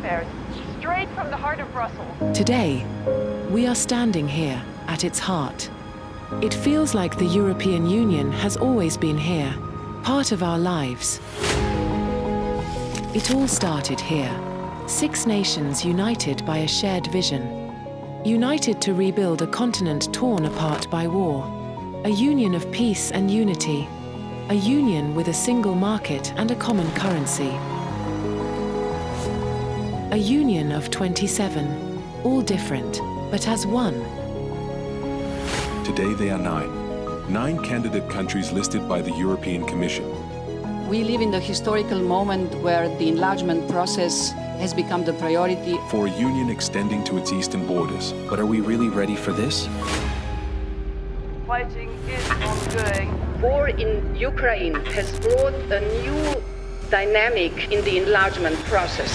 thoroughfares, straight from the heart of Brussels. Today, we are standing here at its heart. It feels like the European Union has always been here, part of our lives. It all started here. 6 nations united by a shared vision. United to rebuild a continent torn apart by war. A union of peace and unity. A union with a single market and a common currency. A union of 27, all different, but as one. Today they are 9. 9 candidate countries listed by the European Commission. We live in the historical moment where the enlargement process has become the priority. For a union extending to its eastern borders. But are we really ready for this? Fighting is ongoing. War in Ukraine has brought a new dynamic in the enlargement process.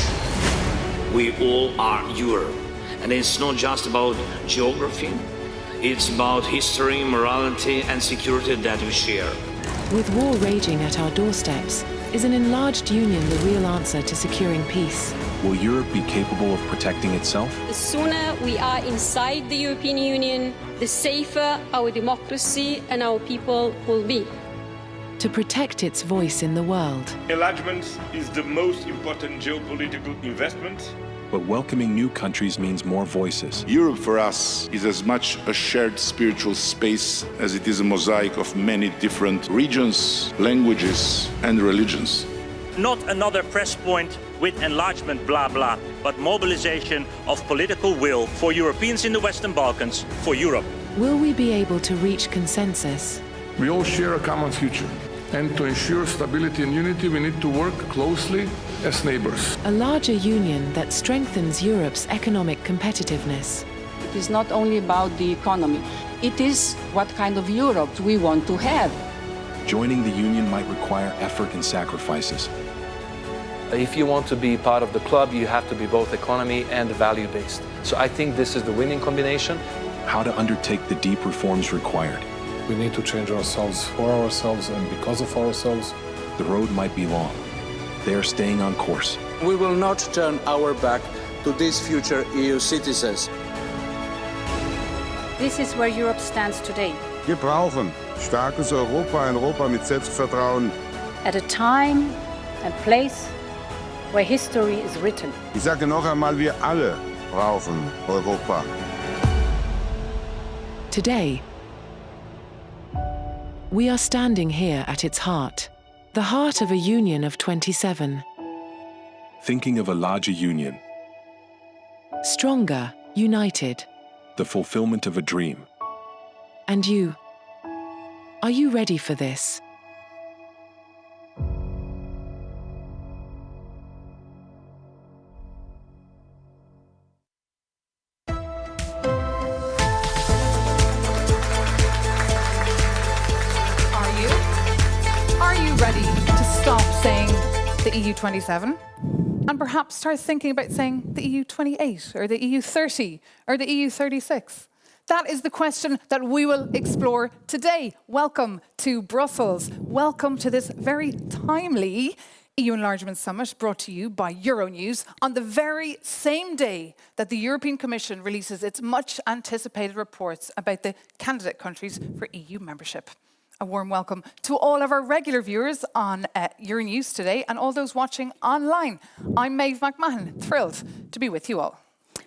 We all are Europe, and it's not just about geography, it's about history, morality and security that we share. With war raging at our doorsteps, is an enlarged union the real answer to securing peace? Will Europe be capable of protecting itself? The sooner we are inside the European Union, the safer our democracy and our people will be. To protect its voice in the world. Enlargement is the most important geopolitical investment. But welcoming new countries means more voices. Europe for us is as much a shared spiritual space as it is a mosaic of many different regions, languages and religions. Not another press point with enlargement blah blah, but mobilization of political will for Europeans in the Western Balkans, for Europe. Will we be able to reach consensus? We all share a common future. And to ensure stability and unity, we need to work closely as neighbors. A larger union that strengthens Europe's economic competitiveness. It is not only about the economy. It is what kind of Europe we want to have. Joining the union might require effort and sacrifices. If you want to be part of the club, you have to be both economy and value-based. So I think this is the winning combination. How to undertake the deep reforms required. We need to change ourselves for ourselves and because of ourselves. The road might be long. They are staying on course. We will not turn our back to these future EU citizens. This is where Europe stands today. Wir brauchen starkes Europa, ein Europa mit Selbstvertrauen. At a time and place where history is written. Ich sage noch einmal, wir alle brauchen Europa. Today, we are standing here at its heart, the heart of a union of 27. Thinking of a larger union. Stronger, united. The fulfillment of a dream. And you? Are you ready for this? Ready to stop saying the EU 27 and perhaps start thinking about saying the EU 28 or the EU 30 or the EU 36? That is the question that we will explore today. Welcome to Brussels. Welcome to this very timely EU Enlargement Summit brought to you by Euronews on the very same day that the European Commission releases its much anticipated reports about the candidate countries for EU membership. A warm welcome to all of our regular viewers on Euronews today and all those watching online. I'm Maeve McMahon, thrilled to be with you all.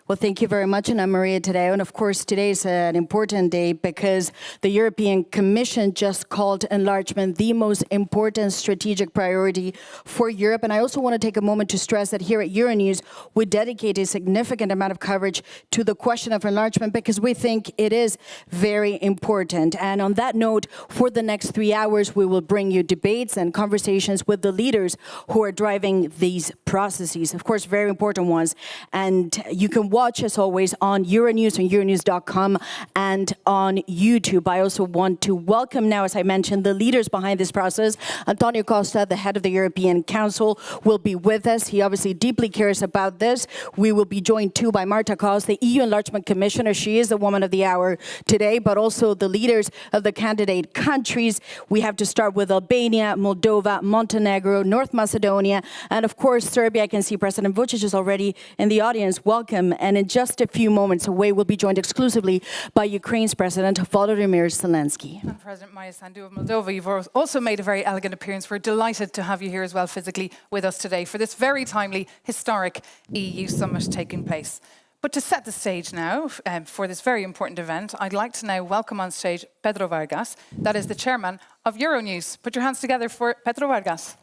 Well, thank you very much, and I'm Maria today. And of course, today is an important day because the European Commission just called enlargement the most important strategic priority for Europe. And I also want to take a moment to stress that here at Euronews, we dedicate a significant amount of coverage to the question of enlargement because we think it is very important. And on that note, for the next 3 hours, we will bring you debates and conversations with the leaders who are driving these processes. Of course, very important ones. And you can watch, as always, on Euronews, on Euronews.com, and on YouTube. I also want to welcome now, as I mentioned, the leaders behind this process. Antonio Costa, the head of the European Council, will be with us. He obviously deeply cares about this. We will be joined too by Marta Kos, the EU Enlargement Commissioner. She is the woman of the hour today, but also the leaders of the candidate countries. We have to start with Albania, Moldova, Montenegro, North Macedonia, and of course, Serbia. I can see President Vučić is already in the audience. Welcome. And in just a few moments away, we'll be joined exclusively by Ukraine's President Volodymyr Zelensky. And President Maia Sandu of Moldova, you've also made a very elegant appearance. We're delighted to have you here as well physically with us today for this very timely, historic EU summit taking place. But to set the stage now for this very important event, I'd like to now welcome on stage Pedro Vargas, that is the chairman of Euronews. Put your hands together for Pedro Vargas.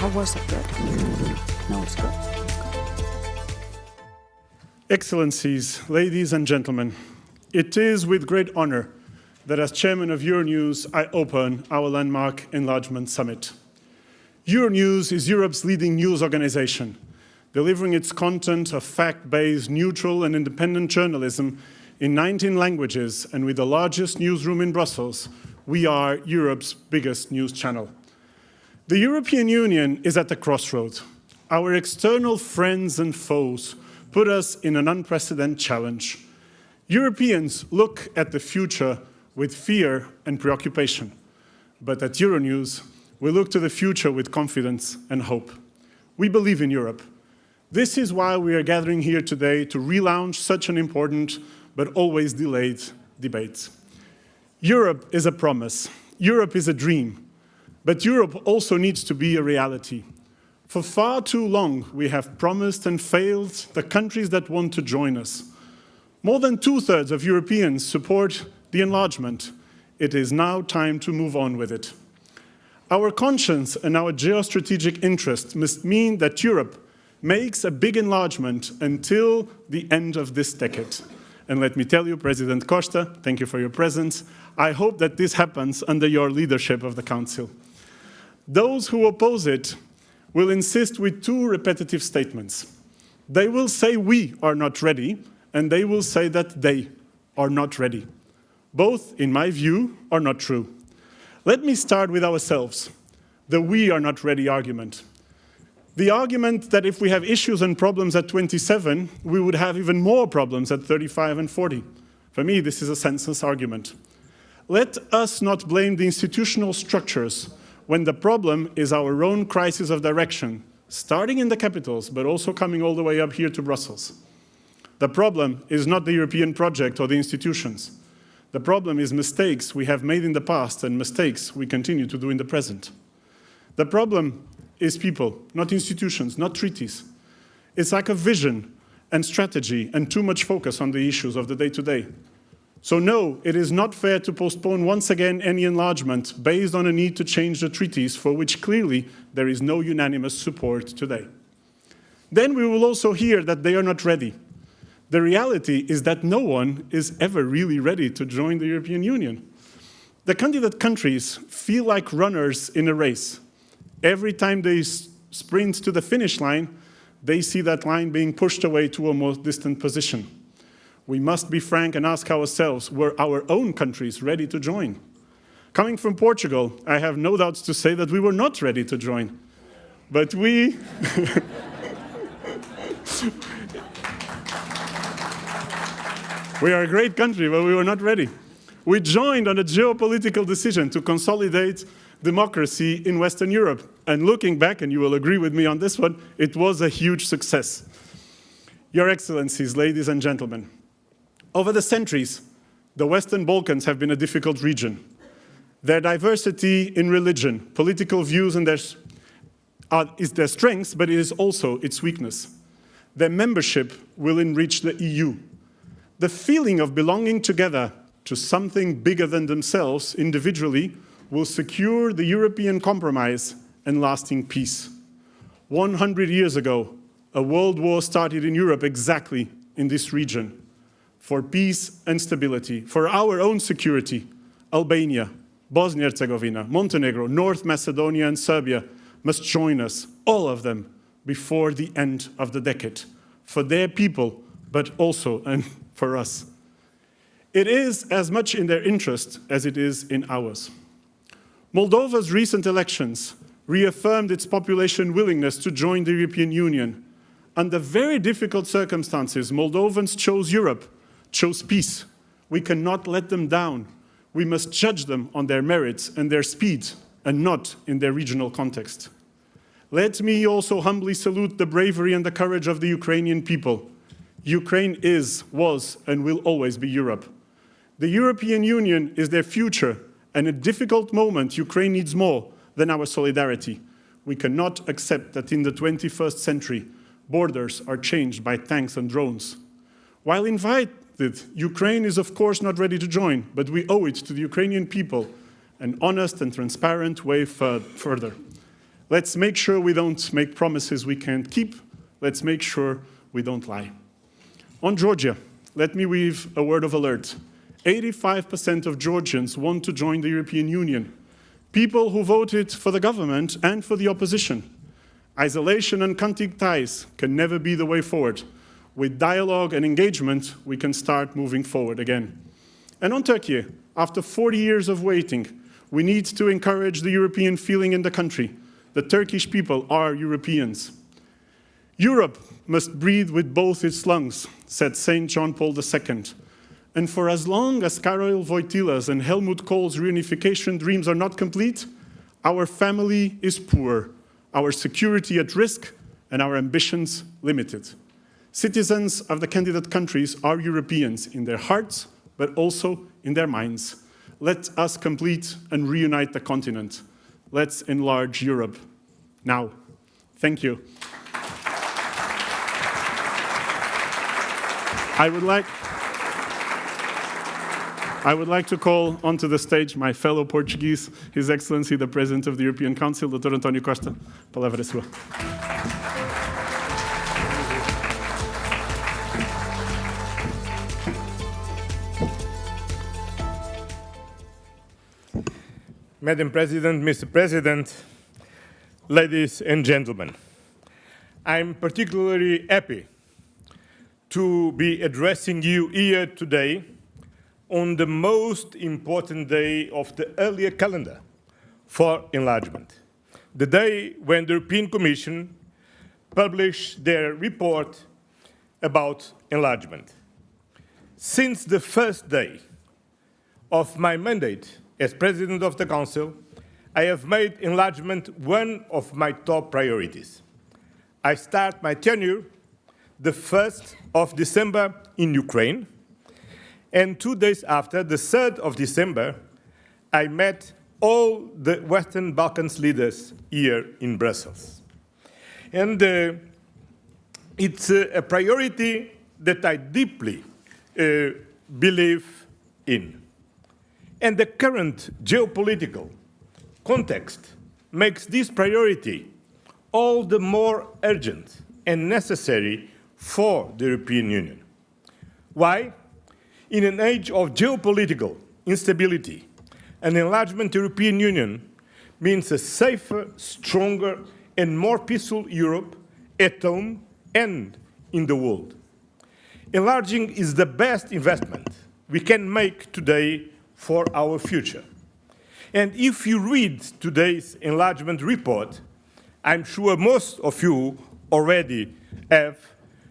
How was it? Good? No, it's good. Excellencies, ladies and gentlemen, it is with great honor that as chairman of Euronews, I open our landmark Enlargement Summit. Euronews is Europe's leading news organization, delivering its content of fact-based, neutral and independent journalism in 19 languages, and with the largest newsroom in Brussels, we are Europe's biggest news channel. The European Union is at the crossroads. Our external friends and foes put us in an unprecedented challenge. Europeans look at the future with fear and preoccupation. But at Euronews, we look to the future with confidence and hope. We believe in Europe. This is why we are gathering here today to relaunch such an important but always delayed debate. Europe is a promise. Europe is a dream. But Europe also needs to be a reality. For far too long, we have promised and failed the countries that want to join us. More than 2/3 of Europeans support the enlargement. It is now time to move on with it. Our conscience and our geostrategic interest must mean that Europe makes a big enlargement until the end of this decade. And let me tell you, President Costa, thank you for your presence. I hope that this happens under your leadership of the Council. Those who oppose it will insist with two repetitive statements. They will say we are not ready, and they will say that they are not ready. Both, in my view, are not true. Let me start with ourselves, the we are not ready argument. The argument that if we have issues and problems at 27, we would have even more problems at 35 and 40. For me, this is a senseless argument. Let us not blame the institutional structures when the problem is our own crisis of direction, starting in the capitals, but also coming all the way up here to Brussels. The problem is not the European project or the institutions. The problem is mistakes we have made in the past and mistakes we continue to do in the present. The problem is people, not institutions, not treaties. It's lack of vision and strategy and too much focus on the issues of the day-to-day. So no, it is not fair to postpone once again any enlargement based on a need to change the treaties for which clearly there is no unanimous support today. Then we will also hear that they are not ready. The reality is that no one is ever really ready to join the European Union. The candidate countries feel like runners in a race. Every time they sprint to the finish line, they see that line being pushed away to a more distant position. We must be frank and ask ourselves, were our own countries ready to join? Coming from Portugal, I have no doubts to say that we were not ready to join. But we... We are a great country, but we were not ready. We joined on a geopolitical decision to consolidate democracy in Western Europe. And looking back, and you will agree with me on this one, it was a huge success. Your Excellencies, ladies and gentlemen, over the centuries, the Western Balkans have been a difficult region. Their diversity in religion, political views, and is their strength, but it is also its weakness. Their membership will enrich the EU. The feeling of belonging together to something bigger than themselves individually will secure the European compromise and lasting peace. 100 years ago, a world war started in Europe exactly in this region. For peace and stability, for our own security, Albania, Bosnia-Herzegovina, Montenegro, North Macedonia and Serbia must join us, all of them, before the end of the decade, for their people, but also and for us. It is as much in their interest as it is in ours. Moldova's recent elections reaffirmed its population willingness to join the European Union. Under very difficult circumstances, Moldovans chose Europe, chose peace. We cannot let them down. We must judge them on their merits and their speed, and not in their regional context. Let me also humbly salute the bravery and the courage of the Ukrainian people. Ukraine is, was, and will always be Europe. The European Union is their future, and in a difficult moment, Ukraine needs more than our solidarity. We cannot accept that in the 21st century, borders are changed by tanks and drones. While invited, Ukraine is of course not ready to join, but we owe it to the Ukrainian people an honest and transparent way further. Let's make sure we don't make promises we can't keep. Let's make sure we don't lie. On Georgia, let me weave a word of alert. 85% of Georgians want to join the European Union. People who voted for the government and for the opposition. Isolation and cutting ties can never be the way forward. With dialogue and engagement, we can start moving forward again. And on Turkey, after 40 years of waiting, we need to encourage the European feeling in the country. The Turkish people are Europeans. Europe must breathe with both its lungs, said St. John Paul II. And for as long as Karol Wojtyla's and Helmut Kohl's reunification dreams are not complete, our family is poor, our security at risk, and our ambitions limited. Citizens of the candidate countries are Europeans in their hearts, but also in their minds. Let us complete and reunite the continent. Let's enlarge Europe now. Thank you. I would like to call onto the stage my fellow Portuguese, His Excellency, the President of the European Council, Dr. António Costa. A palavra é sua. Madam President, Mr. President, ladies and gentlemen, I'm particularly happy to be addressing you here today on the most important day of the earlier calendar for enlargement, the day when the European Commission published their report about enlargement. Since the first day of my mandate as President of the Council, I have made enlargement one of my top priorities. I start my tenure the 1st of December in Ukraine, and 2 days after, the 3rd of December, I met all the Western Balkans leaders here in Brussels. And it's a priority that I deeply believe in. And the current geopolitical context makes this priority all the more urgent and necessary for the European Union. Why? In an age of geopolitical instability, an enlargement European Union means a safer, stronger, and more peaceful Europe at home and in the world. Enlarging is the best investment we can make today for our future. And if you read today's enlargement report, I'm sure most of you already have,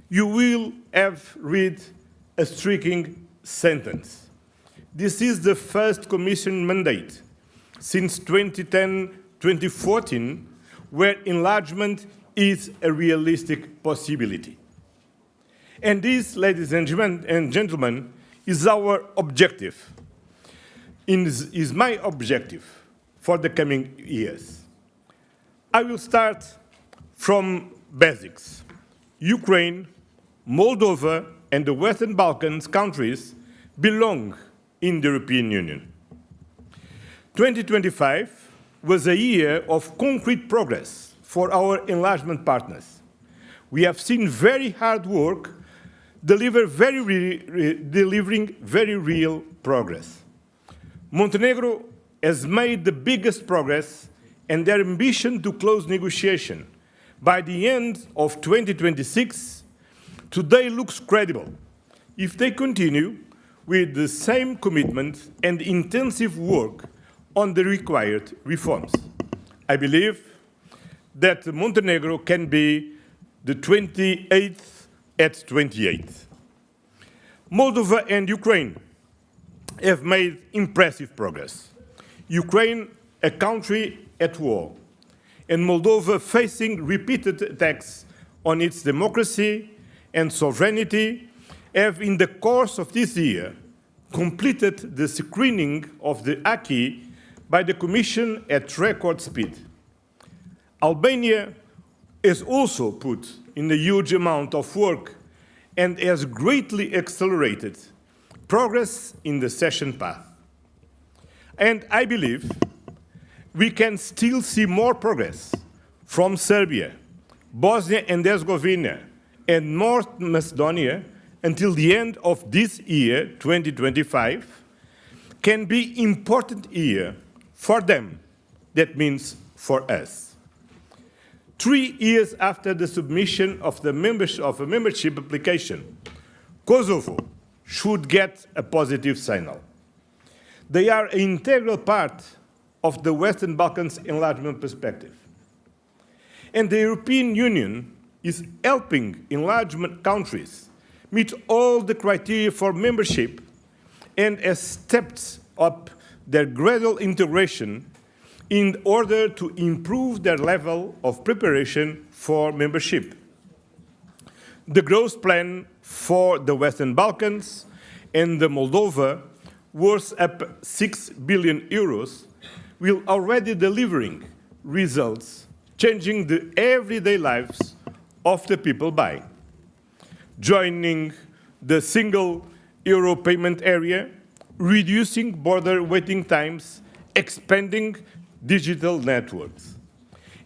you will have read a striking sentence. This is the first Commission mandate since 2010-2014 where enlargement is a realistic possibility. And this, ladies and gentlemen, is our objective. Is my objective for the coming years. I will start from basics. Ukraine, Moldova, and the Western Balkans countries belong in the European Union. 2025 was a year of concrete progress for our enlargement partners. We have seen very hard work delivering very real progress. Montenegro has made the biggest progress and their ambition to close negotiation by the end of 2026 today looks credible if they continue with the same commitment and intensive work on the required reforms. I believe that Montenegro can be the 28th at 28th. Moldova and Ukraine have made impressive progress. Ukraine, a country at war, and Moldova facing repeated attacks on its democracy and sovereignty, have in the course of this year completed the screening of the acquis by the Commission at record speed. Albania has also put in a huge amount of work and has greatly accelerated progress in the accession path. And I believe we can still see more progress from Serbia, Bosnia and Herzegovina, and North Macedonia until the end of this year, 2025, can be important year for them. That means for us. 3 years after the submission of a membership application, Kosovo should get a positive signal. They are an integral part of the Western Balkans enlargement perspective. And the European Union is helping enlargement countries meet all the criteria for membership and has stepped up their gradual integration in order to improve their level of preparation for membership. The growth plan for the Western Balkans and the Moldova, worth up 6 billion euros, will already delivering results, changing the everyday lives of the people by joining the single euro payment area, reducing border waiting times, expanding digital networks.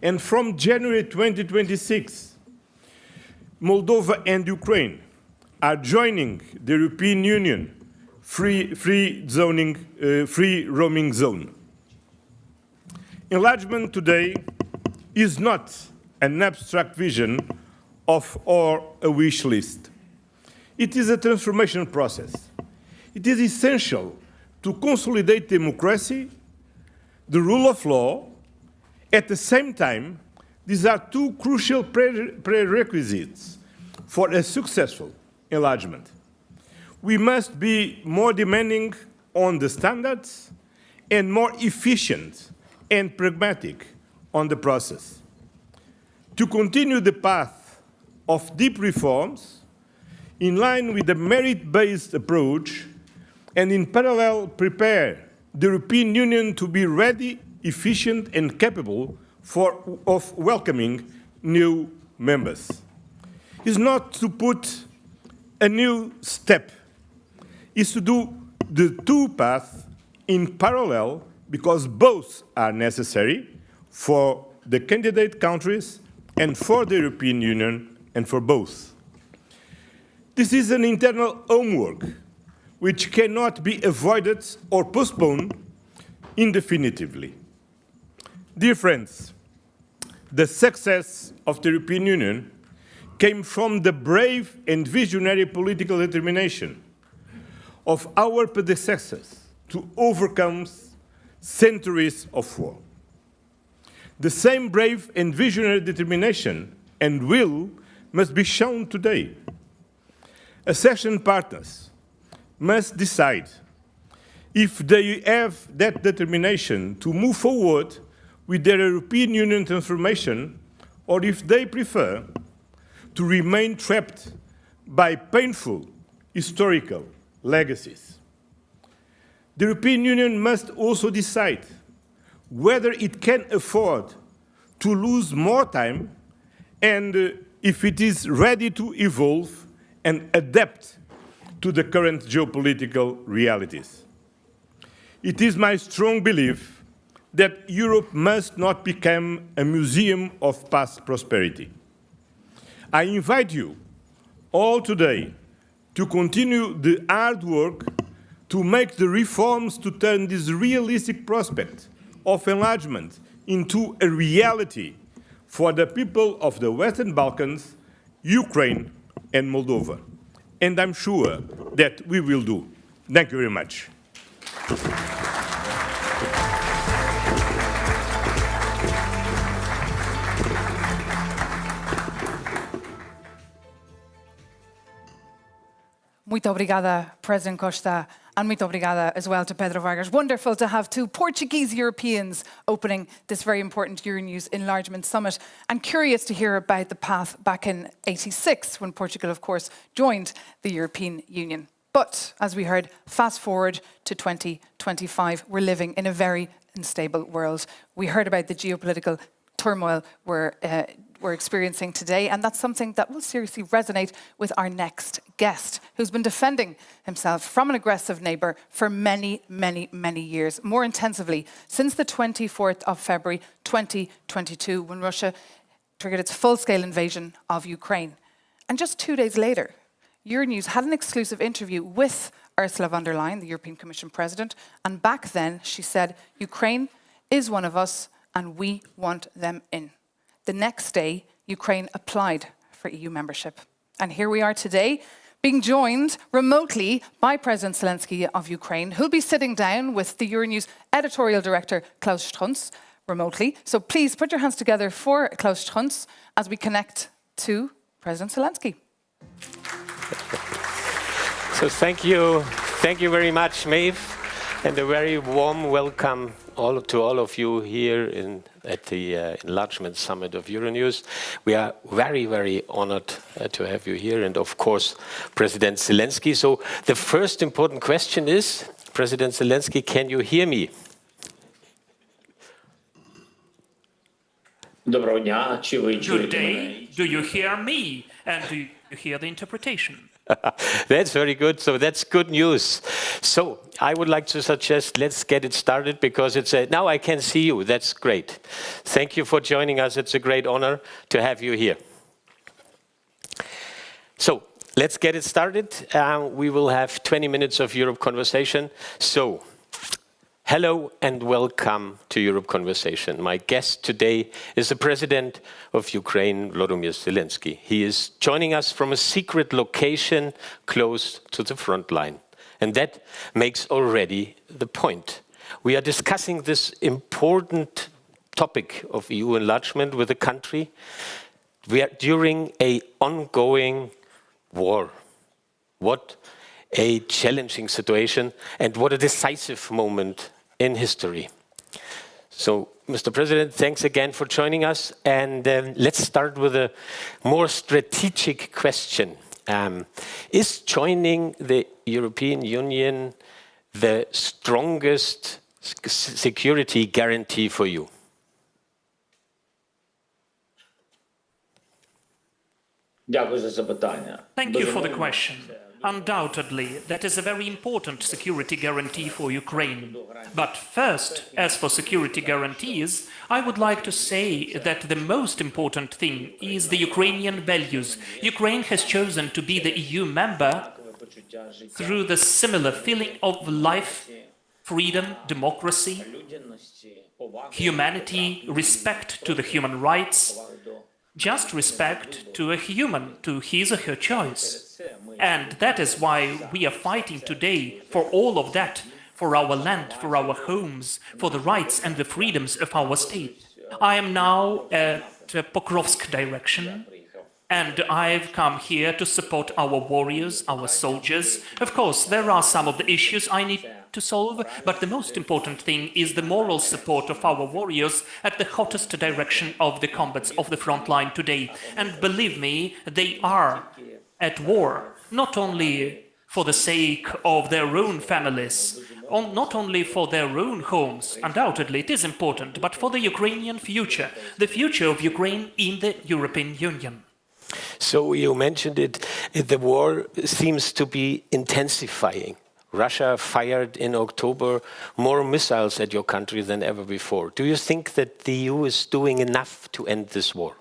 And from January 2026, Moldova and Ukraine are joining the European Union free roaming zone. Enlargement today is not an abstract vision or a wish list. It is a transformation process. It is essential to consolidate democracy, the rule of law. At the same time, these are two crucial prerequisites for a successful enlargement. We must be more demanding on the standards and more efficient and pragmatic on the process. To continue the path of deep reforms, in line with the merit-based approach, and in parallel prepare the European Union to be ready, efficient and capable of welcoming new members. Is not to put a new step, is to do the two paths in parallel because both are necessary for the candidate countries and for the European Union and for both. This is an internal homework which cannot be avoided or postponed indefinitely. Dear friends, the success of the European Union came from the brave and visionary political determination of our predecessors to overcome centuries of war. The same brave and visionary determination and will must be shown today. Accession partners must decide if they have that determination to move forward with their European Union transformation or if they prefer to remain trapped by painful historical legacies. The European Union must also decide whether it can afford to lose more time and if it is ready to evolve and adapt to the current geopolitical realities. It is my strong belief that Europe must not become a museum of past prosperity. I invite you all today to continue the hard work to make the reforms to turn this realistic prospect of enlargement into a reality for the people of the Western Balkans, Ukraine, and Moldova. And I'm sure that we will do. Thank you very much. Muito obrigada, President Costa, and muito obrigada as well to Pedro Vargas. Wonderful to have two Portuguese Europeans opening this very important Euronews Enlargement Summit, and curious to hear about the path back in '86, when Portugal, of course, joined the European Union. But, as we heard, fast forward to 2025, we're living in a very unstable world. We heard about the geopolitical turmoil we're experiencing today, and that's something that will seriously resonate with our next guest, who's been defending himself from an aggressive neighbour for many, many, many years, more intensively since the 24th of February 2022, when Russia triggered its full-scale invasion of Ukraine. And just 2 days later, Euronews had an exclusive interview with Ursula von der Leyen, the European Commission President, and back then she said, Ukraine is one of us and we want them in. The next day, Ukraine applied for EU membership. And here we are today, being joined remotely by President Zelensky of Ukraine, who'll be sitting down with the Euronews editorial director, Klaus Strunz, remotely. So please put your hands together for Klaus Strunz as we connect to President Zelensky. So thank you very much, Maeve, and a very warm welcome to all of you here at the Enlargement Summit of Euronews. We are very, very honored to have you here, and of course, President Zelensky. So the first important question is, President Zelensky, can you hear me? Good day. Do you hear me? And do you hear the interpretation? That's very good. So that's good news. So I would like to suggest let's get it started, because it's now I can see you. That's great. Thank you for joining us. It's a great honor to have you here. So let's get it started. We will have 20 minutes of Europe Conversation. So hello and welcome to Europe Conversation. My guest today is the President of Ukraine, Volodymyr Zelensky. He is joining us from a secret location close to the front line. And that makes already the point. We are discussing this important topic of EU enlargement with a country. We are during an ongoing war. What a challenging situation, and what a decisive moment in history. So, Mr. President, thanks again for joining us. And let's start with a more strategic question. Is joining the European Union the strongest security guarantee for you? Thank you for the question. Undoubtedly, that is a very important security guarantee for Ukraine. But first, as for security guarantees, I would like to say that the most important thing is the Ukrainian values. Ukraine has chosen to be the EU member through the similar feeling of life, freedom, democracy, humanity, respect to the human rights, just respect to a human, to his or her choice. And that is why we are fighting today for all of that, for our land, for our homes, for the rights and the freedoms of our state. I am now at Pokrovsk direction, and I've come here to support our warriors, our soldiers. Of course, there are some of the issues I need to solve, but the most important thing is the moral support of our warriors at the hottest direction of the combats of the front line today. And believe me, they are at war, not only for the sake of their own families, not only for their own homes, undoubtedly it is important, but for the Ukrainian future, the future of Ukraine in the European Union. So you mentioned it, the war seems to be intensifying. Russia fired in October more missiles at your country than ever before. Do you think that the EU is doing enough to end this war?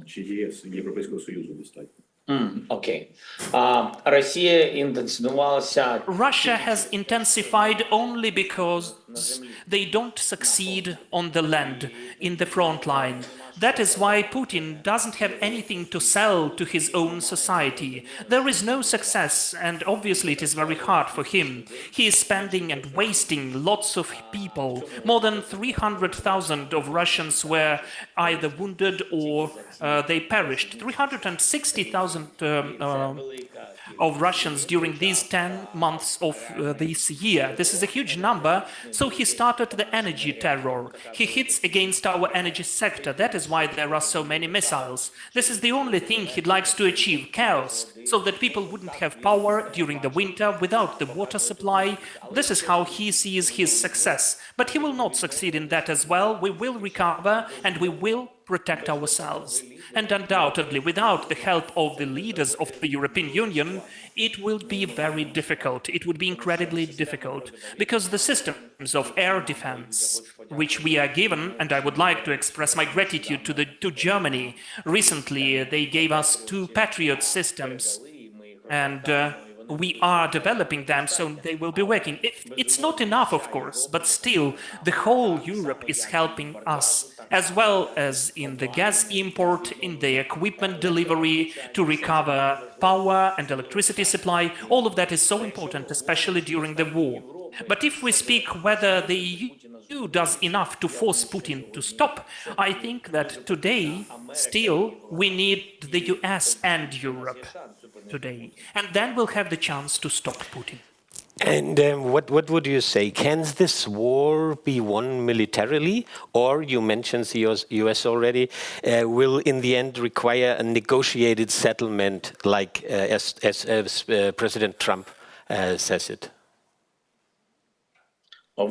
Чи є Європейського Союзу достатньо? Окей. Росія інтенсифікувалася. Russia has intensified only because they don't succeed on the land, in the front line. That is why Putin doesn't have anything to sell to his own society. There is no success, and obviously it is very hard for him. He is spending and wasting lots of people. More than 300,000 of Russians were either wounded or they perished. 360,000 of Russians during these 10 months of this year. This is a huge number. So he started the energy terror. He hits against our energy sector. That is why there are so many missiles. This is the only thing he likes to achieve, chaos, so that people wouldn't have power during the winter without the water supply. This is how he sees his success. But he will not succeed in that as well. We will recover and we will protect ourselves. And undoubtedly, without the help of the leaders of the European Union, it will be very difficult. It would be incredibly difficult, because the systems of air defense, which we are given, and I would like to express my gratitude to Germany. Recently, they gave us 2 Patriot systems, and we are developing them, so they will be working. It's not enough, of course, but still, the whole Europe is helping us, as well as in the gas import, in the equipment delivery, to recover power and electricity supply. All of that is so important, especially during the war. But if we speak whether the EU does enough to force Putin to stop, I think that today, still, we need the US and Europe today. And then we'll have the chance to stop Putin. And what would you say? Can this war be won militarily? Or, you mentioned the US already, will in the end require a negotiated settlement like as President Trump says it? Well,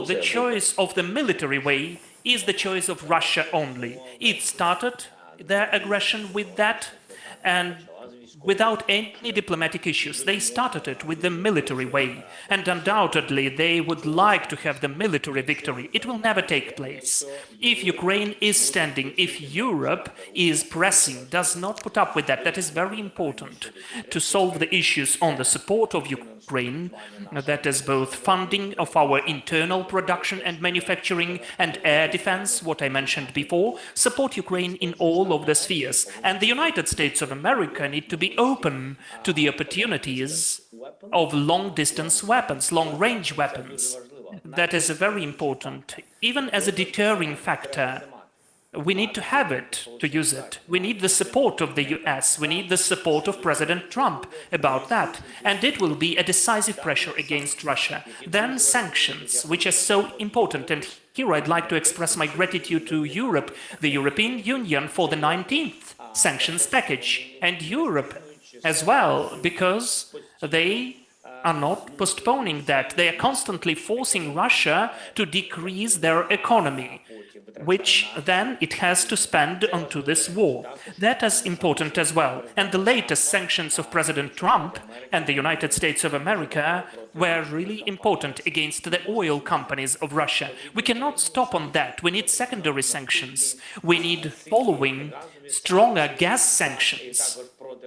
the choice of the military way is the choice of Russia only. It started their aggression with that, and without any diplomatic issues. They started it with the military way, and undoubtedly they would like to have the military victory. It will never take place. If Ukraine is standing, if Europe is pressing, does not put up with that, that is very important to solve the issues on the support of Ukraine, that is both funding of our internal production and manufacturing and air defense, what I mentioned before, support Ukraine in all of the spheres. And the United States of America need to be open to the opportunities of long-distance weapons, long-range weapons. That is very important. Even as a deterring factor, we need to have it, to use it. We need the support of the US. We need the support of President Trump about that. And it will be a decisive pressure against Russia. Then sanctions, which are so important. And here I'd like to express my gratitude to Europe, the European Union, for the 19th sanctions package, and Europe as well, because they are not postponing that. They are constantly forcing Russia to decrease their economy, which then it has to spend onto this war. That is important as well. And the latest sanctions of President Trump and the United States of America were really important against the oil companies of Russia. We cannot stop on that. We need secondary sanctions. We need following stronger gas sanctions,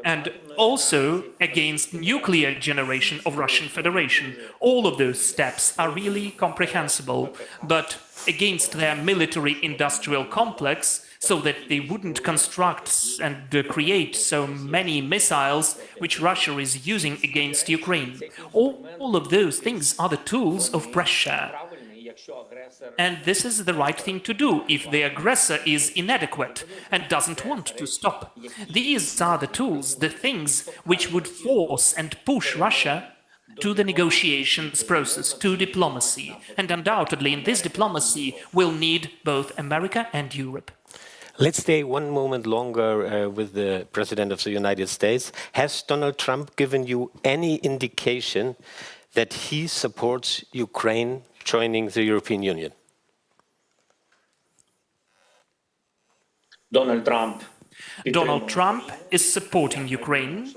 and also against nuclear generation of Russian Federation. All of those steps are really comprehensible, but against their military-industrial complex, so that they wouldn't construct and create so many missiles which Russia is using against Ukraine. All of those things are the tools of pressure. And this is the right thing to do if the aggressor is inadequate and doesn't want to stop. These are the tools, the things which would force and push Russia to the negotiations process, to diplomacy. And undoubtedly, in this diplomacy, we'll need both America and Europe. Let's stay one moment longer with the President of the United States. Has Donald Trump given you any indication that he supports Ukraine joining the European Union? Donald Trump is supporting Ukraine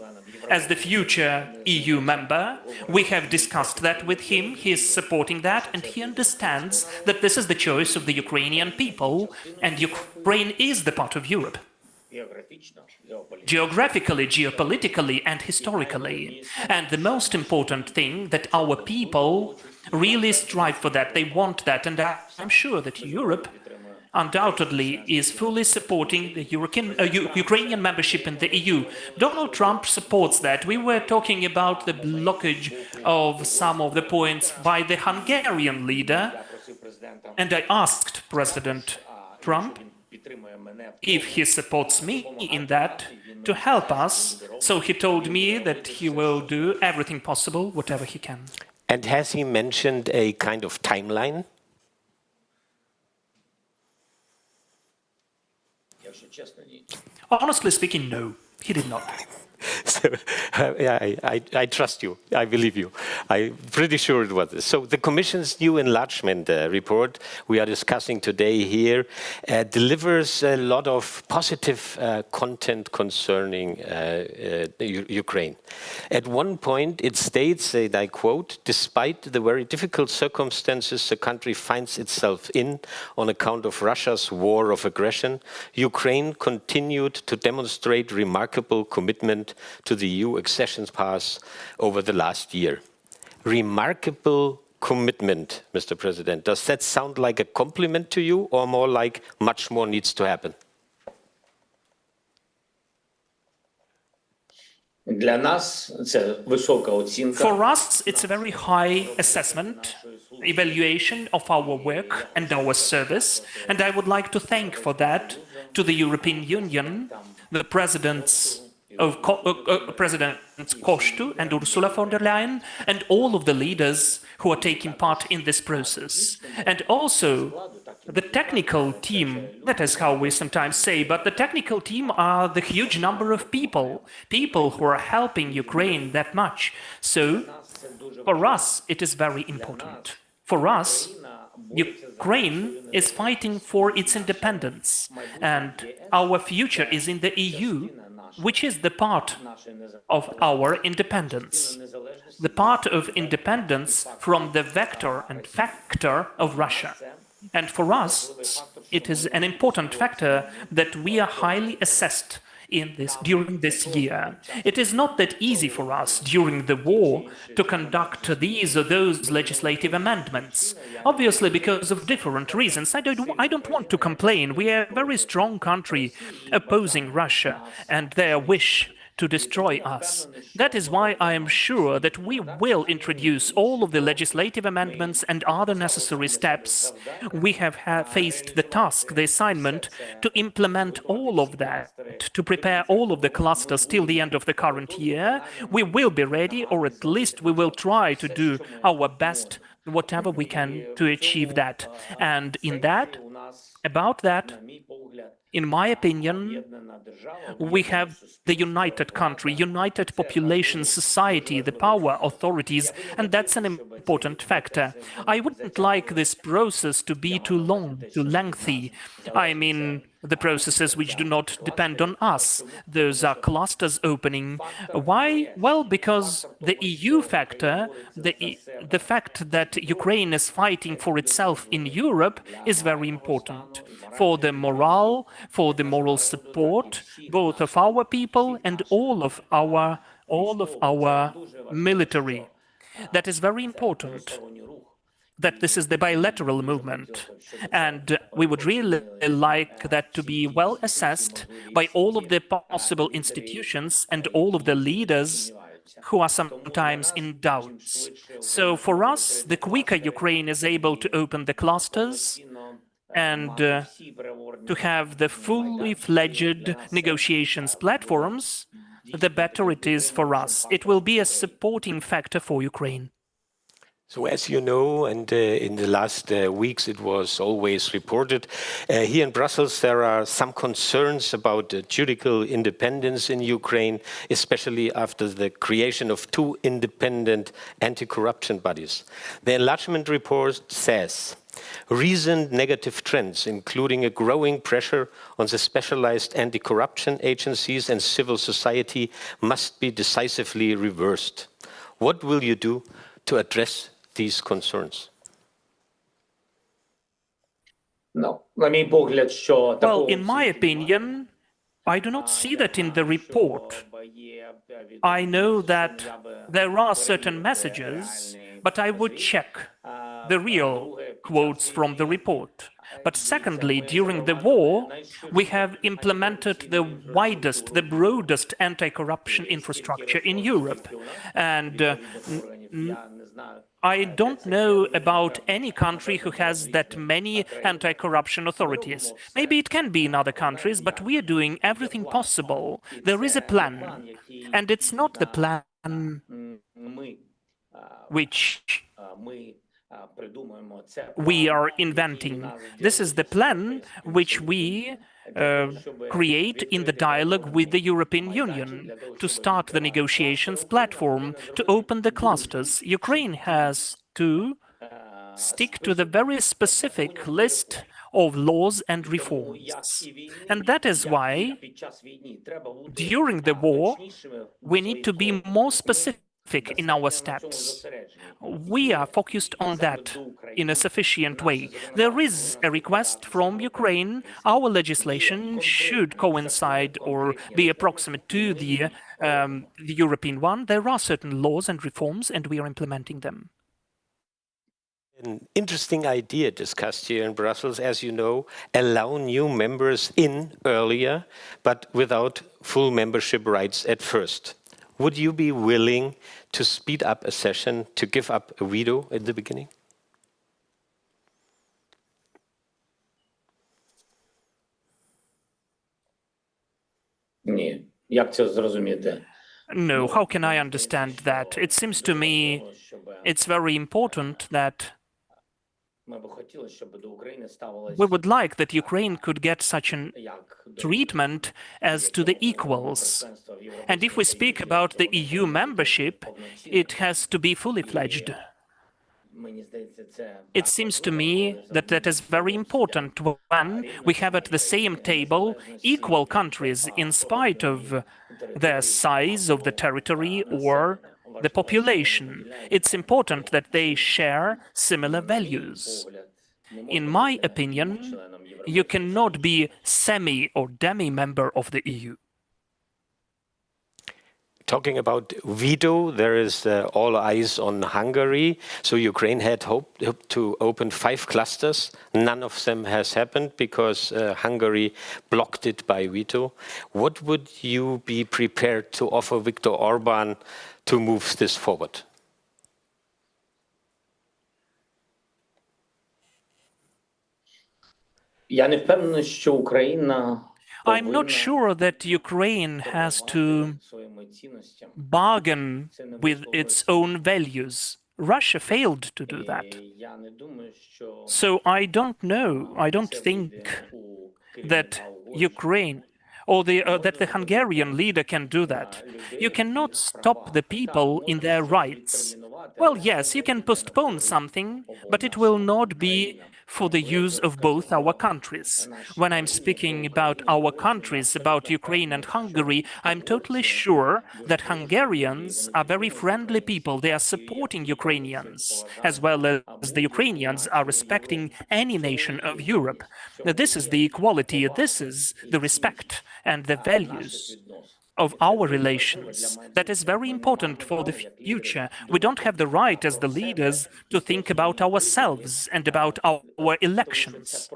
as the future EU member. We have discussed that with him. He is supporting that, and he understands that this is the choice of the Ukrainian people, and Ukraine is the part of Europe. geographically, geopolitically, and historically. And the most important thing that our people really strive for that. They want that. And I'm sure that Europe undoubtedly is fully supporting the Ukrainian membership in the EU. Donald Trump supports that. We were talking about the blockage of some of the points by the Hungarian leader, and I asked President Trump if he supports me in that to help us. So he told me that he will do everything possible, whatever he can. And has he mentioned a kind of timeline? Honestly speaking, no, he did not. So, I trust you. I believe you. I'm pretty sure it was this. So the Commission's new enlargement report we are discussing today here delivers a lot of positive content concerning Ukraine. At one point, it states, and I quote, "Despite the very difficult circumstances the country finds itself in on account of Russia's war of aggression, Ukraine continued to demonstrate remarkable commitment to the EU accession path over the last year." Remarkable commitment, Mr. President. Does that sound like a compliment to you, or more like much more needs to happen? For us, it's a very high assessment, evaluation of our work and our service, and I would like to thank for that to the European Union, the Presidents Kostu and Ursula von der Leyen, and all of the leaders who are taking part in this process. And also the technical team, that is how we sometimes say, but the technical team are the huge number of people who are helping Ukraine that much. So for us, it is very important. For us, Ukraine is fighting for its independence, and our future is in the EU, which is the part of our independence, the part of independence from the vector and factor of Russia. And for us, it is an important factor that we are highly assessed in this during this year. It is not that easy for us during the war to conduct these or those legislative amendments, obviously because of different reasons. I don't want to complain. We are a very strong country opposing Russia and their wish to destroy us. That is why I am sure that we will introduce all of the legislative amendments and other necessary steps. We have faced the task, the assignment, to implement all of that, to prepare all of the clusters till the end of the current year. We will be ready, or at least we will try to do our best, whatever we can, to achieve that. And about that, in my opinion, we have the united country, united population, society, the power, authorities, and that's an important factor. I wouldn't like this process to be too long, too lengthy. I mean, the processes which do not depend on us. Those are clusters opening. Why? Well, because the EU factor, the fact that Ukraine is fighting for itself in Europe is very important for the morale, for the moral support, both of our people and all of our military. That is very important. That this is the bilateral movement, and we would really like that to be well assessed by all of the possible institutions and all of the leaders who are sometimes in doubts. So for us, the quicker Ukraine is able to open the clusters and to have the fully fledged negotiations platforms, the better it is for us. It will be a supporting factor for Ukraine. So as you know, and in the last weeks it was always reported, here in Brussels there are some concerns about judicial independence in Ukraine, especially after the creation of 2 independent anti-corruption bodies. The enlargement report says, recent negative trends, including a growing pressure on the specialized anti-corruption agencies and civil society, must be decisively reversed. What will you do to address these concerns? Well, in my opinion, I do not see that in the report. I know that there are certain messages, but I would check the real quotes from the report. But secondly, during the war, we have implemented the widest, the broadest anti-corruption infrastructure in Europe. And I don't know about any country who has that many anti-corruption authorities. Maybe it can be in other countries, but we are doing everything possible. There is a plan, and it's not the plan which we are inventing. This is the plan which we create in the dialogue with the European Union to start the negotiations platform, to open the clusters. Ukraine has to stick to the very specific list of laws and reforms. And that is why, during the war, we need to be more specific in our steps. We are focused on that in a sufficient way. There is a request from Ukraine. Our legislation should coincide or be approximate to the European one. There are certain laws and reforms, and we are implementing them. An interesting idea discussed here in Brussels, as you know, allow new members in earlier, but without full membership rights at first. Would you be willing to speed up a session, to give up a veto at the beginning? No, how can I understand that? It seems to me it's very important that we would like that Ukraine could get such a treatment as to the equals. And if we speak about the EU membership, it has to be fully fledged. It seems to me that that is very important when we have at the same table equal countries in spite of their size of the territory or the population. It's important that they share similar values. In my opinion, you cannot be semi or demi-member of the EU. Talking about veto, there is all eyes on Hungary. So Ukraine had hoped to open 5 clusters. None of them has happened because Hungary blocked it by veto. What would you be prepared to offer Viktor Orban to move this forward? I'm not sure that Ukraine has to bargain with its own values. Russia failed to do that. So I don't know, I don't think that Ukraine or that the Hungarian leader can do that. You cannot stop the people in their rights. Well, yes, you can postpone something, but it will not be for the use of both our countries. When I'm speaking about our countries, about Ukraine and Hungary, I'm totally sure that Hungarians are very friendly people. They are supporting Ukrainians, as well as the Ukrainians are respecting any nation of Europe. Now, this is the equality, this is the respect and the values of our relations. That is very important for the future. We don't have the right as the leaders to think about ourselves and about our elections,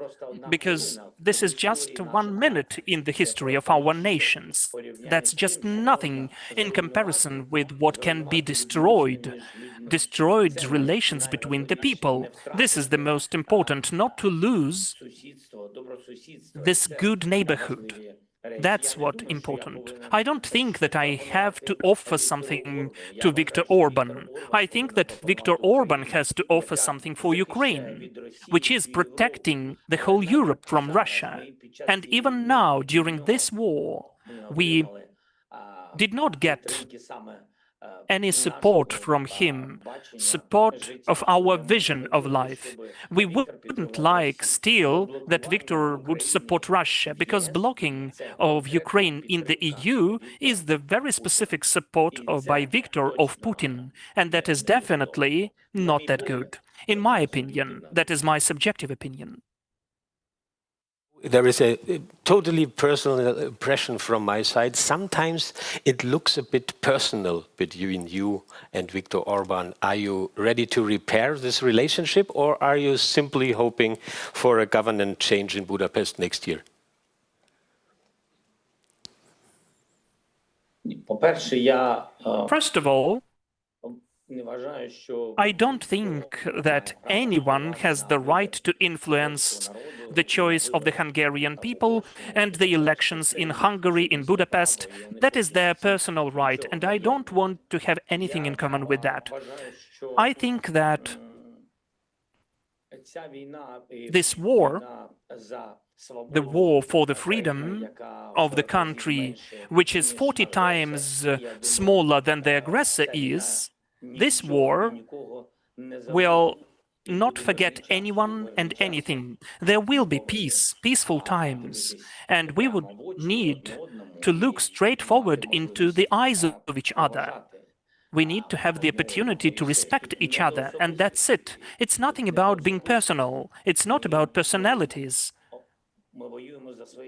because this is just 1 minute in the history of our nations. That's just nothing in comparison with what can be destroyed relations between the people. This is the most important, not to lose this good neighborhood. That's what's important. I don't think that I have to offer something to Viktor Orban. I think that Viktor Orban has to offer something for Ukraine, which is protecting the whole Europe from Russia. And even now, during this war, we did not get any support from him, support of our vision of life. We wouldn't like still that Viktor would support Russia, because blocking of Ukraine in the EU is the very specific support by Viktor of Putin, and that is definitely not that good. In my opinion, that is my subjective opinion. There is a totally personal impression from my side. Sometimes it looks a bit personal between you and Viktor Orban. Are you ready to repair this relationship, or are you simply hoping for a government change in Budapest next year? First of all, I don't think that anyone has the right to influence the choice of the Hungarian people and the elections in Hungary, in Budapest. That is their personal right, and I don't want to have anything in common with that. I think that this war, the war for the freedom of the country, which is 40 times smaller than the aggressor is, this war will not forget anyone and anything. There will be peace, peaceful times, and we would need to look straight forward into the eyes of each other. We need to have the opportunity to respect each other, and that's it. It's nothing about being personal. It's not about personalities.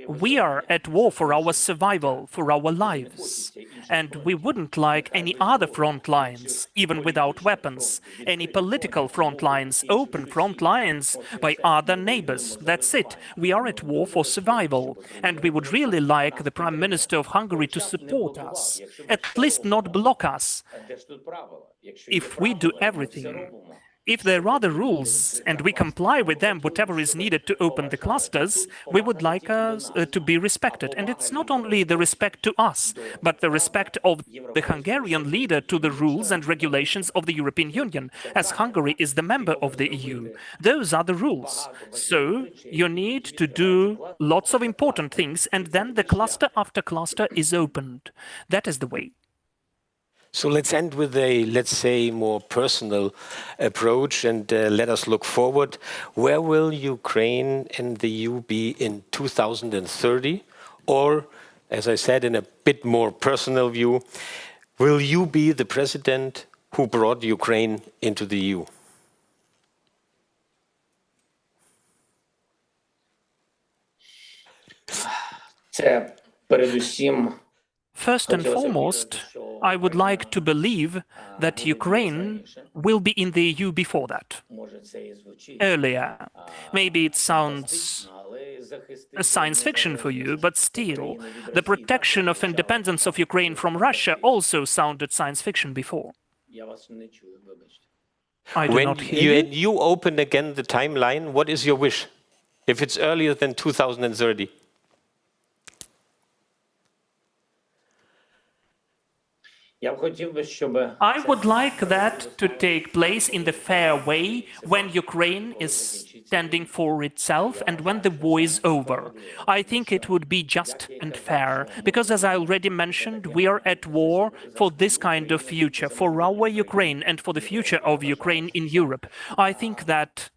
We are at war for our survival, for our lives, and we wouldn't like any other front lines, even without weapons, any political front lines, open front lines by other neighbors. That's it. We are at war for survival, and we would really like the Prime Minister of Hungary to support us, at least not block us. If we do everything, if there are the rules and we comply with them, whatever is needed to open the clusters, we would like us to be respected. And it's not only the respect to us, but the respect of the Hungarian leader to the rules and regulations of the European Union, as Hungary is the member of the EU. Those are the rules. So you need to do lots of important things, and then the cluster after cluster is opened. That is the way. So let's end with a, let's say, more personal approach, and let us look forward. Where will Ukraine and the EU be in 2030? Or, as I said, in a bit more personal view, will you be the president who brought Ukraine into the EU? First and foremost, I would like to believe that Ukraine will be in the EU before that, earlier. Maybe it sounds a science fiction for you, but still, the protection of independence of Ukraine from Russia also sounded science fiction before. I do not hear you. When you open again the timeline, what is your wish? If it's earlier than 2030? I would like that to take place in the fair way when Ukraine is standing for itself and when the war is over. I think it would be just and fair, because as I already mentioned, we are at war for this kind of future, for our Ukraine and for the future of Ukraine in Europe. I think that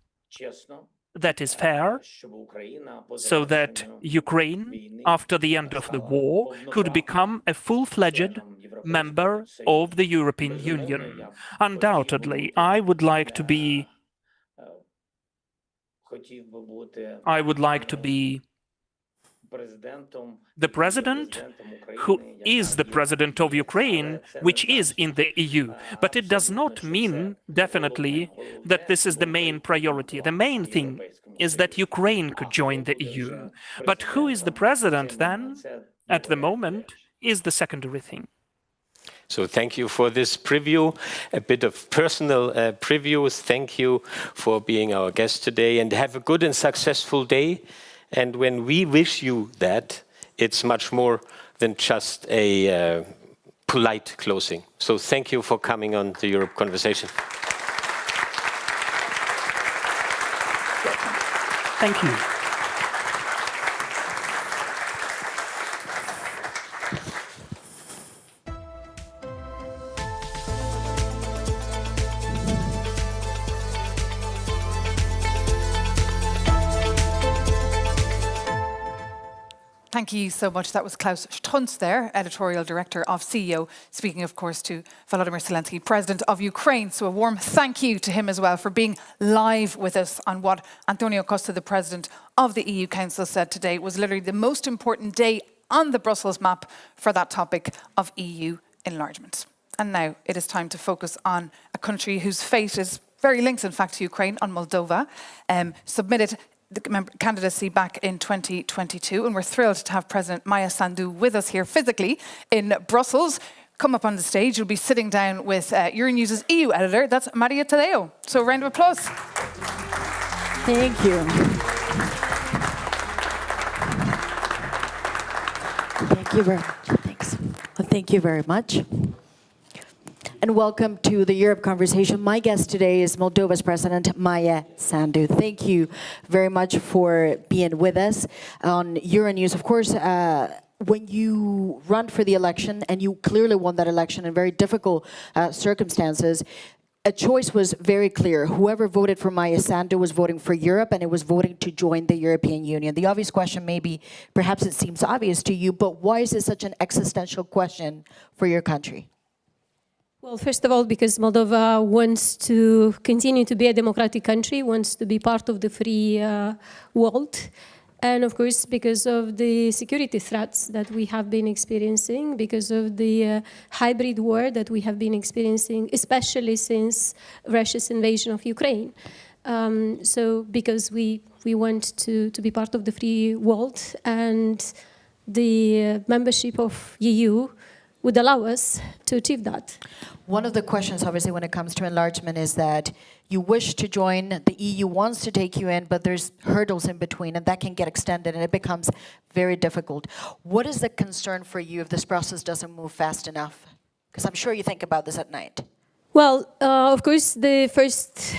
is fair, so that Ukraine, after the end of the war, could become a full-fledged member of the European Union. Undoubtedly, I would like to be the president who is the president of Ukraine, which is in the EU. But it does not mean, definitely, that this is the main priority. The main thing is that Ukraine could join the EU. But who is the president then, at the moment, is the secondary thing. So thank you for this preview, a bit of personal previews. Thank you for being our guest today, and have a good and successful day. And when we wish you that, it's much more than just a polite closing. So thank you for coming on the Europe Conversation. Thank you. Thank you so much. That was Klaus Strunz there, editorial director of CEO, speaking, of course, to Volodymyr Zelensky, president of Ukraine. So a warm thank you to him as well for being live with us on what Antonio Costa, the president of the EU Council, said today was literally the most important day on the Brussels map for that topic of EU enlargement. And now it is time to focus on a country whose fate is very linked, in fact, to Ukraine, on Moldova, submitted the candidacy back in 2022, and we're thrilled to have President Maia Sandu with us here physically in Brussels. Come up on the stage. You'll be sitting down with Euronews' EU editor. That's Maria Tadeo. So a round of applause. Thank you. Thank you very much. Thanks. Well, thank you very much. And welcome to the Europe Conversation. My guest today is Moldova's President, Maia Sandu. Thank you very much for being with us on Euronews. Of course, when you run for the election, and you clearly won that election in very difficult circumstances, a choice was very clear. Whoever voted for Maia Sandu was voting for Europe, and it was voting to join the European Union. The obvious question may be, perhaps it seems obvious to you, but why is this such an existential question for your country? Well, first of all, because Moldova wants to continue to be a democratic country, wants to be part of the free world. And of course, because of the security threats that we have been experiencing, because of the hybrid war that we have been experiencing, especially since Russia's invasion of Ukraine. So because we want to be part of the free world, and the membership of EU would allow us to achieve that. One of the questions, obviously, when it comes to enlargement is that you wish to join, the EU wants to take you in, but there's hurdles in between, and that can get extended, and it becomes very difficult. What is the concern for you if this process doesn't move fast enough? Because I'm sure you think about this at night. Well, of course, the first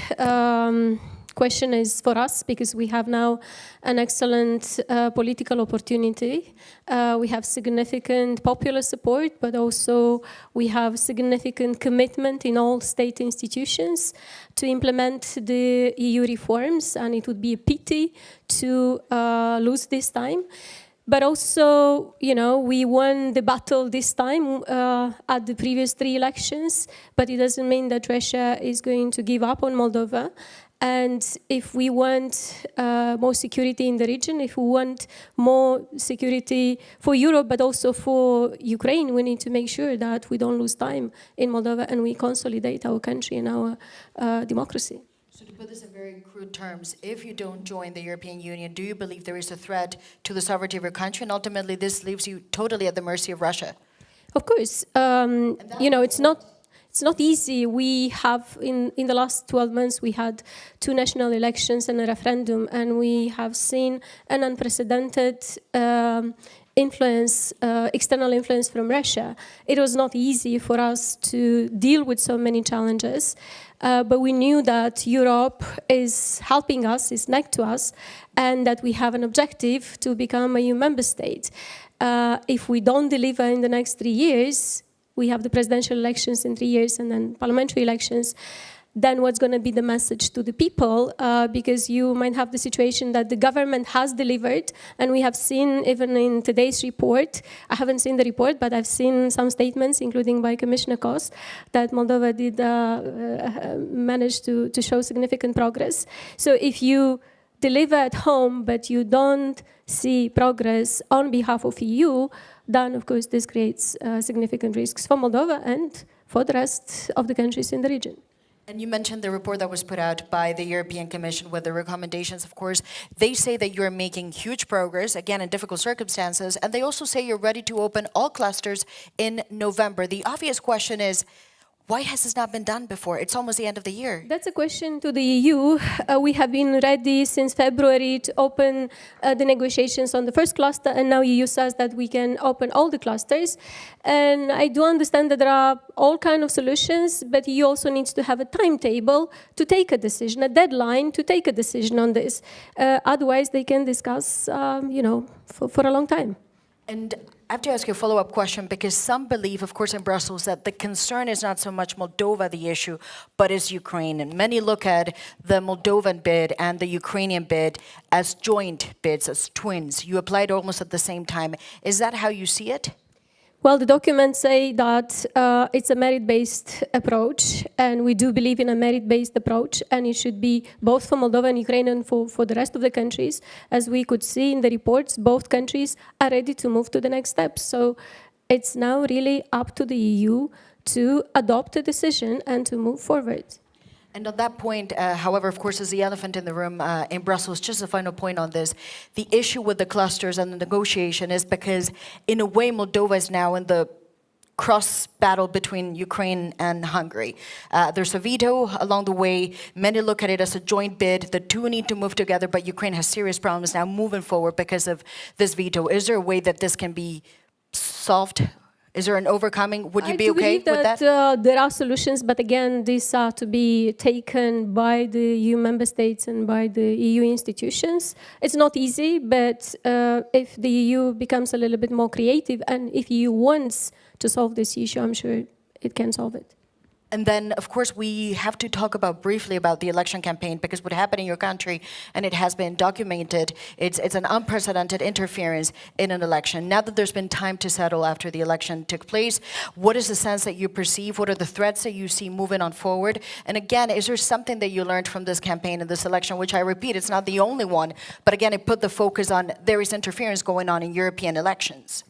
question is for us, because we have now an excellent political opportunity. We have significant popular support, but also we have significant commitment in all state institutions to implement the EU reforms, and it would be a pity to lose this time. But also, you know, we won the battle this time at the previous 3 elections, but it doesn't mean that Russia is going to give up on Moldova. And if we want more security in the region, if we want more security for Europe, but also for Ukraine, we need to make sure that we don't lose time in Moldova and we consolidate our country and our democracy. So to put this in very crude terms, if you don't join the European Union, do you believe there is a threat to the sovereignty of your country? And ultimately, this leaves you totally at the mercy of Russia. Of course. You know, it's not easy. We have, in the last 12 months, we had 2 national elections and a referendum, and we have seen an unprecedented influence, external influence from Russia. It was not easy for us to deal with so many challenges, but we knew that Europe is helping us, is next to us, and that we have an objective to become a EU member state. If we don't deliver in the next 3 years, we have the presidential elections in 3 years and then parliamentary elections, then what's going to be the message to the people? Because you might have the situation that the government has delivered, and we have seen even in today's report, I haven't seen the report, but I've seen some statements, including by Commissioner Kos, that Moldova did manage to show significant progress. So if you deliver at home, but you don't see progress on behalf of EU, then of course this creates significant risks for Moldova and for the rest of the countries in the region. And you mentioned the report that was put out by the European Commission with the recommendations, of course. They say that you're making huge progress, again, in difficult circumstances, and they also say you're ready to open all clusters in November. The obvious question is, why has this not been done before? It's almost the end of the year. That's a question to the EU. We have been ready since February to open the negotiations on the first cluster, and now EU says that we can open all the clusters. And I do understand that there are all kinds of solutions, but EU also needs to have a timetable to take a decision, a deadline to take a decision on this. Otherwise, they can discuss, for a long time. And I have to ask you a follow-up question, because some believe, of course, in Brussels, that the concern is not so much Moldova, the issue, but is Ukraine. And many look at the Moldovan bid and the Ukrainian bid as joint bids, as twins. You applied almost at the same time. Is that how you see it? Well, the documents say that it's a merit-based approach, and we do believe in a merit-based approach, and it should be both for Moldova and Ukraine and for the rest of the countries. As we could see in the reports, both countries are ready to move to the next steps. So it's now really up to the EU to adopt a decision and to move forward. And on that point, however, of course, is the elephant in the room in Brussels. Just a final point on this. The issue with the clusters and the negotiation is because, in a way, Moldova is now in the cross battle between Ukraine and Hungary. There's a veto along the way. Many look at it as a joint bid. The two need to move together, but Ukraine has serious problems now moving forward because of this veto. Is there a way that this can be solved? Is there an overcoming? Would you be okay with that? There are solutions, but again, these are to be taken by the EU member states and by the EU institutions. It's not easy, but if the EU becomes a little bit more creative, and if EU wants to solve this issue, I'm sure it can solve it. And then, of course, we have to talk briefly about the election campaign, because what happened in your country, and it has been documented, it's an unprecedented interference in an election. Now that there's been time to settle after the election took place, what is the sense that you perceive? What are the threats that you see moving on forward? And again, is there something that you learned from this campaign and this election, which I repeat, it's not the only one, but again, it put the focus on there is interference going on in European elections?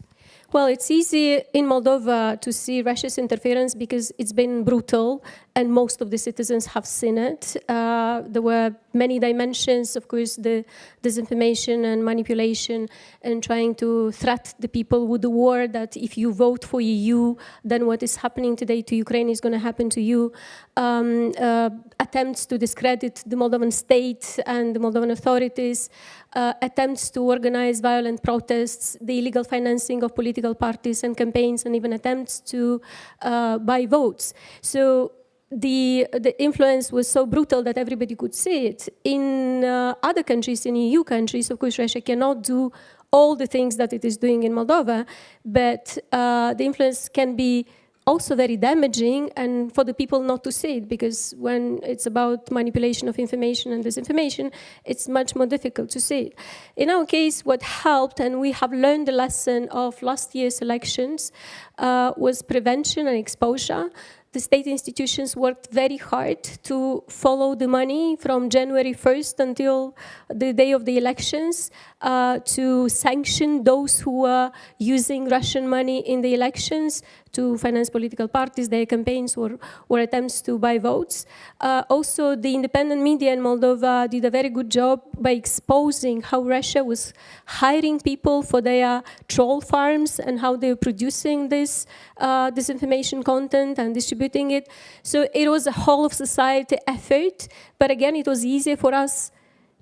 Well, it's easy in Moldova to see Russia's interference because it's been brutal and most of the citizens have seen it. There were many dimensions, of course, the disinformation and manipulation and trying to threat the people with the war that if you vote for EU, then what is happening today to Ukraine is going to happen to you. Attempts to discredit the Moldovan state and the Moldovan authorities, attempts to organize violent protests, the illegal financing of political parties and campaigns, and even attempts to buy votes. So the influence was so brutal that everybody could see it. In other countries, in EU countries, of course, Russia cannot do all the things that it is doing in Moldova, but the influence can be also very damaging, and for the people not to see it, because when it's about manipulation of information and disinformation, it's much more difficult to see it. In our case, what helped, and we have learned the lesson of last year's elections, was prevention and exposure. The state institutions worked very hard to follow the money from January 1st until the day of the elections, to sanction those who were using Russian money in the elections to finance political parties, their campaigns, or attempts to buy votes. Also, the independent media in Moldova did a very good job by exposing how Russia was hiring people for their troll farms and how they were producing this disinformation content and distributing it. So it was a whole of society effort, but again, it was easier for us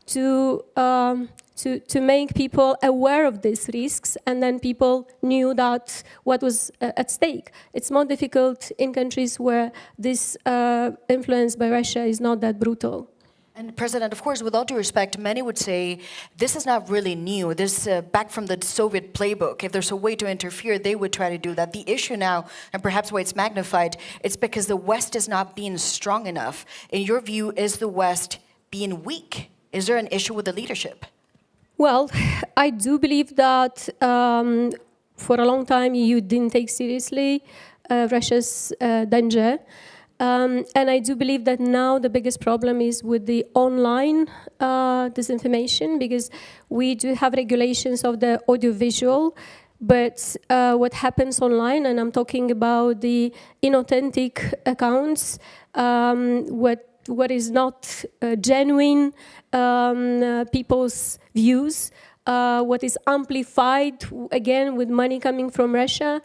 to make people aware of these risks, and then people knew that what was at stake. It's more difficult in countries where this influence by Russia is not that brutal. And President, of course, with all due respect, many would say this is not really new. This back from the Soviet playbook. If there's a way to interfere, they would try to do that. The issue now, and perhaps why it's magnified, it's because the West is not being strong enough. In your view, is the West being weak? Is there an issue with the leadership? Well, I do believe that for a long time EU didn't take seriously Russia's danger. And I do believe that now the biggest problem is with the online disinformation, because we do have regulations of the audiovisual, but what happens online, and I'm talking about the inauthentic accounts, what is not genuine people's views, what is amplified, again, with money coming from Russia.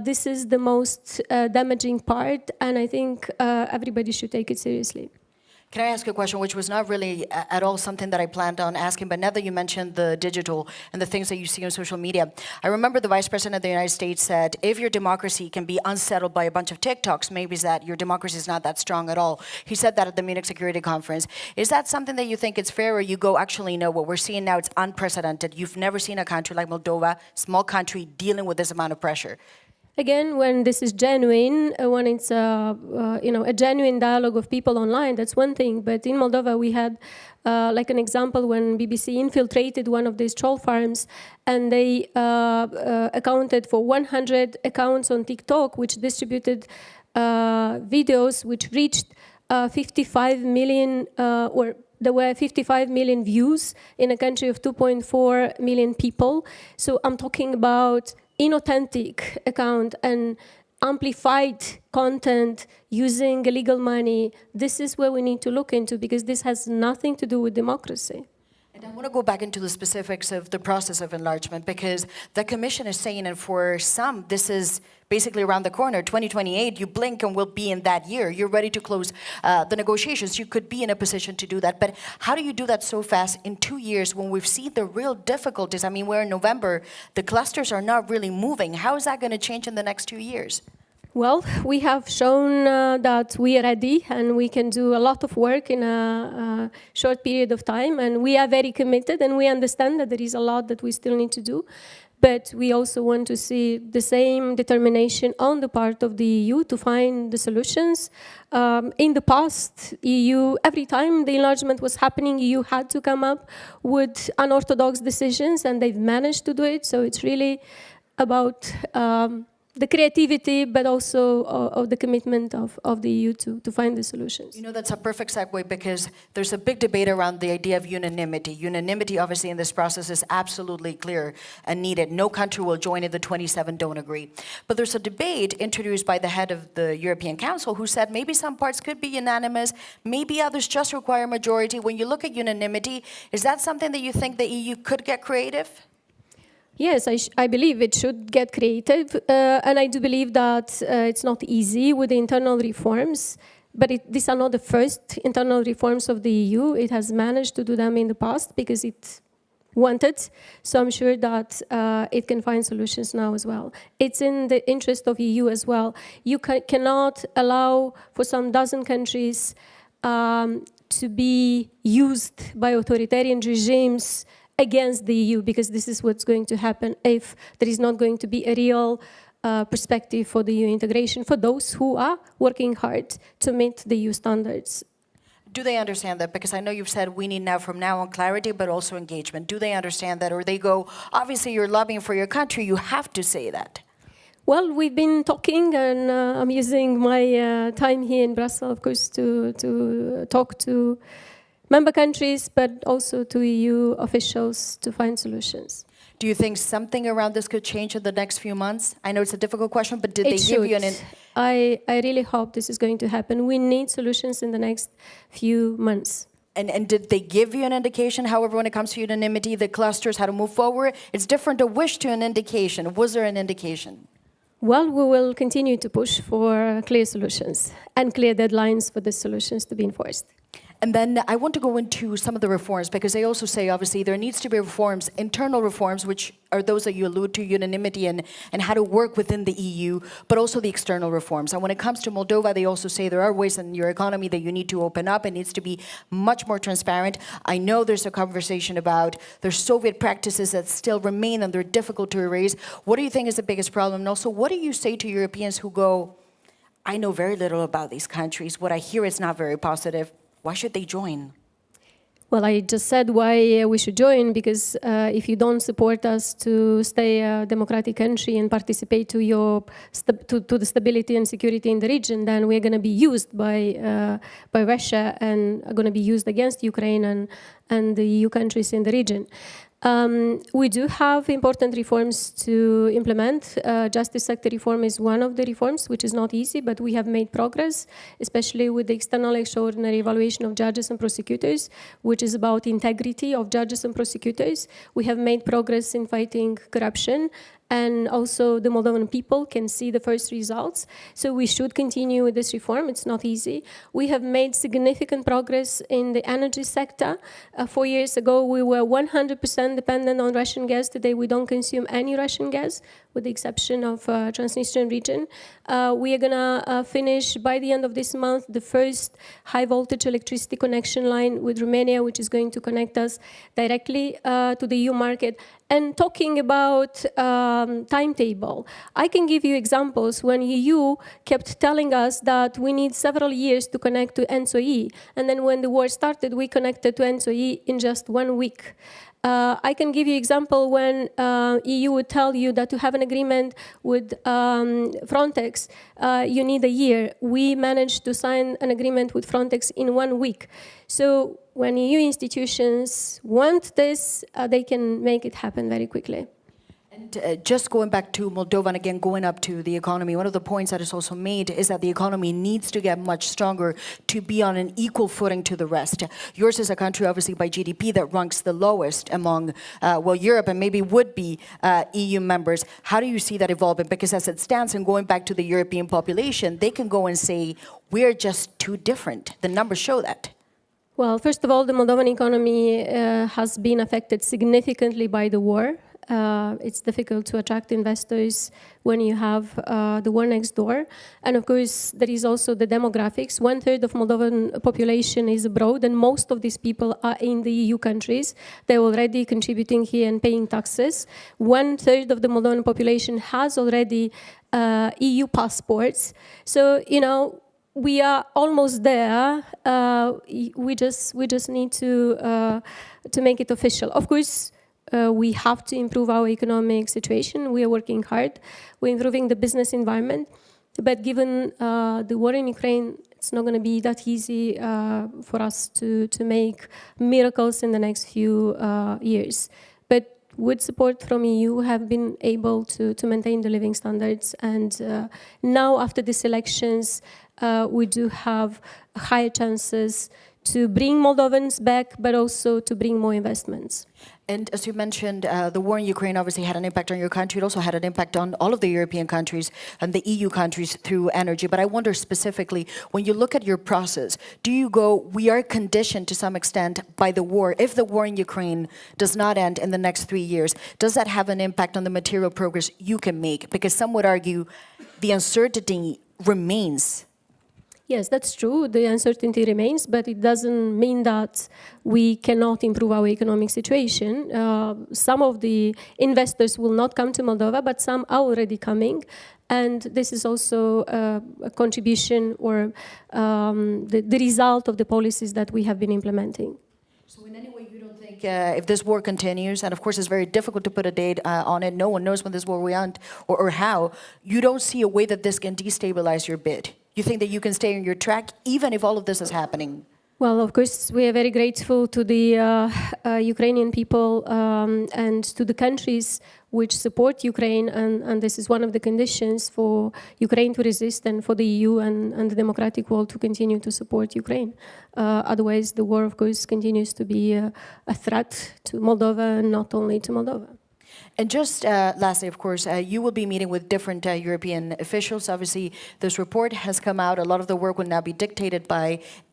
This is the most damaging part, and I think everybody should take it seriously. Can I ask a question which was not really at all something that I planned on asking, but now that you mentioned the digital and the things that you see on social media, I remember the Vice President of the United States said, if your democracy can be unsettled by a bunch of TikToks, maybe it's that your democracy is not that strong at all. He said that at the Munich Security Conference. Is that something that you think it's fair, or you go, actually, no, what we're seeing now, it's unprecedented. You've never seen a country like Moldova, small country, dealing with this amount of pressure. Again, when this is genuine, when it's a genuine dialogue of people online, that's one thing. But in Moldova, we had like an example when BBC infiltrated one of these troll farms, and they accounted for 100 accounts on TikTok, which distributed videos which reached 55 million, or there were 55 million views in a country of 2.4 million people. So I'm talking about inauthentic account and amplified content using illegal money. This is where we need to look into, because this has nothing to do with democracy. And I want to go back into the specifics of the process of enlargement, because the Commission is saying, and for some, this is basically around the corner, 2028, you blink and we'll be in that year. You're ready to close the negotiations. You could be in a position to do that. But how do you do that so fast in 2 years when we've seen the real difficulties? I mean, we're in November, the clusters are not really moving. How is that going to change in the next 2 years? Well, we have shown that we are ready and we can do a lot of work in a short period of time, and we are very committed, and we understand that there is a lot that we still need to do. But we also want to see the same determination on the part of the EU to find the solutions. In the past, EU, every time the enlargement was happening, EU had to come up with unorthodox decisions, and they've managed to do it. So it's really about the creativity, but also of the commitment of the EU to find the solutions. You know, that's a perfect segue, because there's a big debate around the idea of unanimity. Unanimity, obviously, in this process is absolutely clear and needed. No country will join it, the 27 don't agree. But there's a debate introduced by the head of the European Council who said maybe some parts could be unanimous, maybe others just require majority. When you look at unanimity, is that something that you think the EU could get creative? Yes, I believe it should get creative, and I do believe that it's not easy with the internal reforms, but these are not the first internal reforms of the EU. It has managed to do them in the past because it wanted, so I'm sure that it can find solutions now as well. It's in the interest of EU as well. You cannot allow for some dozen countries to be used by authoritarian regimes against the EU, because this is what's going to happen if there is not going to be a real perspective for the EU integration for those who are working hard to meet the EU standards. Do they understand that? Because I know you've said we need now from now on clarity, but also engagement. Do they understand that? Or they go, obviously you're lobbying for your country, you have to say that. Well, we've been talking, and I'm using my time here in Brussels, of course, to talk to member countries, but also to EU officials to find solutions. Do you think something around this could change in the next few months? I know it's a difficult question, but did they give you an... I really hope this is going to happen. We need solutions in the next few months. And did they give you an indication, however, when it comes to unanimity, the clusters, how to move forward? It's different to wish to an indication. Was there an indication? Well, we will continue to push for clear solutions and clear deadlines for the solutions to be enforced. And then I want to go into some of the reforms, because they also say, obviously, there needs to be reforms, internal reforms, which are those that you allude to, unanimity and how to work within the EU, but also the external reforms. And when it comes to Moldova, they also say there are ways in your economy that you need to open up. It needs to be much more transparent. I know there's a conversation about there's Soviet practices that still remain and they're difficult to erase. What do you think is the biggest problem? And also, what do you say to Europeans who go, I know very little about these countries. What I hear is not very positive. Why should they join? Well, I just said why we should join, because if you don't support us to stay a democratic country and participate to the stability and security in the region, then we're going to be used by Russia and are going to be used against Ukraine and the EU countries in the region. We do have important reforms to implement. Justice sector reform is one of the reforms, which is not easy, but we have made progress, especially with the external extraordinary evaluation of judges and prosecutors, which is about integrity of judges and prosecutors. We have made progress in fighting corruption, and also the Moldovan people can see the first results. So we should continue with this reform. It's not easy. We have made significant progress in the energy sector. 4 years ago, we were 100% dependent on Russian gas. Today, we don't consume any Russian gas, with the exception of Transnistrian region. We are going to finish by the end of this month the first high voltage electricity connection line with Romania, which is going to connect us directly to the EU market. And talking about timetable, I can give you examples when EU kept telling us that we need several years to connect to ENTSO-E. And then when the war started, we connected to ENTSO-E in just 1 week. I can give you example when EU would tell you that to have an agreement with Frontex, you need a year. We managed to sign an agreement with Frontex in 1 week. So when EU institutions want this, they can make it happen very quickly. And just going back to Moldova and again going up to the economy, one of the points that is also made is that the economy needs to get much stronger to be on an equal footing to the rest. Yours is a country obviously by GDP that ranks the lowest among, Europe and maybe would be EU members. How do you see that evolving? Because as it stands and going back to the European population, they can go and say, we're just too different. The numbers show that. Well, first of all, the Moldovan economy has been affected significantly by the war. It's difficult to attract investors when you have the war next door. And of course, there is also the demographics. 1/3 of Moldovan population is abroad, and most of these people are in the EU countries. They're already contributing here and paying taxes. 1/3 of the Moldovan population has already EU passports. So, you know, we are almost there. We just need to make it official. Of course, we have to improve our economic situation. We are working hard. We're improving the business environment. But given the war in Ukraine, it's not going to be that easy for us to make miracles in the next few years. But with support from EU, we have been able to maintain the living standards. And now, after these elections, we do have higher chances to bring Moldovans back, but also to bring more investments. And as you mentioned, the war in Ukraine obviously had an impact on your country. It also had an impact on all of the European countries and the EU countries through energy. But I wonder specifically, when you look at your process, do you go, we are conditioned to some extent by the war. If the war in Ukraine does not end in the next 3 years, does that have an impact on the material progress you can make? Because some would argue the uncertainty remains. Yes, that's true. The uncertainty remains, but it doesn't mean that we cannot improve our economic situation. Some of the investors will not come to Moldova, but some are already coming. And this is also a contribution or the result of the policies that we have been implementing. So in any way, you don't think if this war continues, and of course it's very difficult to put a date on it, no one knows when this war will end or how, you don't see a way that this can destabilize your bid? You think that you can stay on your track even if all of this is happening? Well, of course, we are very grateful to the Ukrainian people and to the countries which support Ukraine, and this is one of the conditions for Ukraine to resist and for the EU and the democratic world to continue to support Ukraine. Otherwise, the war, of course, continues to be a threat to Moldova and not only to Moldova. And just lastly, of course, you will be meeting with different European officials. Obviously, this report has come out. A lot of the work will now be dictated by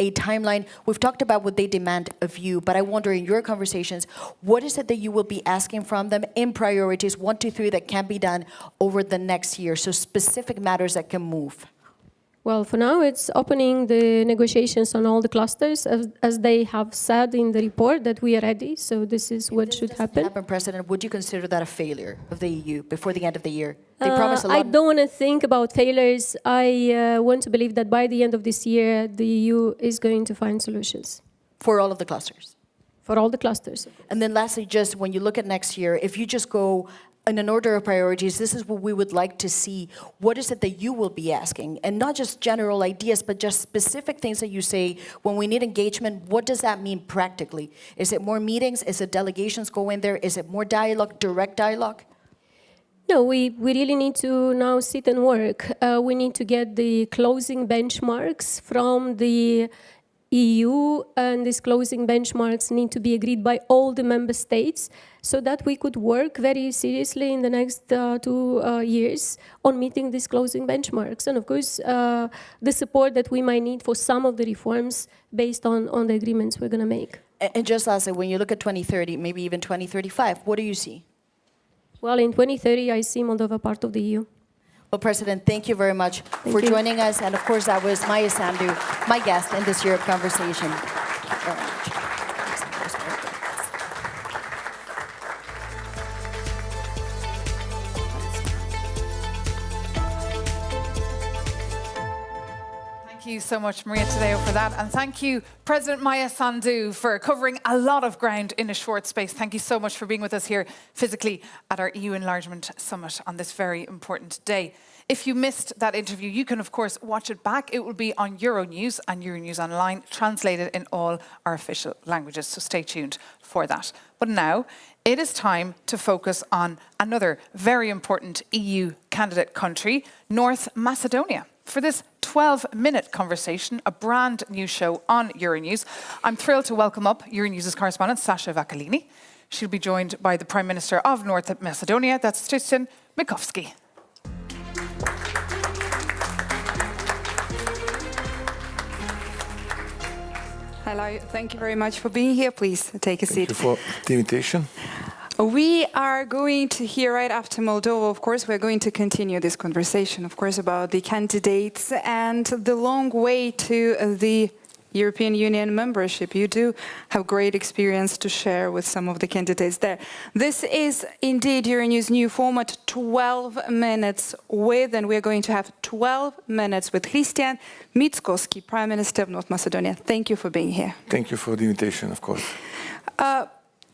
a timeline. We've talked about what they demand of you, but I wonder in your conversations, what is it that you will be asking from them in priorities, 1, 2, 3, that can be done over the next year? So specific matters that can move. Well, for now, it's opening the negotiations on all the clusters, as they have said in the report that we are ready. So this is what should happen. President, would you consider that a failure of the EU before the end of the year? They promised a lot. I don't want to think about failures. I want to believe that by the end of this year, the EU is going to find solutions. For all of the clusters? For all the clusters. And then lastly, just when you look at next year, if you just go in an order of priorities, this is what we would like to see. What is it that you will be asking? And not just general ideas, but just specific things that you say, when we need engagement, what does that mean practically? Is it more meetings? Is it delegations go in there? Is it more dialogue, direct dialogue? No, we really need to now sit and work. We need to get the closing benchmarks from the EU, and these closing benchmarks need to be agreed by all the member states so that we could work very seriously in the next 2 years on meeting these closing benchmarks. And of course, the support that we might need for some of the reforms based on the agreements we're going to make. And just lastly, when you look at 2030, maybe even 2035, what do you see? Well, in 2030, I see Moldova part of the EU. Well, President, thank you very much for joining us. And of course, that was Maya Sandu, my guest in this Europe conversation. Thank you so much, Maria Tadeo, for that. And thank you, President Maya Sandu, for covering a lot of ground in a short space. Thank you so much for being with us here physically at our EU Enlargement Summit on this very important day. If you missed that interview, you can, of course, watch it back. It will be on Euronews and Euronews Online, translated in all our official languages. So stay tuned for that. But now, it is time to focus on another very important EU candidate country, North Macedonia. For this 12-minute conversation, a brand new show on Euronews, I'm thrilled to welcome up Euronews' correspondent, Sasha Vakalini. She'll be joined by the Prime Minister of North Macedonia, that's Tristan Mikovski. Hello, thank you very much for being here. Please take a seat. Thank you for the invitation. We are going to hear right after Moldova, of course, we're going to continue this conversation, of course, about the candidates and the long way to the European Union membership. You do have great experience to share with some of the candidates there. This is indeed Euronews' new format, 12 minutes with, and we're going to have 12 minutes with Christian Mickoski, Prime Minister of North Macedonia. Thank you for being here. Thank you for the invitation, of course.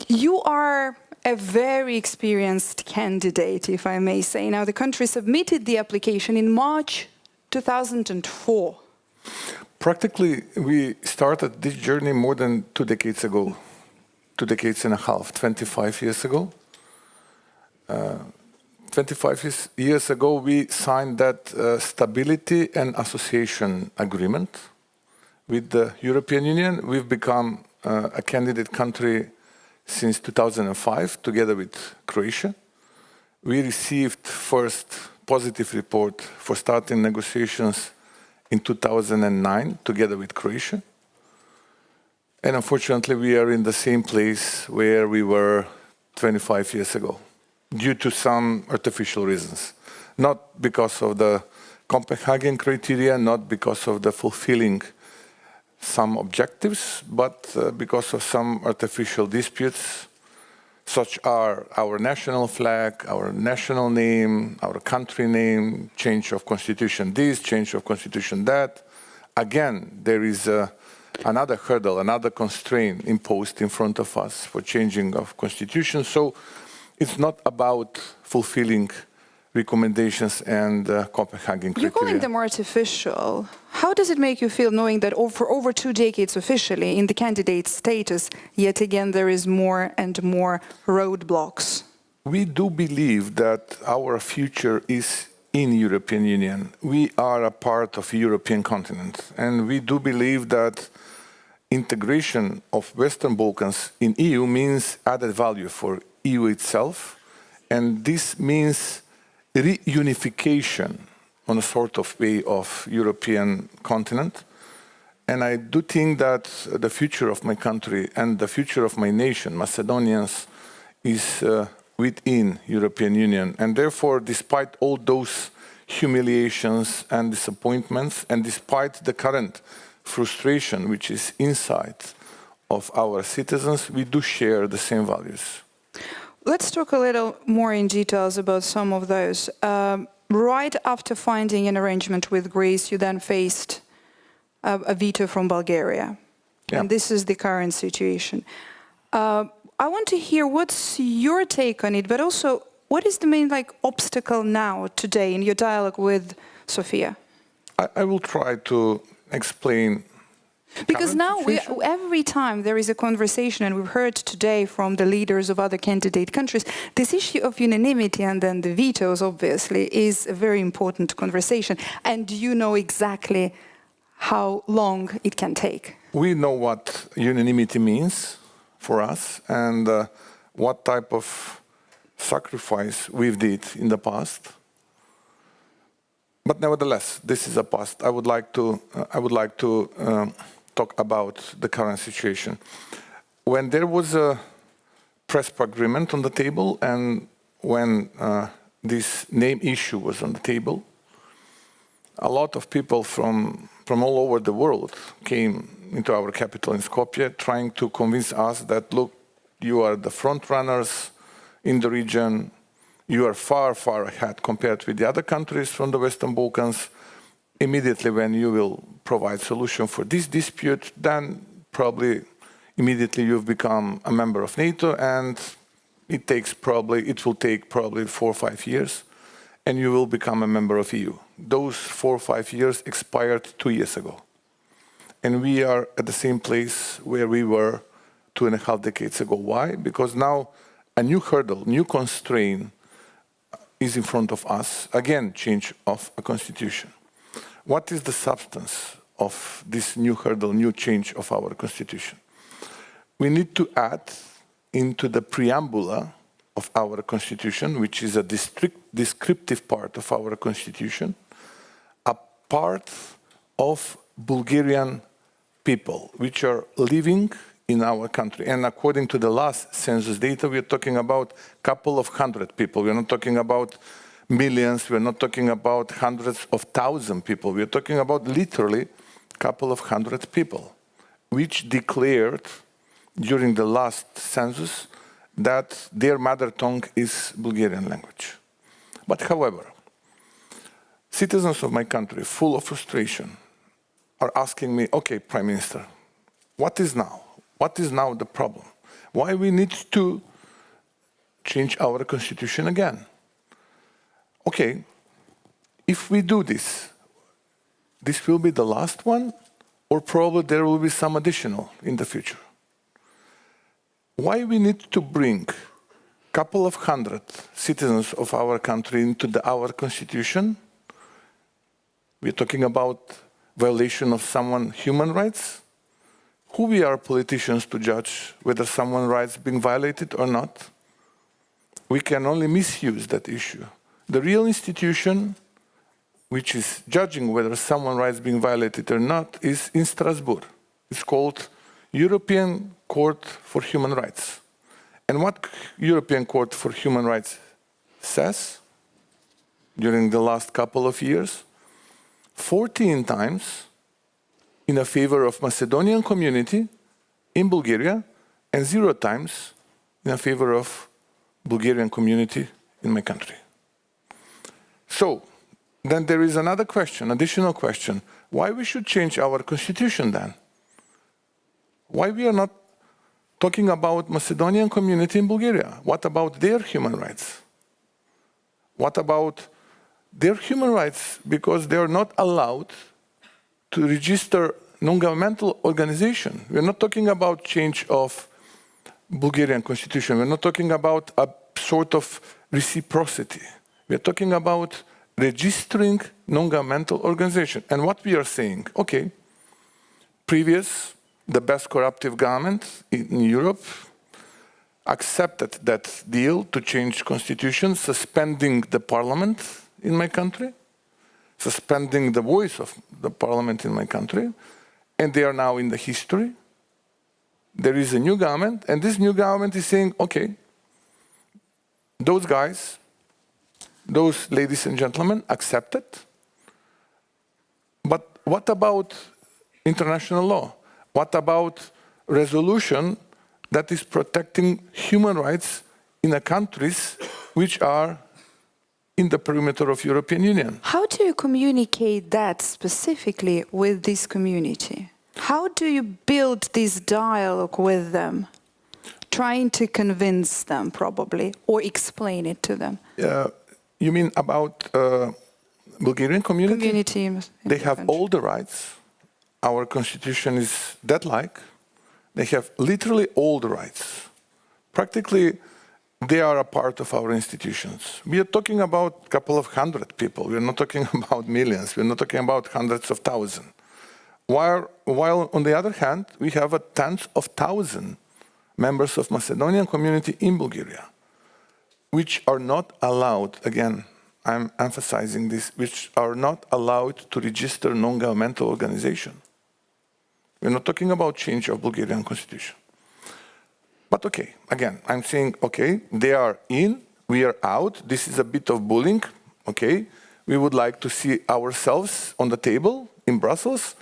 You are a very experienced candidate, if I may say. Now, the country submitted the application in March 2004. Practically, we started this journey more than 2 decades ago, 2 decades and a half, 25 years ago. 25 years ago, we signed that Stability and Association Agreement with the European Union. We've become a candidate country since 2005, together with Croatia. We received first positive report for starting negotiations in 2009, together with Croatia. And unfortunately, we are in the same place where we were 25 years ago, due to some artificial reasons. Not because of the Copenhagen criteria, not because of the fulfilling some objectives, but because of some artificial disputes, such are our national flag, our national name, our country name, change of constitution this, change of constitution that. Again, there is another hurdle, another constraint imposed in front of us for changing of constitution. So it's not about fulfilling recommendations and Copenhagen criteria. You're calling them artificial. How does it make you feel knowing that for over 2 decades officially in the candidate status, yet again there is more and more roadblocks? We do believe that our future is in European Union. We are a part of the European continent, and we do believe that integration of Western Balkans in EU means added value for EU itself, and this means reunification on a sort of way of European continent. And I do think that the future of my country and the future of my nation, Macedonians, is within European Union. And therefore, despite all those humiliations and disappointments, and despite the current frustration which is inside of our citizens, we do share the same values. Let's talk a little more in details about some of those. Right after finding an arrangement with Greece, you then faced a veto from Bulgaria. Yeah. And this is the current situation. I want to hear what's your take on it, but also what is the main obstacle now, today, in your dialogue with Sofia? I will try to explain. Because now, every time there is a conversation, and we've heard today from the leaders of other candidate countries, this issue of unanimity and then the vetoes, obviously, is a very important conversation. And you know exactly how long it can take. we know what unanimity means for us and what type of sacrifice we've did in the past. But nevertheless, this is a past. I would like to talk about the current situation. When there was a PRESP agreement on the table and when this name issue was on the table, a lot of people from all over the world came into our capital in Skopje trying to convince us that, look, you are the front runners in the region, you are far, far ahead compared with the other countries from the Western Balkans. Immediately when you will provide solution for this dispute, then probably immediately you've become a member of NATO, and it will take probably 4 or 5 years, and you will become a member of EU. Those 4 or 5 years expired 2 years ago. And we are at the same place where we were 2.5 decades ago. Why? Because now a new hurdle, new constraint is in front of us. Again, change of a constitution. What is the substance of this new hurdle, new change of our constitution? We need to add into the preamble of our constitution, which is a descriptive part of our constitution, a part of Bulgarian people which are living in our country. And according to the last census data, we are talking about a couple of hundred people. We're not talking about millions, we're not talking about hundreds of thousands of people. We're talking about literally a couple of hundred people, which declared during the last census that their mother tongue is Bulgarian language. But however, citizens of my country, full of frustration, are asking me, okay, Prime Minister, what is now? What is now the problem? Why we need to change our constitution again? Okay, if we do this, this will be the last one, or probably there will be some additional in the future. Why we need to bring a couple of hundred citizens of our country into our constitution? We're talking about violation of someone's human rights. Who we are politicians to judge whether someone's rights being violated or not? We can only misuse that issue. The real institution which is judging whether someone's rights being violated or not is in Strasbourg. It's called European Court for Human Rights. And what European Court for Human Rights says during the last couple of years, 14 times in favor of Macedonian community in Bulgaria and 0 times in favor of Bulgarian community in my country. So, then there is another question, additional question. Why we should change our constitution then? Why we are not talking about Macedonian community in Bulgaria? What about their human rights? What about their human rights? Because they are not allowed to register non-governmental organization. We're not talking about change of Bulgarian constitution. We're not talking about a sort of reciprocity. We're talking about registering non-governmental organization. And what we are saying, okay, the best corruptive government in Europe accepted that deal to change constitution, suspending the parliament in my country, suspending the voice of the parliament in my country, and they are now in the history. There is a new government, and this new government is saying, okay, those guys, those ladies and gentlemen accept it. But what about international law? What about resolution that is protecting human rights in the countries which are in the perimeter of European Union? How do you communicate that specifically with this community? How do you build this dialogue with them? Trying to convince them, probably, or explain it to them. You mean about Bulgarian community? They have all the rights. Our constitution is that-like. They have literally all the rights. Practically, they are a part of our institutions. We are talking about a couple of hundred people. We are not talking about millions. We are not talking about hundreds of thousands. While on the other hand, we have tens of thousands members of Macedonian community in Bulgaria, which are not allowed, again, I'm emphasizing this, which are not allowed to register non-governmental organization. We're not talking about change of Bulgarian constitution. But okay, again, I'm saying, okay, they are in, we are out, this is a bit of bullying, okay, we would like to see ourselves on the table in Brussels,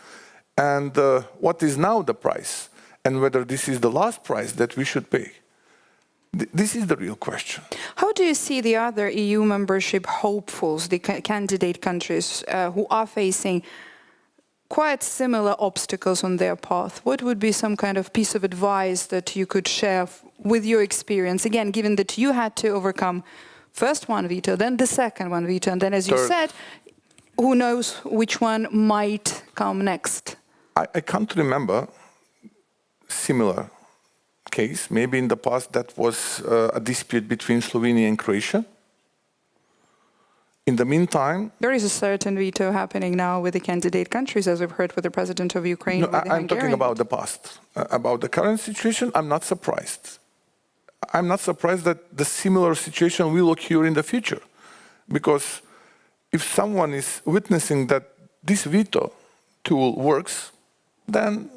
and what is now the price, and whether this is the last price that we should pay. This is the real question. How do you see the other EU membership hopefuls, the candidate countries who are facing quite similar obstacles on their path? What would be some kind of piece of advice that you could share with your experience? Again, given that you had to overcome first one veto, then the second one veto, and then, as you said, who knows which one might come next? I can't remember similar case. Maybe in the past that was a dispute between Slovenia and Croatia. In the meantime... There is a certain veto happening now with the candidate countries, as we've heard with the president of Ukraine. No, I'm talking about the past. About the current situation, I'm not surprised. I'm not surprised that the similar situation will occur in the future. Because if someone is witnessing that this veto tool works, then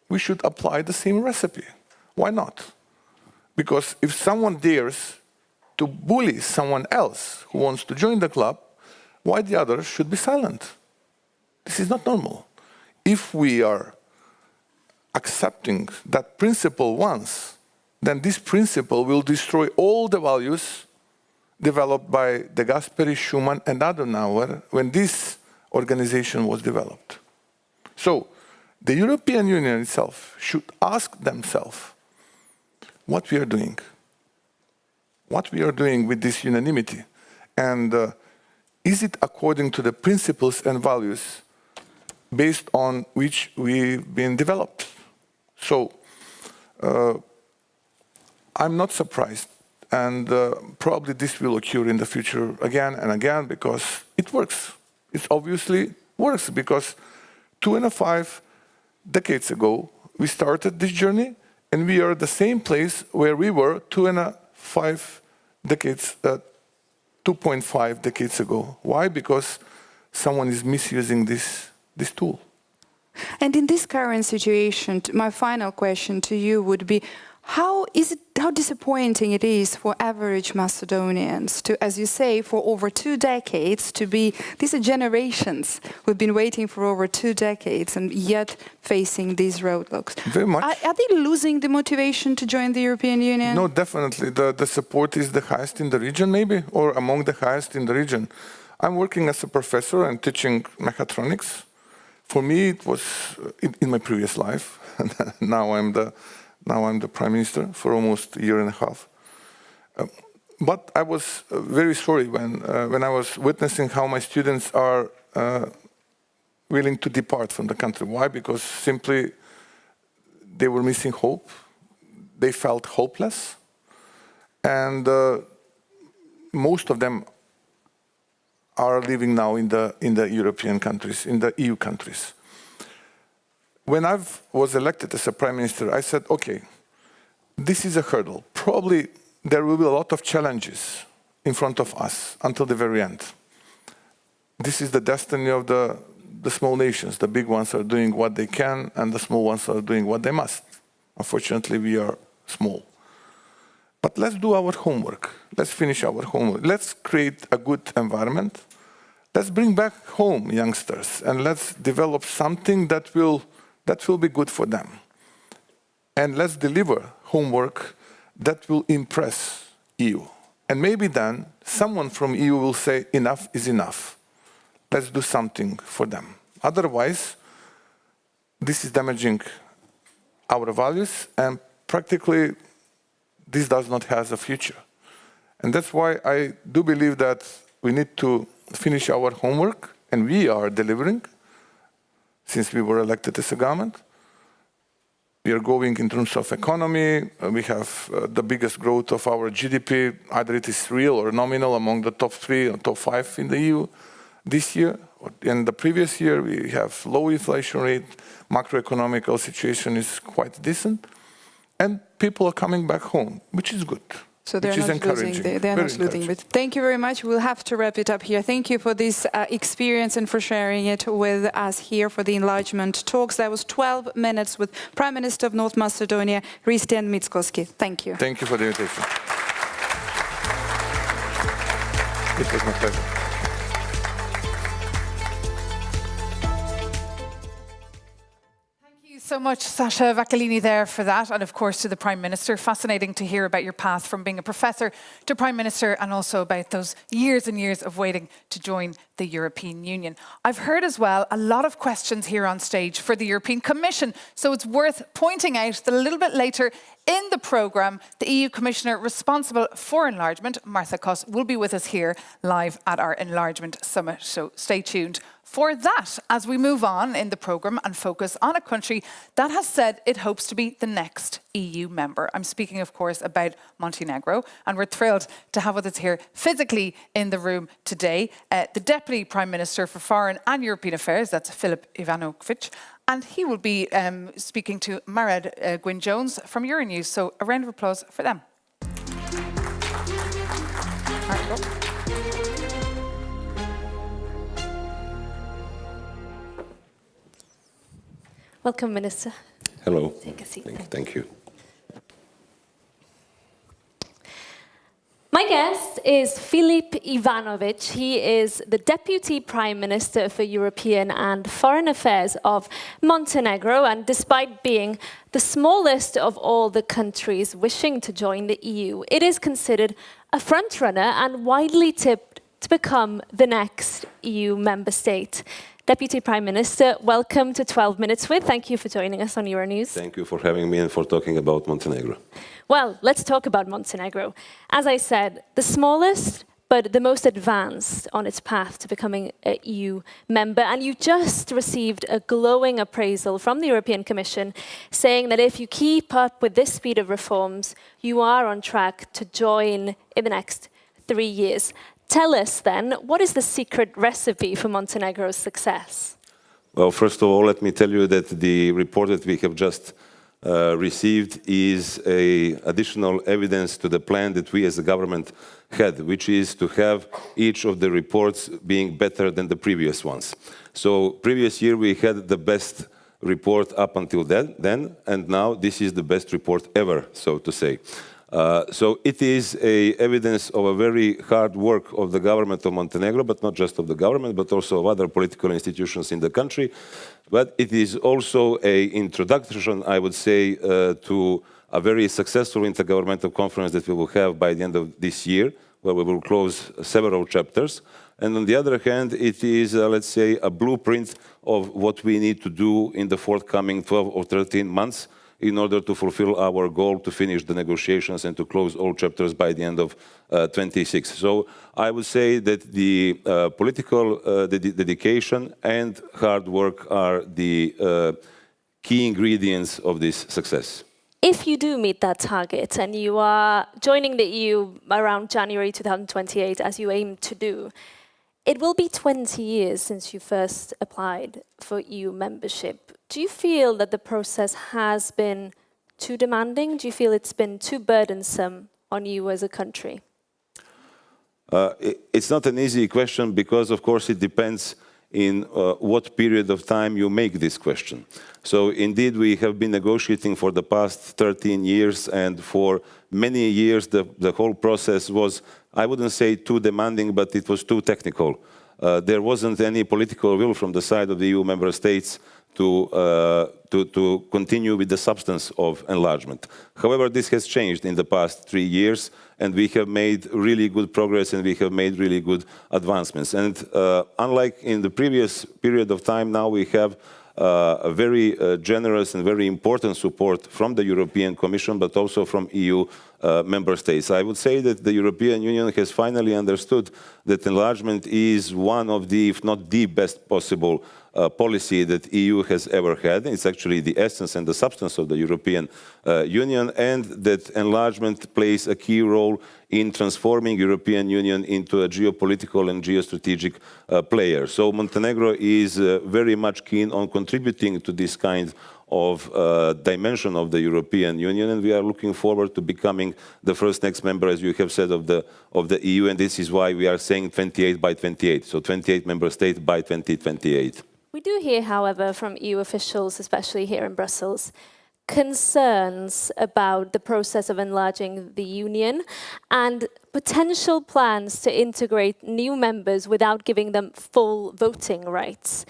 we should apply the same recipe. Why not? Because if someone dares to bully someone else who wants to join the club, why the others should be silent? This is not normal. If we are accepting that principle once, then this principle will destroy all the values developed by De Gasperi, Schuman, and Adenauer when this organization was developed. So, the European Union itself should ask themselves what we are doing. What we are doing with this unanimity. And is it according to the principles and values based on which we've been developed? So, I'm not surprised. And probably this will occur in the future again and again because it works. It obviously works because 2.5 decades ago, we started this journey and we are at the same place where we were 2.5 decades ago. Why? Because someone is misusing this tool. And in this current situation, my final question to you would be, how disappointing it is for average Macedonians to, as you say, for over 2 decades to be, these are generations who've been waiting for over 2 decades and yet facing these roadblocks. Very much. Are they losing the motivation to join the European Union? No, definitely. The support is the highest in the region, maybe, or among the highest in the region. I'm working as a professor and teaching mechatronics. For me, it was in my previous life. Now I'm the Prime Minister for almost a year and a half. But I was very sorry when I was witnessing how my students are willing to depart from the country. Why? Because simply they were missing hope. They felt hopeless. And most of them are living now in the European countries, in the EU countries. When I was elected as a Prime Minister, I said, okay, this is a hurdle. Probably there will be a lot of challenges in front of us until the very end. This is the destiny of the small nations. The big ones are doing what they can, and the small ones are doing what they must. Unfortunately, we are small. But let's do our homework. Let's finish our homework. Let's create a good environment. Let's bring back home youngsters, and let's develop something that will be good for them. And let's deliver homework that will impress EU. And maybe then someone from EU will say, enough is enough. Let's do something for them. Otherwise, this is damaging our values, and practically this does not have a future. And that's why I do believe that we need to finish our homework, and we are delivering. Since we were elected as a government, we are going in terms of economy. We have the biggest growth of our GDP, either it is real or nominal, among the top 3 or top 5 in the EU. this year. In the previous year, we have low inflation rate, macroeconomical situation is quite decent, and people are coming back home, which is good. So they're not losing. They're not losing. But thank you very much. We'll have to wrap it up here. Thank you for this experience and for sharing it with us here for the enlargement talks. That was 12 minutes with Prime Minister of North Macedonia, Hristijan Mickoski. Thank you. Thank you for the invitation. It was my pleasure. So much, Sasha Vakilini, there for that, and of course to the Prime Minister. Fascinating to hear about your path from being a professor to Prime Minister, and also about those years and years of waiting to join the European Union. I've heard as well a lot of questions here on stage for the European Commission, so it's worth pointing out that a little bit later in the programme, the EU Commissioner responsible for enlargement, Martha Koss, will be with us here live at our Enlargement Summit, so stay tuned for that as we move on in the programme and focus on a country that has said it hopes to be the next EU member. I'm speaking, of course, about Montenegro, and we're thrilled to have with us here physically in the room today the Deputy Prime Minister for Foreign and European Affairs, that's Filip Ivanovic, and he will be speaking to Marad Gwyn-Jones from Euronews. So a round of applause for them. Welcome, Minister. Hello. Take a seat. Thank you. My guest is Filip Ivanovic. He is the Deputy Prime Minister for European and Foreign Affairs of Montenegro, and despite being the smallest of all the countries wishing to join the EU, it is considered a frontrunner and widely tipped to become the next EU member state. Deputy Prime Minister, welcome to 12 Minutes With. Thank you for joining us on Euronews. Thank you for having me and for talking about Montenegro. Well, let's talk about Montenegro. As I said, the smallest, but the most advanced on its path to becoming an EU member. And you just received a glowing appraisal from the European Commission saying that if you keep up with this speed of reforms, you are on track to join in the next 3 years. Tell us then, what is the secret recipe for Montenegro's success? Well, first of all, let me tell you that the report that we have just received is additional evidence to the plan that we as a government had, which is to have each of the reports being better than the previous ones. So previous year we had the best report up until then, and now this is the best report ever, so to say. So it is evidence of a very hard work of the government of Montenegro, but not just of the government, but also of other political institutions in the country. But it is also an introduction, I would say, to a very successful intergovernmental conference that we will have by the end of this year, where we will close several chapters. And on the other hand, it is, let's say, a blueprint of what we need to do in the forthcoming 12 or 13 months in order to fulfill our goal to finish the negotiations and to close all chapters by the end of 26. So I would say that the political dedication and hard work are the key ingredients of this success. If you do meet that target and you are joining the EU around January 2028, as you aim to do, it will be 20 years since you first applied for EU membership. Do you feel that the process has been too demanding? Do you feel it's been too burdensome on you as a country? It's not an easy question because, of course, it depends in what period of time you make this question. So indeed, we have been negotiating for the past 13 years, and for many years the whole process was, I wouldn't say too demanding, but it was too technical. There wasn't any political will from the side of the EU member states to continue with the substance of enlargement. However, this has changed in the past 3 years, and we have made really good progress and we have made really good advancements. And unlike in the previous period of time, now we have a very generous and very important support from the European Commission, but also from EU member states. I would say that the European Union has finally understood that enlargement is one of the, if not the best possible policy that EU has ever had. It's actually the essence and the substance of the European Union, and that enlargement plays a key role in transforming European Union into a geopolitical and geostrategic player. So Montenegro is very much keen on contributing to this kind of dimension of the European Union, and we are looking forward to becoming the first next member, as you have said, of the EU, and this is why we are saying 28 by 28, so 28 member states by 2028. We do hear, however, from EU officials, especially here in Brussels, concerns about the process of enlarging the Union and potential plans to integrate new members without giving them full voting rights.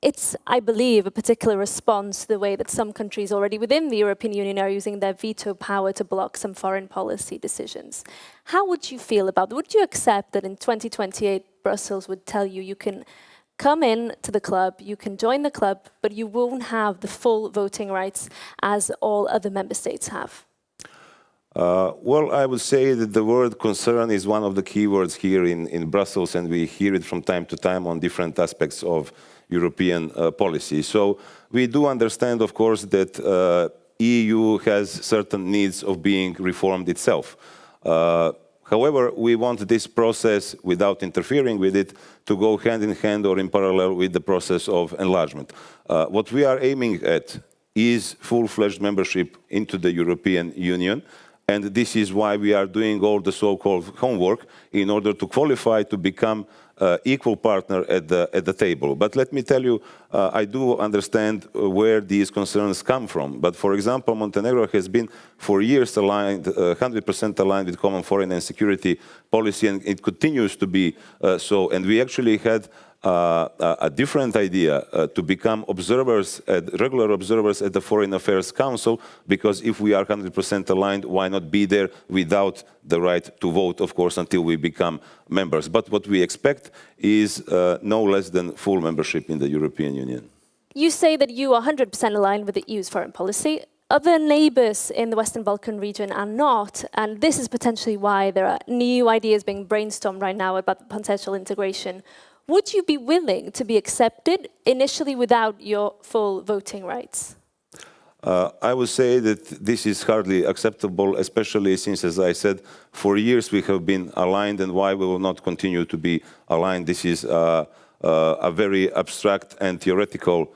It's, I believe, a particular response to the way that some countries already within the European Union are using their veto power to block some foreign policy decisions. How would you feel about that? Would you accept that in 2028 Brussels would tell you you can come in to the club, you can join the club, but you won't have the full voting rights as all other member states have? Well, I would say that the word concern is one of the key words here in Brussels, and we hear it from time to time on different aspects of European policy. So we do understand, of course, that EU has certain needs of being reformed itself. However, we want this process, without interfering with it, to go hand in hand or in parallel with the process of enlargement. What we are aiming at is full-fledged membership into the European Union, and this is why we are doing all the so-called homework in order to qualify to become equal partner at the table. But let me tell you, I do understand where these concerns come from. But for example, Montenegro has been for years aligned, 100% aligned with common foreign and security policy, and it continues to be so. And we actually had a different idea to become observers, regular observers at the Foreign Affairs Council, because if we are 100% aligned, why not be there without the right to vote, of course, until we become members. But what we expect is no less than full membership in the European Union. You say that you are 100% aligned with the EU's foreign policy. Other neighbours in the Western Balkan region are not, and this is potentially why there are new ideas being brainstormed right now about potential integration. Would you be willing to be accepted initially without your full voting rights? I would say that this is hardly acceptable, especially since, as I said, for years we have been aligned, and why we will not continue to be aligned. This is a very abstract and theoretical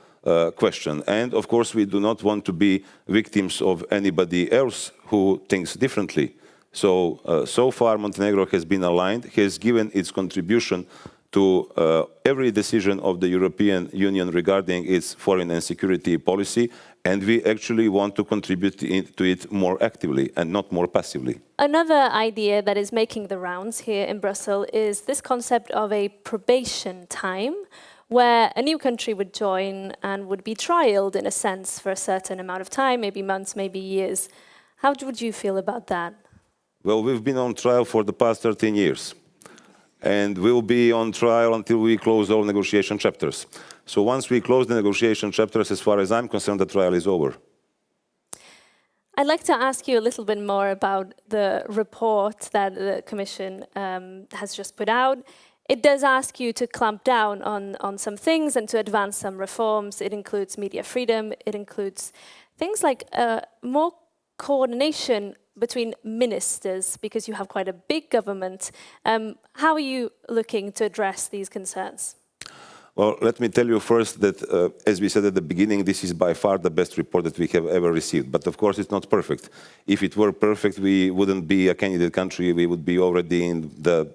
question. And of course, we do not want to be victims of anybody else who thinks differently. So far, Montenegro has been aligned, has given its contribution to every decision of the European Union regarding its foreign and security policy, and we actually want to contribute to it more actively and not more passively. Another idea that is making the rounds here in Brussels is this concept of a probation time, where a new country would join and would be trialed, in a sense, for a certain amount of time, maybe months, maybe years. How would you feel about that? Well, we've been on trial for the past 13 years. And we'll be on trial until we close all negotiation chapters. So once we close the negotiation chapters, as far as I'm concerned, the trial is over. I'd like to ask you a little bit more about the report that the Commission has just put out. It does ask you to clamp down on some things and to advance some reforms. It includes media freedom. It includes things like more coordination between ministers, because you have quite a big government. How are you looking to address these concerns? Well, let me tell you first that, as we said at the beginning, this is by far the best report that we have ever received. But of course, it's not perfect. If it were perfect, we wouldn't be a candidate country. We would be already in the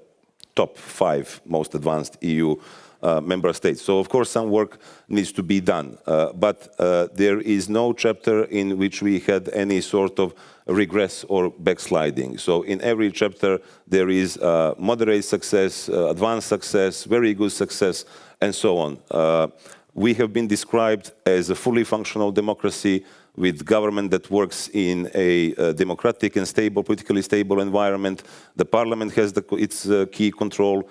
top 5 most advanced EU member states. So, of course, some work needs to be done. But there is no chapter in which we had any sort of regress or backsliding. So in every chapter, there is moderate success, advanced success, very good success, and so on. We have been described as a fully functional democracy with government that works in a democratic and stable, politically stable environment. The parliament has its key control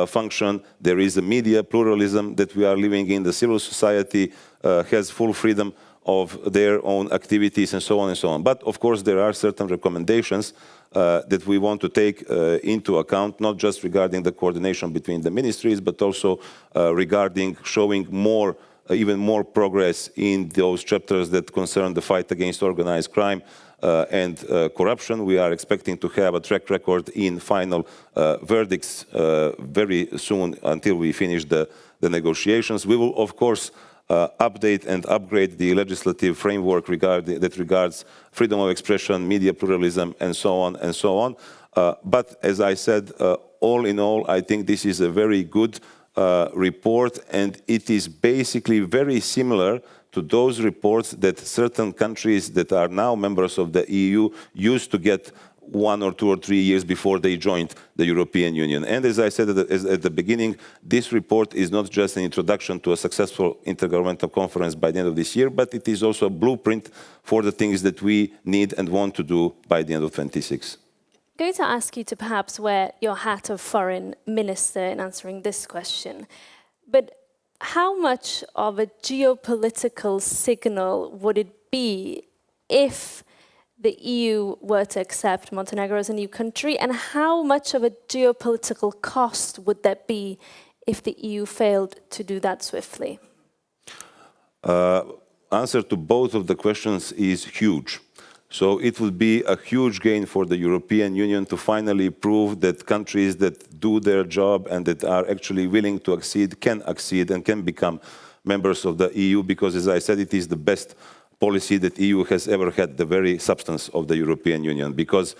function. There is a media pluralism that we are living in. The civil society has full freedom of their own activities and so on and so on. But of course, there are certain recommendations that we want to take into account, not just regarding the coordination between the ministries, but also regarding showing more, even more progress in those chapters that concern the fight against organized crime and corruption. We are expecting to have a track record in final verdicts very soon until we finish the negotiations. We will, of course, update and upgrade the legislative framework that regards freedom of expression, media pluralism, and so on and so on. But as I said, all in all, I think this is a very good report, and it is basically very similar to those reports that certain countries that are now members of the EU used to get 1 or 2 or 3 years before they joined the European Union. And as I said at the beginning, this report is not just an introduction to a successful intergovernmental conference by the end of this year, but it is also a blueprint for the things that we need and want to do by the end of 26. I'm going to ask you to perhaps wear your hat of foreign minister in answering this question. But how much of a geopolitical signal would it be if the EU were to accept Montenegro as a new country, and how much of a geopolitical cost would that be if the EU failed to do that swiftly? Answer to both of the questions is huge. So it would be a huge gain for the European Union to finally prove that countries that do their job and that are actually willing to accede and can become members of the EU, because, as I said, it is the best policy that EU has ever had, the very substance of the European Union. Because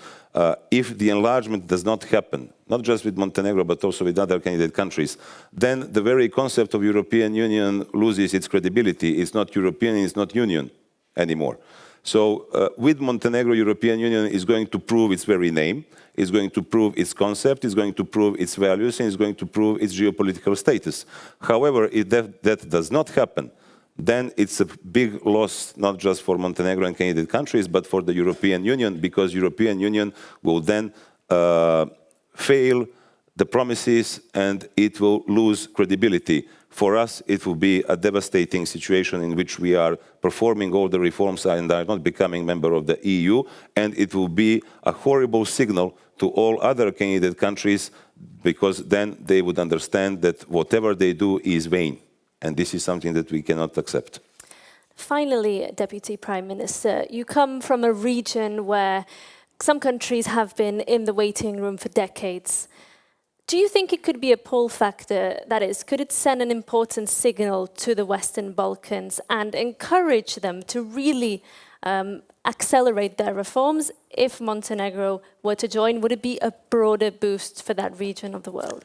if the enlargement does not happen, not just with Montenegro, but also with other candidate countries, then the very concept of European Union loses its credibility. It's not European, it's not Union anymore. So with Montenegro, European Union is going to prove its very name, is going to prove its concept, is going to prove its values, and is going to prove its geopolitical status. However, if that does not happen, then it's a big loss, not just for Montenegro and candidate countries, but for the European Union, because European Union will then fail the promises and it will lose credibility. For us, it will be a devastating situation in which we are performing all the reforms and are not becoming member of the EU, and it will be a horrible signal to all other candidate countries, because then they would understand that whatever they do is vain. And this is something that we cannot accept. Finally, Deputy Prime Minister, you come from a region where some countries have been in the waiting room for decades. Do you think it could be a pull factor? That is, could it send an important signal to the Western Balkans and encourage them to really accelerate their reforms? If Montenegro were to join, would it be a broader boost for that region of the world?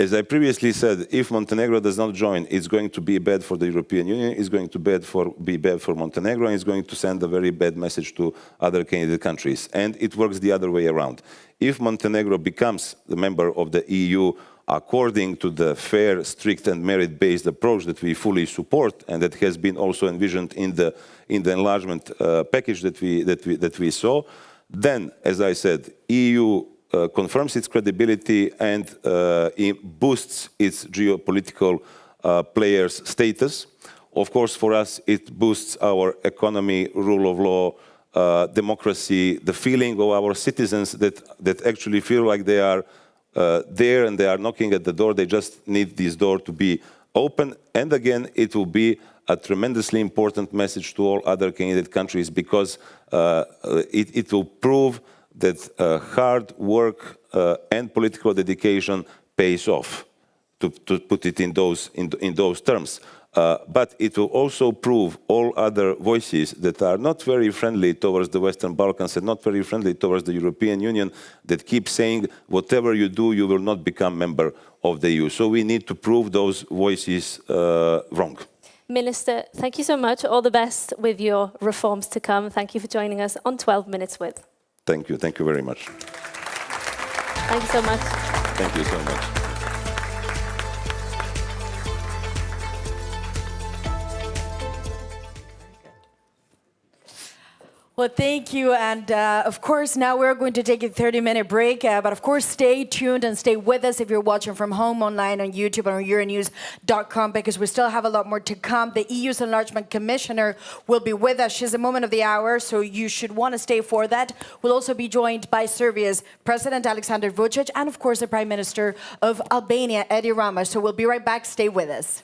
As I previously said, if Montenegro does not join, it's going to be bad for the European Union, it's going to be bad for Montenegro, and it's going to send a very bad message to other candidate countries. And it works the other way around. If Montenegro becomes the member of the EU according to the fair, strict, and merit-based approach that we fully support, and that has been also envisioned in the enlargement package that we saw, then, as I said, EU confirms its credibility and it boosts its geopolitical players' status. Of course, for us, it boosts our economy, rule of law, democracy, the feeling of our citizens that actually feel like they are there and they are knocking at the door. They just need this door to be open. And again, it will be a tremendously important message to all other candidate countries, because it will prove that hard work and political dedication pays off, to put it in those terms. But it will also prove all other voices that are not very friendly towards the Western Balkans and not very friendly towards the European Union, that keep saying, whatever you do, you will not become member of the EU. So we need to prove those voices wrong. Minister, thank you so much. All the best with your reforms to come. Thank you for joining us on 12 Minutes With. Thank you. Thank you very much. Thank you so much. Thank you so much. Well, thank you. And of course, now we're going to take a 30-minute break. But of course, stay tuned and stay with us if you're watching from home, online, on YouTube, or on Euronews.com, because we still have a lot more to come. The EU's Enlargement Commissioner will be with us. She's the moment of the hour, so you should want to stay for that. We'll also be joined by Serbia's President Aleksandar Vučić and, of course, the Prime Minister of Albania, Edi Rama. So we'll be right back. Stay with us.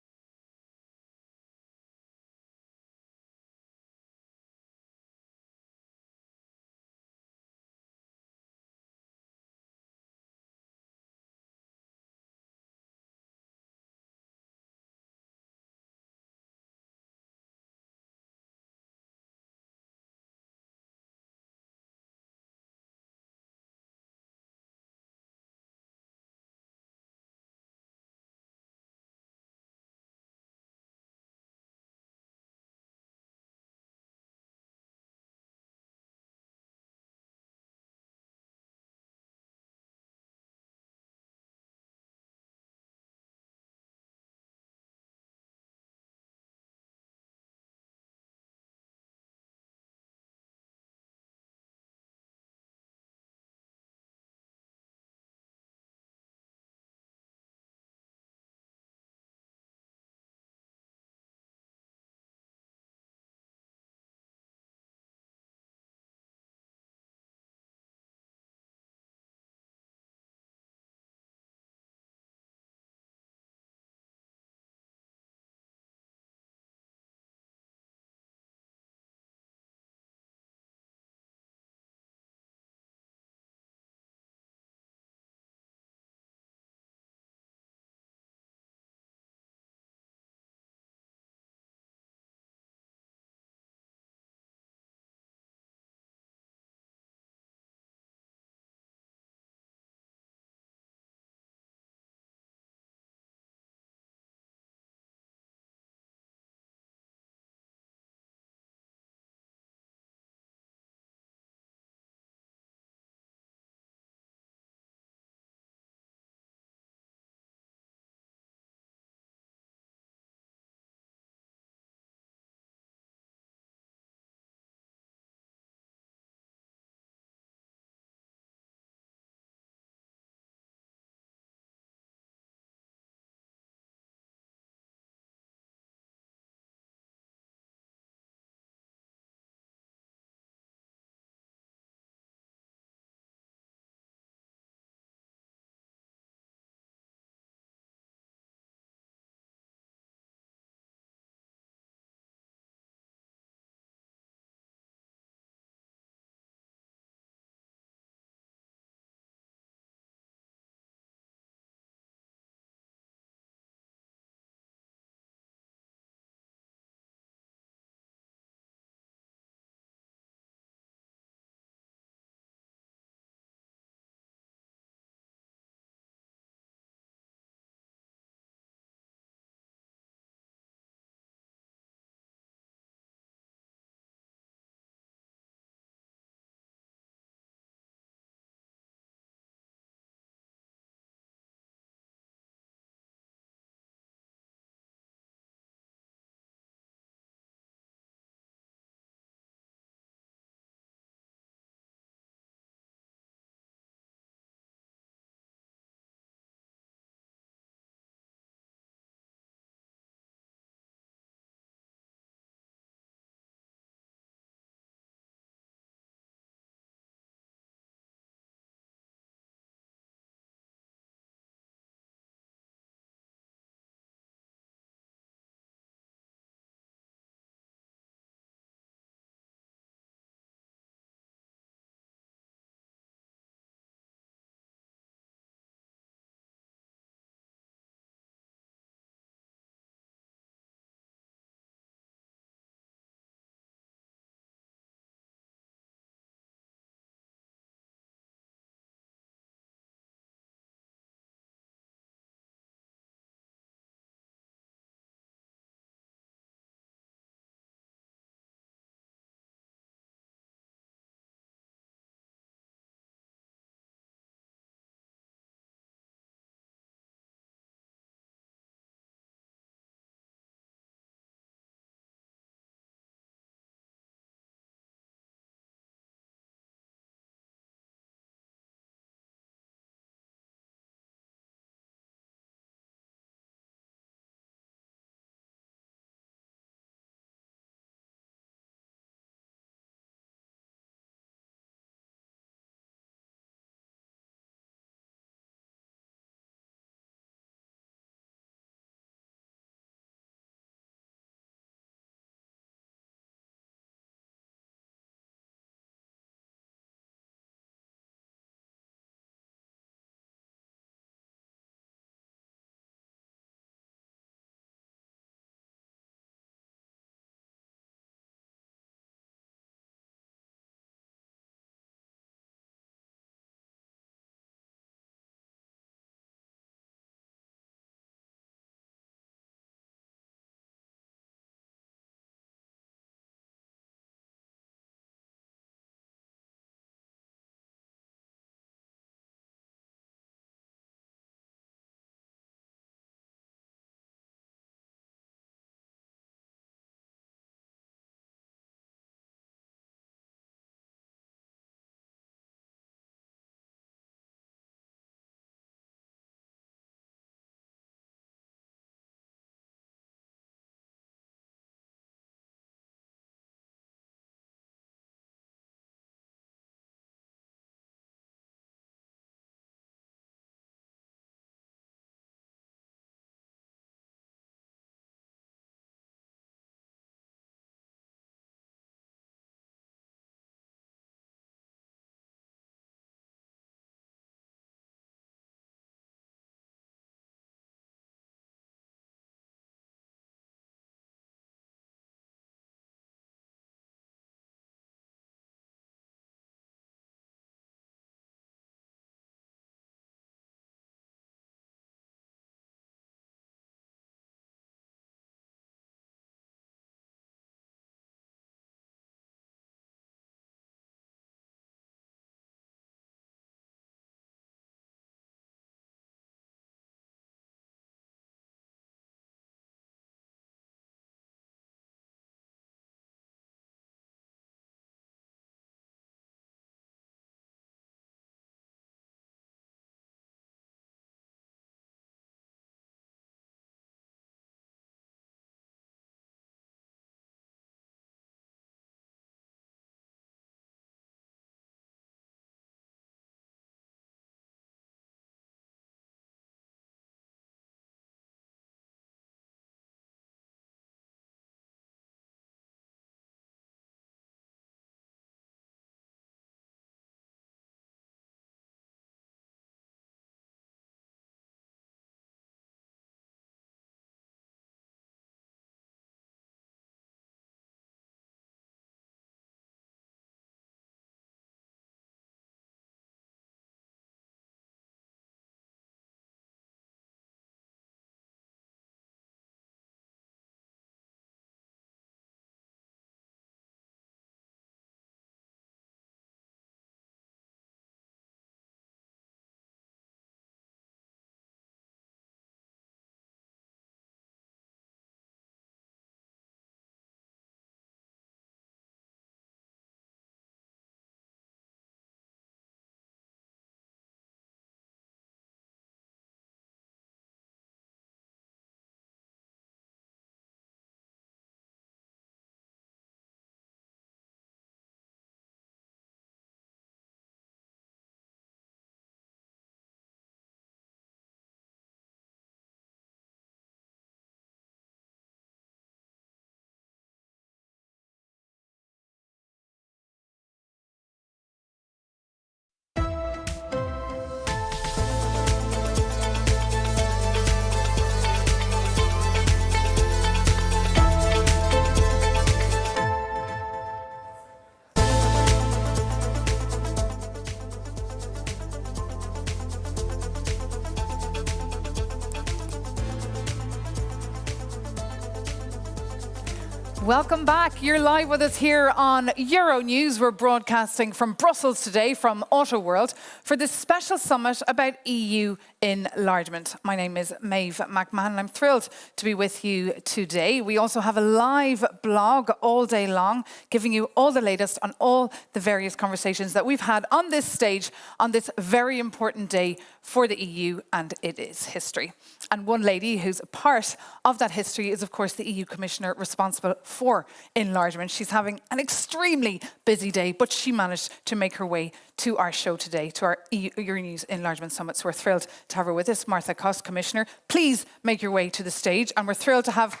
Welcome back. You're live with us here on Euronews. We're broadcasting from Brussels today, from Autoworld, for this special summit about EU enlargement. My name is Maeve McMahon and I'm thrilled to be with you today. We also have a live blog all day long, giving you all the latest on all the various conversations that we've had on this stage on this very important day for the EU, and it is history. And one lady who's a part of that history is, of course, the EU Commissioner responsible for enlargement. She's having an extremely busy day, but she managed to make her way to our show today, to our Euronews Enlargement Summit. So we're thrilled to have her with us. Martha Cost, Commissioner, please make your way to the stage. And we're thrilled to have...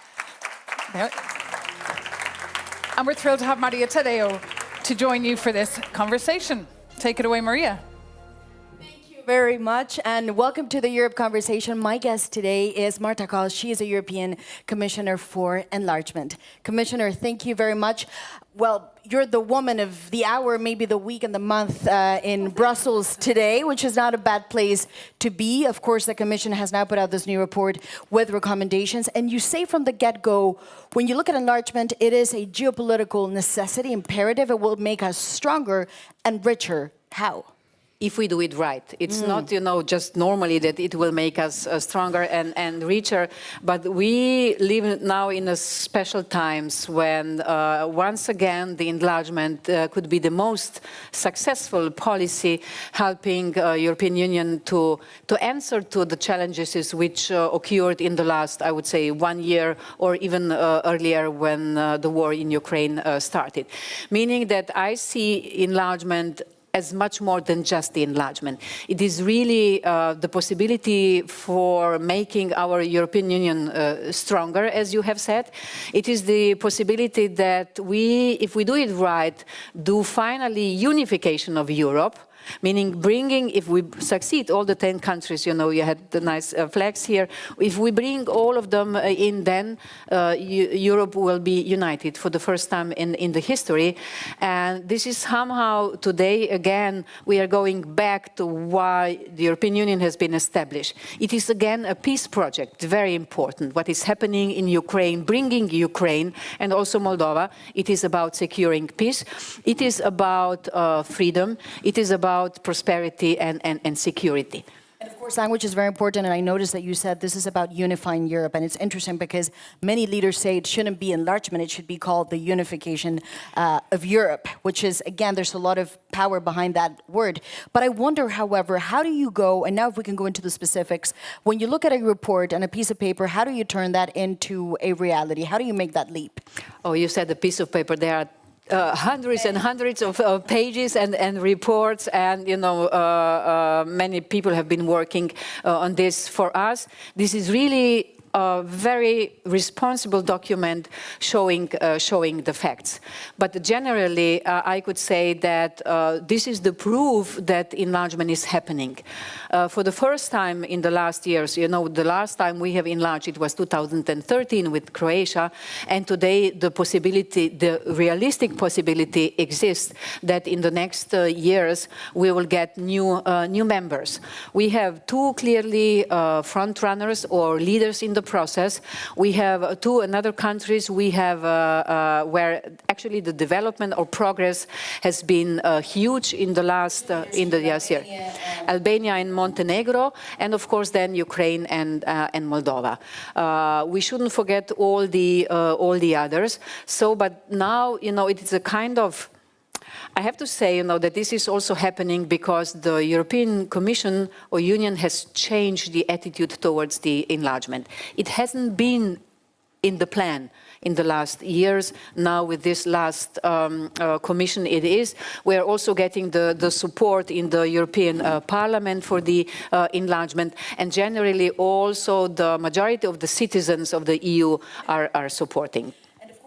There. And we're thrilled to have Maria Tadeo to join you for this conversation. Take it away, Maria. Very much, and welcome to the Europe Conversation. My guest today is Marta Kols. She is a European Commissioner for Enlargement. Commissioner, thank you very much. Well, you're the woman of the hour, maybe the week and the month in Brussels today, which is not a bad place to be. Of course, the Commission has now put out this new report with recommendations. And you say from the get-go, when you look at enlargement, it is a geopolitical necessity, imperative. It will make us stronger and richer. How? If we do it right. It's not, just normally that it will make us stronger and richer, but we live now in a special times when once again the enlargement could be the most successful policy helping European Union to answer to the challenges which occurred in the last, I would say, 1 year or even earlier when the war in Ukraine started. Meaning that I see enlargement as much more than just the enlargement. It is really the possibility for making our European Union stronger, as you have said. It is the possibility that we, if we do it right, do finally unification of Europe, meaning bringing, if we succeed, all the 10 countries, you had the nice flags here, if we bring all of them in, then Europe will be united for the first time in the history. And this is somehow, today, again, we are going back to why the European Union has been established. It is, again, a peace project, very important. What is happening in Ukraine, bringing Ukraine and also Moldova, it is about securing peace. It is about freedom. It is about prosperity and security. And of course, language is very important, and I noticed that you said this is about unifying Europe, and it's interesting because many leaders say it shouldn't be enlargement, it should be called the unification of Europe, which is, again, there's a lot of power behind that word. But I wonder, however, how do you go, and now if we can go into the specifics, when you look at a report and a piece of paper, how do you turn that into a reality? How do you make that leap? Oh, you said a piece of paper. There are hundreds and hundreds of pages and reports, and many people have been working on this for us. This is really a very responsible document showing the facts. But generally, I could say that this is the proof that enlargement is happening. For the first time in the last years, the last time we have enlarged, it was 2013 with Croatia, and today the possibility, the realistic possibility exists that in the next years we will get new members. We have two clearly front runners or leaders in the process. We have two other countries we have where actually the development or progress has been huge in the last year. Albania and Montenegro, and of course then Ukraine and Moldova. We shouldn't forget all the others. So, but now it is a kind of, I have to say, that this is also happening because the European Commission or Union has changed the attitude towards the enlargement. It hasn't been in the plan in the last years. Now with this last Commission it is. We are also getting the support in the European Parliament for the enlargement, and generally also the majority of the citizens of the EU are supporting.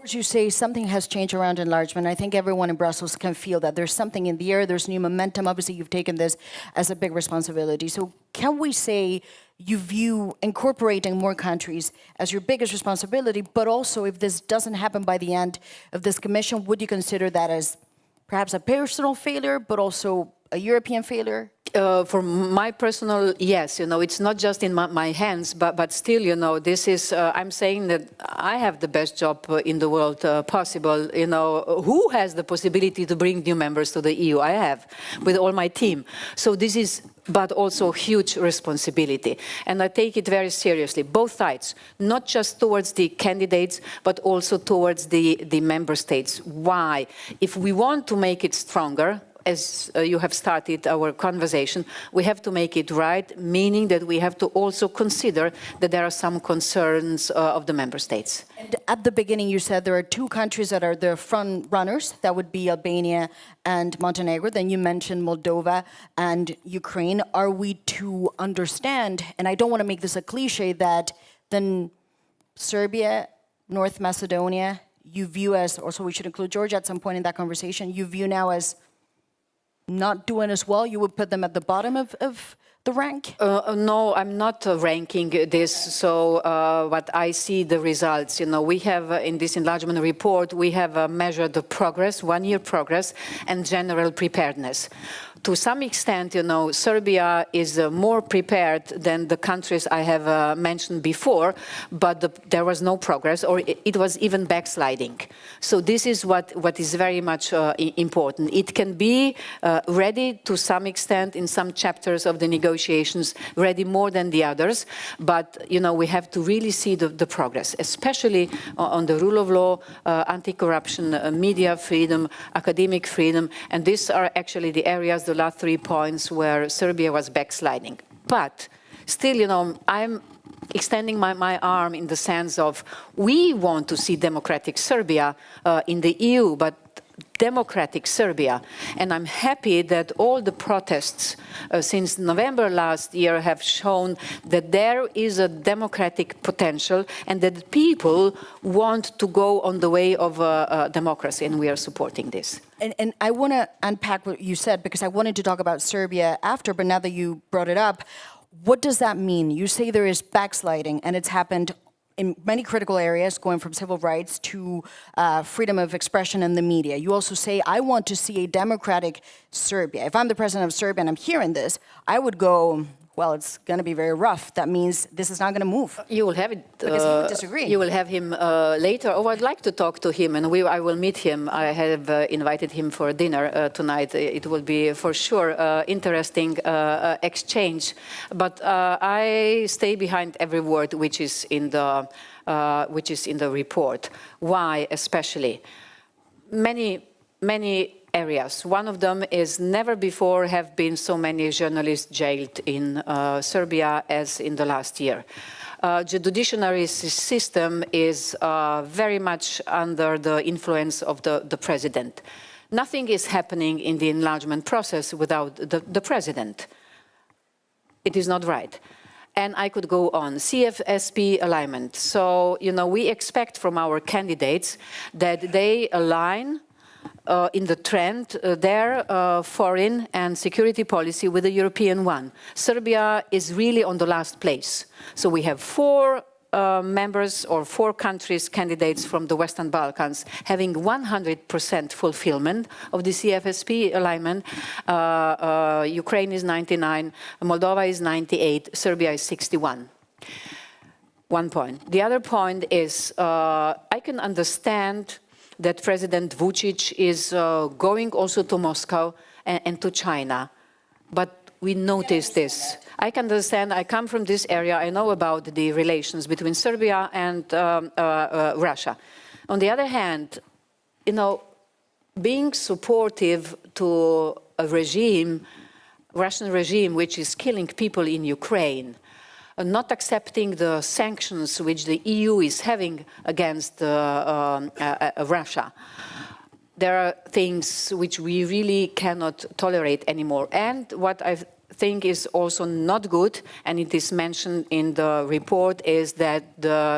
You say something has changed around enlargement. I think everyone in Brussels can feel that there's something in the air, there's new momentum. Obviously, you've taken this as a big responsibility. So can we say you view incorporating more countries as your biggest responsibility, but also if this doesn't happen by the end of this Commission, would you consider that as perhaps a personal failure, but also a European failure? For my personal, yes, it's not just in my hands, but still, this is, I'm saying that I have the best job in the world possible. Who has the possibility to bring new members to the EU? I have, with all my team. So this is, but also huge responsibility. And I take it very seriously, both sides, not just towards the candidates, but also towards the member states. Why? If we want to make it stronger, as you have started our conversation, we have to make it right, meaning that we have to also consider that there are some concerns of the member states. And at the beginning, you said there are two countries that are the front runners. That would be Albania and Montenegro. Then you mentioned Moldova and Ukraine. Are we to understand, and I don't want to make this a cliche, that then Serbia, North Macedonia, you view as, also we should include Georgia at some point in that conversation, you view now as not doing as well? You would put them at the bottom of the rank? No, I'm not ranking this. So what I see the results, we have in this enlargement report, we have measured the progress, 1 year progress, and general preparedness. To some extent, Serbia is more prepared than the countries I have mentioned before, but there was no progress, or it was even backsliding. So this is what is very much important. It can be ready to some extent in some chapters of the negotiations, ready more than the others, but we have to really see the progress, especially on the rule of law, anti-corruption, media freedom, academic freedom, and these are actually the areas, the last 3 points where Serbia was backsliding. But still, I'm extending my arm in the sense of we want to see democratic Serbia in the EU, but democratic Serbia. And I'm happy that all the protests since November last year have shown that there is a democratic potential and that people want to go on the way of democracy, and we are supporting this. And I want to unpack what you said, because I wanted to talk about Serbia after, but now that you brought it up, what does that mean? You say there is backsliding, and it's happened in many critical areas, going from civil rights to freedom of expression in the media. You also say, I want to see a democratic Serbia. If I'm the president of Serbia and I'm hearing this, I would go, well, it's going to be very rough. That means this is not going to move. You will have it. Because he would disagree. You will have him later. Oh, I'd like to talk to him, and I will meet him. I have invited him for dinner tonight. It will be for sure interesting exchange. But I stay behind every word which is in the report. Why, especially? Many areas. One of them is never before have been so many journalists jailed in Serbia as in the last year. The judiciary system is very much under the influence of the president. Nothing is happening in the enlargement process without the president. It is not right. And I could go on. CFSP alignment. So, we expect from our candidates that they align in the trend, their foreign and security policy with the European one. Serbia is really on the last place. So we have 4 members or 4 countries, candidates from the Western Balkans, having 100% fulfillment of the CFSP alignment. Ukraine is 99, Moldova is 98, Serbia is 61. 1 point. The other point is, I can understand that President Vučić is going also to Moscow and to China. But we notice this. I can understand, I come from this area, I know about the relations between Serbia and Russia. On the other hand, being supportive to a regime, Russian regime, which is killing people in Ukraine, not accepting the sanctions which the EU is having against Russia. There are things which we really cannot tolerate anymore. And what I think is also not good, and it is mentioned in the report, is that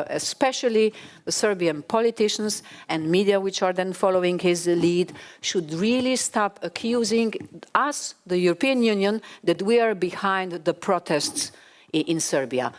especially the Serbian politicians and media, which are then following his lead, should really stop accusing us, the European Union, that we are behind the protests in Serbia.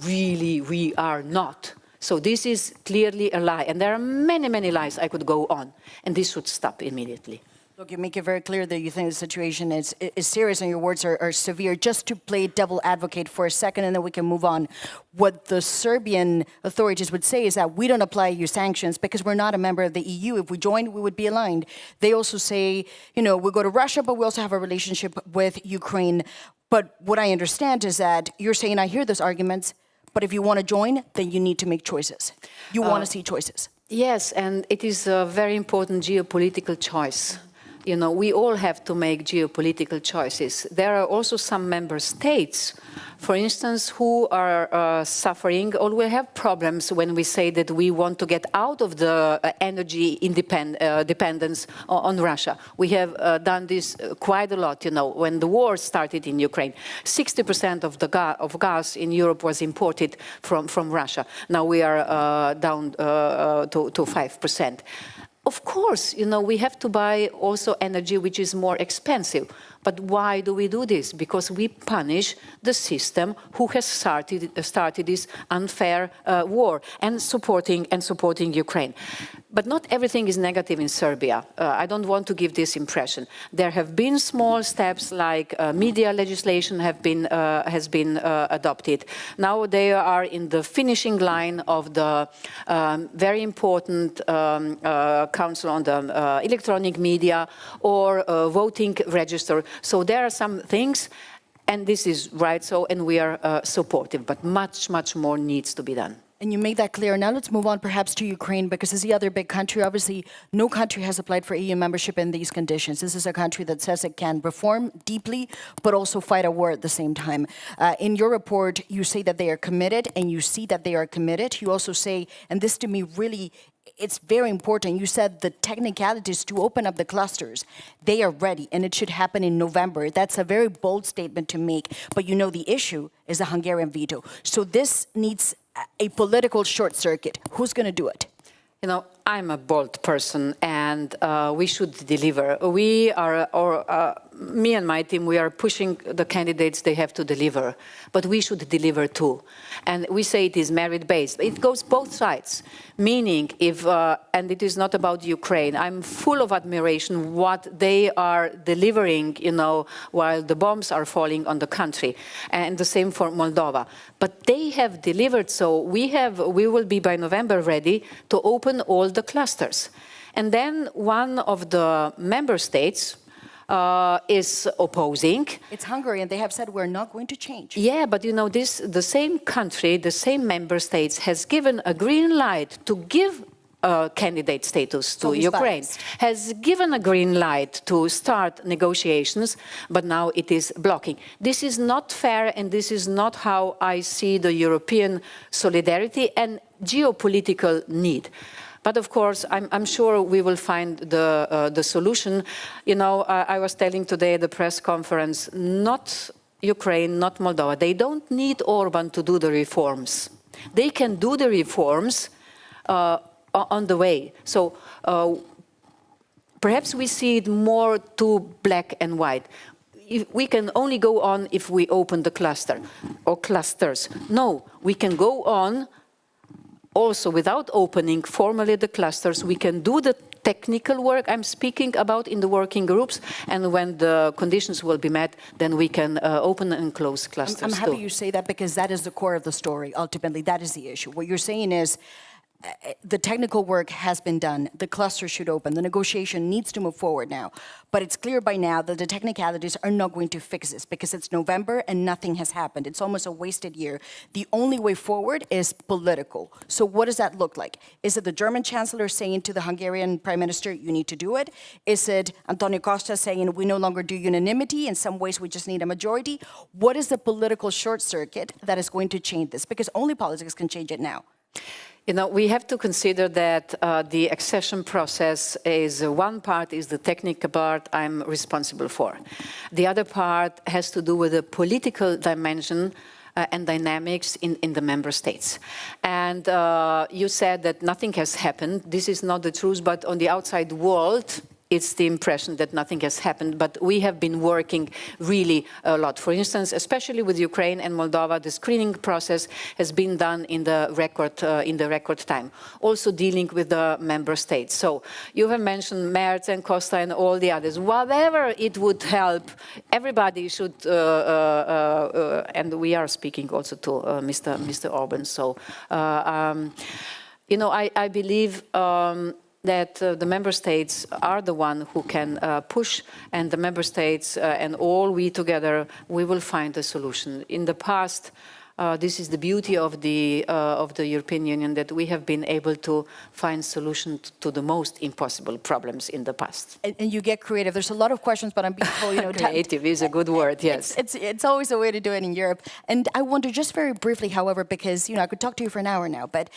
Really, we are not. So this is clearly a lie. And there are many, many lies I could go on. And this should stop immediately. Look, you make it very clear that you think the situation is serious and your words are severe. Just to play devil advocate for a second and then we can move on. What the Serbian authorities would say is that we don't apply EU sanctions because we're not a member of the EU. If we joined, we would be aligned. They also say, you know, we go to Russia, but we also have a relationship with Ukraine. But what I understand is that you're saying, I hear those arguments, but if you want to join, then you need to make choices. You want to see choices. Yes, and it is a very important geopolitical choice. You know, we all have to make geopolitical choices. There are also some member states, for instance, who are suffering or will have problems when we say that we want to get out of the energy dependence on Russia. We have done this quite a lot, you know, when the war started in Ukraine. 60% of the gas in Europe was imported from Russia. Now we are down to 5%. Of course, you know, we have to buy also energy which is more expensive. But why do we do this? Because we punish the system who has started this unfair war and supporting Ukraine. But not everything is negative in Serbia. I don't want to give this impression. There have been small steps like media legislation has been adopted. Now they are in the finishing line of the very important Council on the Electronic Media or voting register. So there are some things, and this is right so, and we are supportive, but much, much more needs to be done. And you made that clear. Now let's move on perhaps to Ukraine, because it's the other big country. Obviously, no country has applied for EU membership in these conditions. This is a country that says it can reform deeply, but also fight a war at the same time. In your report, you say that they are committed, and you see that they are committed. You also say, and this to me really, it's very important. You said the technicalities to open up the clusters, they are ready, and it should happen in November. That's a very bold statement to make, but you know the issue is the Hungarian veto. So this needs a political short circuit. Who's going to do it? You know, I'm a bold person, and we should deliver. We are, me and my team, we are pushing the candidates, they have to deliver. But we should deliver too. And we say it is merit-based. It goes both sides. Meaning, if, and it is not about Ukraine, I'm full of admiration what they are delivering, you know, while the bombs are falling on the country. And the same for Moldova. But they have delivered, so we will be by November ready to open all the clusters. And then one of the member states is opposing. It's Hungary, and they have said we're not going to change. Yeah, but you know, the same country, the same member states has given a green light to give candidate status to Ukraine, has given a green light to start negotiations, but now it is blocking. This is not fair, and this is not how I see the European solidarity and geopolitical need. But of course, I'm sure we will find the solution. You know, I was telling today at the press conference, not Ukraine, not Moldova, they don't need Orban to do the reforms. They can do the reforms on the way. So perhaps we see it more too black and white. We can only go on if we open the cluster or clusters. No, we can go on also without opening formally the clusters. We can do the technical work I'm speaking about in the working groups, and when the conditions will be met, then we can open and close clusters. I'm happy you say that, because that is the core of the story. Ultimately, that is the issue. What you're saying is the technical work has been done. The cluster should open. The negotiation needs to move forward now. But it's clear by now that the technicalities are not going to fix this, because it's November and nothing has happened. It's almost a wasted year. The only way forward is political. So what does that look like? Is it the German Chancellor saying to the Hungarian Prime Minister, you need to do it? Is it Antonio Costa saying, we no longer do unanimity, in some ways we just need a majority? What is the political short circuit that is going to change this? Because only politics can change it now. You know, we have to consider that the accession process is one part is the technical part I'm responsible for. The other part has to do with the political dimension and dynamics in the member states. And you said that nothing has happened. This is not the truth, but on the outside world, it's the impression that nothing has happened, but we have been working really a lot. For instance, especially with Ukraine and Moldova, the screening process has been done in the record time. Also dealing with the member states. So you have mentioned Merz and Costa and all the others. Whatever it would help, everybody should, and we are speaking also to Mr. Orban. So, you know, I believe that the member states are the one who can push, and the member states and all we together, we will find a solution. In the past, this is the beauty of the European Union, that we have been able to find solutions to the most impossible problems in the past. And you get creative. There's a lot of questions, but I'm being told, you know, creative is a good word. Yes, it's always a way to do it in Europe. And I wonder, just very briefly, however, because you know I could talk to you for an hour now, but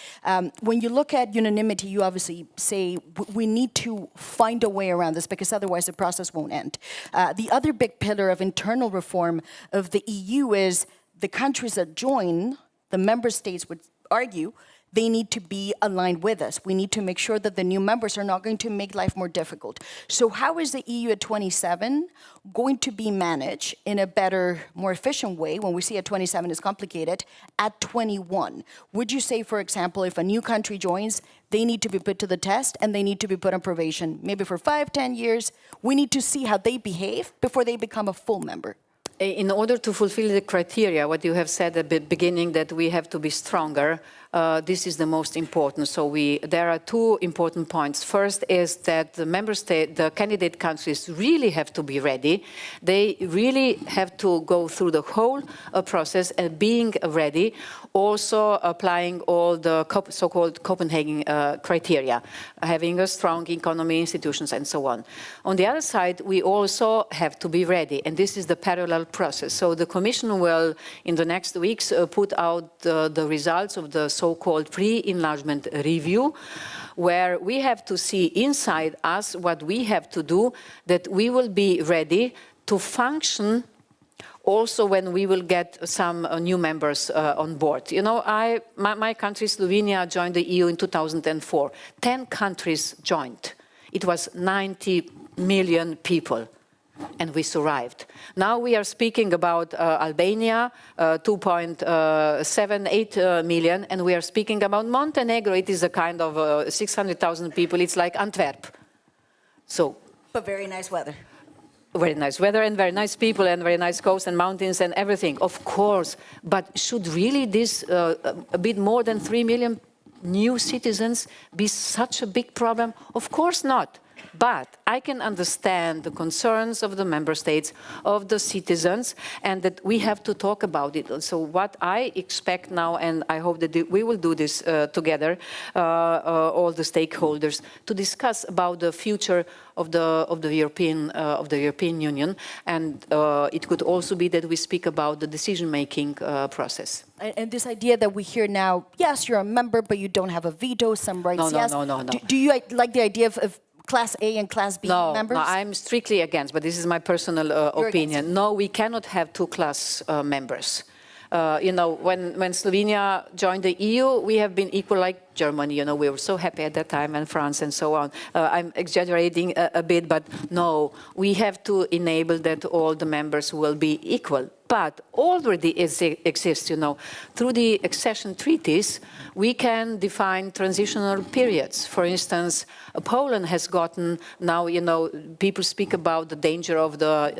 when you look at unanimity, you obviously say we need to find a way around this because otherwise the process won't end. The other big pillar of internal reform of the EU is the countries that join, the member states would argue, they need to be aligned with us. We need to make sure that the new members are not going to make life more difficult. So how is the EU at 27 going to be managed in a better, more efficient way, when we see at 27 is complicated, at 21? Would you say, for example, if a new country joins, they need to be put to the test and they need to be put on probation, maybe for 5-10 years? We need to see how they behave before they become a full member. In order to fulfill the criteria, what you have said at the beginning, that we have to be stronger, this is the most important. So there are two important points. First is that the member state, the candidate countries really have to be ready. They really have to go through the whole process and being ready, also applying all the so-called Copenhagen criteria, having a strong economy, institutions, and so on. On the other side, we also have to be ready, and this is the parallel process. So the Commission will, in the next weeks, put out the results of the so-called pre-enlargement review, where we have to see inside us what we have to do, that we will be ready to function also when we will get some new members on board. You know, my country, Slovenia, joined the EU in 2004. 10 countries joined. It was 90 million people. And we survived. Now we are speaking about Albania, 2.78 million, and we are speaking about Montenegro. It is a kind of 600,000 people. It's like Antwerp. So, but very nice weather. Very nice weather and very nice people and very nice coast and mountains and everything, of course. But should really this a bit more than 3 million new citizens be such a big problem? Of course not. But I can understand the concerns of the member states, of the citizens, and that we have to talk about it. So what I expect now, and I hope that we will do this together, all the stakeholders, to discuss about the future of the European Union, and it could also be that we speak about the decision-making process. And this idea that we hear now, yes, you're a member, but you don't have a veto, some rights, no, yes. No. Do you like the idea of Class A and Class B members? No, I'm strictly against, but this is my personal opinion. No, we cannot have two-class members. You know, when Slovenia joined the EU, we have been equal like Germany. You know, we were so happy at that time, and France and so on. I'm exaggerating a bit, but no, we have to enable that all the members will be equal. But already exists, you know, through the accession treaties, we can define transitional periods. For instance, Poland has gotten now, you know, people speak about the danger of the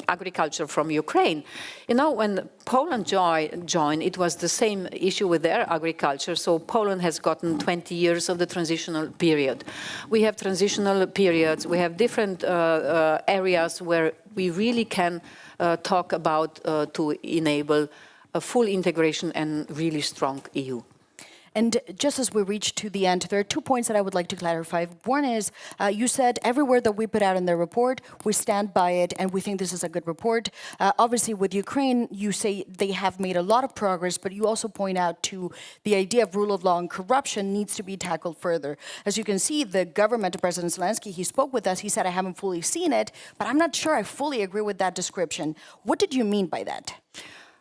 agriculture from Ukraine. You know, when Poland joined, it was the same issue with their agriculture. So Poland has gotten 20 years of the transitional period. We have transitional periods. We have different areas where we really can talk about to enable a full integration and really strong EU. And just as we reach to the end, there are 2 points that I would like to clarify. One is, you said everywhere that we put out in the report, we stand by it and we think this is a good report. Obviously, with Ukraine, you say they have made a lot of progress, but you also point out to the idea of rule of law and corruption needs to be tackled further. As you can see, the government, President Zelensky, he spoke with us, he said, I haven't fully seen it, but I'm not sure I fully agree with that description. What did you mean by that?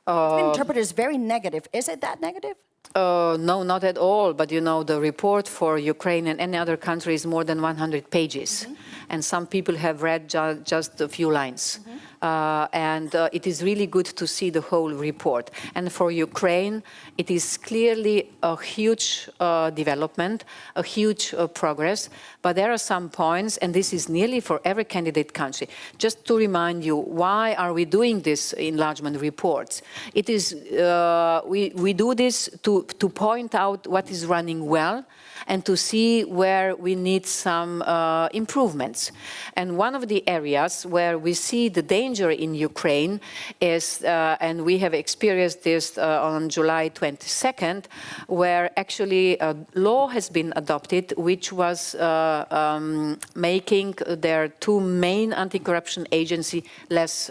It's been interpreted as very negative. Is it that negative? No, not at all. But, you know, the report for Ukraine and any other country is more than 100 pages. and some people have read just a few lines. And it is really good to see the whole report. And for Ukraine, it is clearly a huge development, a huge progress. But there are some points, and this is nearly for every candidate country. Just to remind you, why are we doing this enlargement reports? It is, we do this to point out what is running well, and to see where we need some improvements. And one of the areas where we see the danger in Ukraine is, and we have experienced this on July 22nd, where actually a law has been adopted which was making their two main anti-corruption agencies less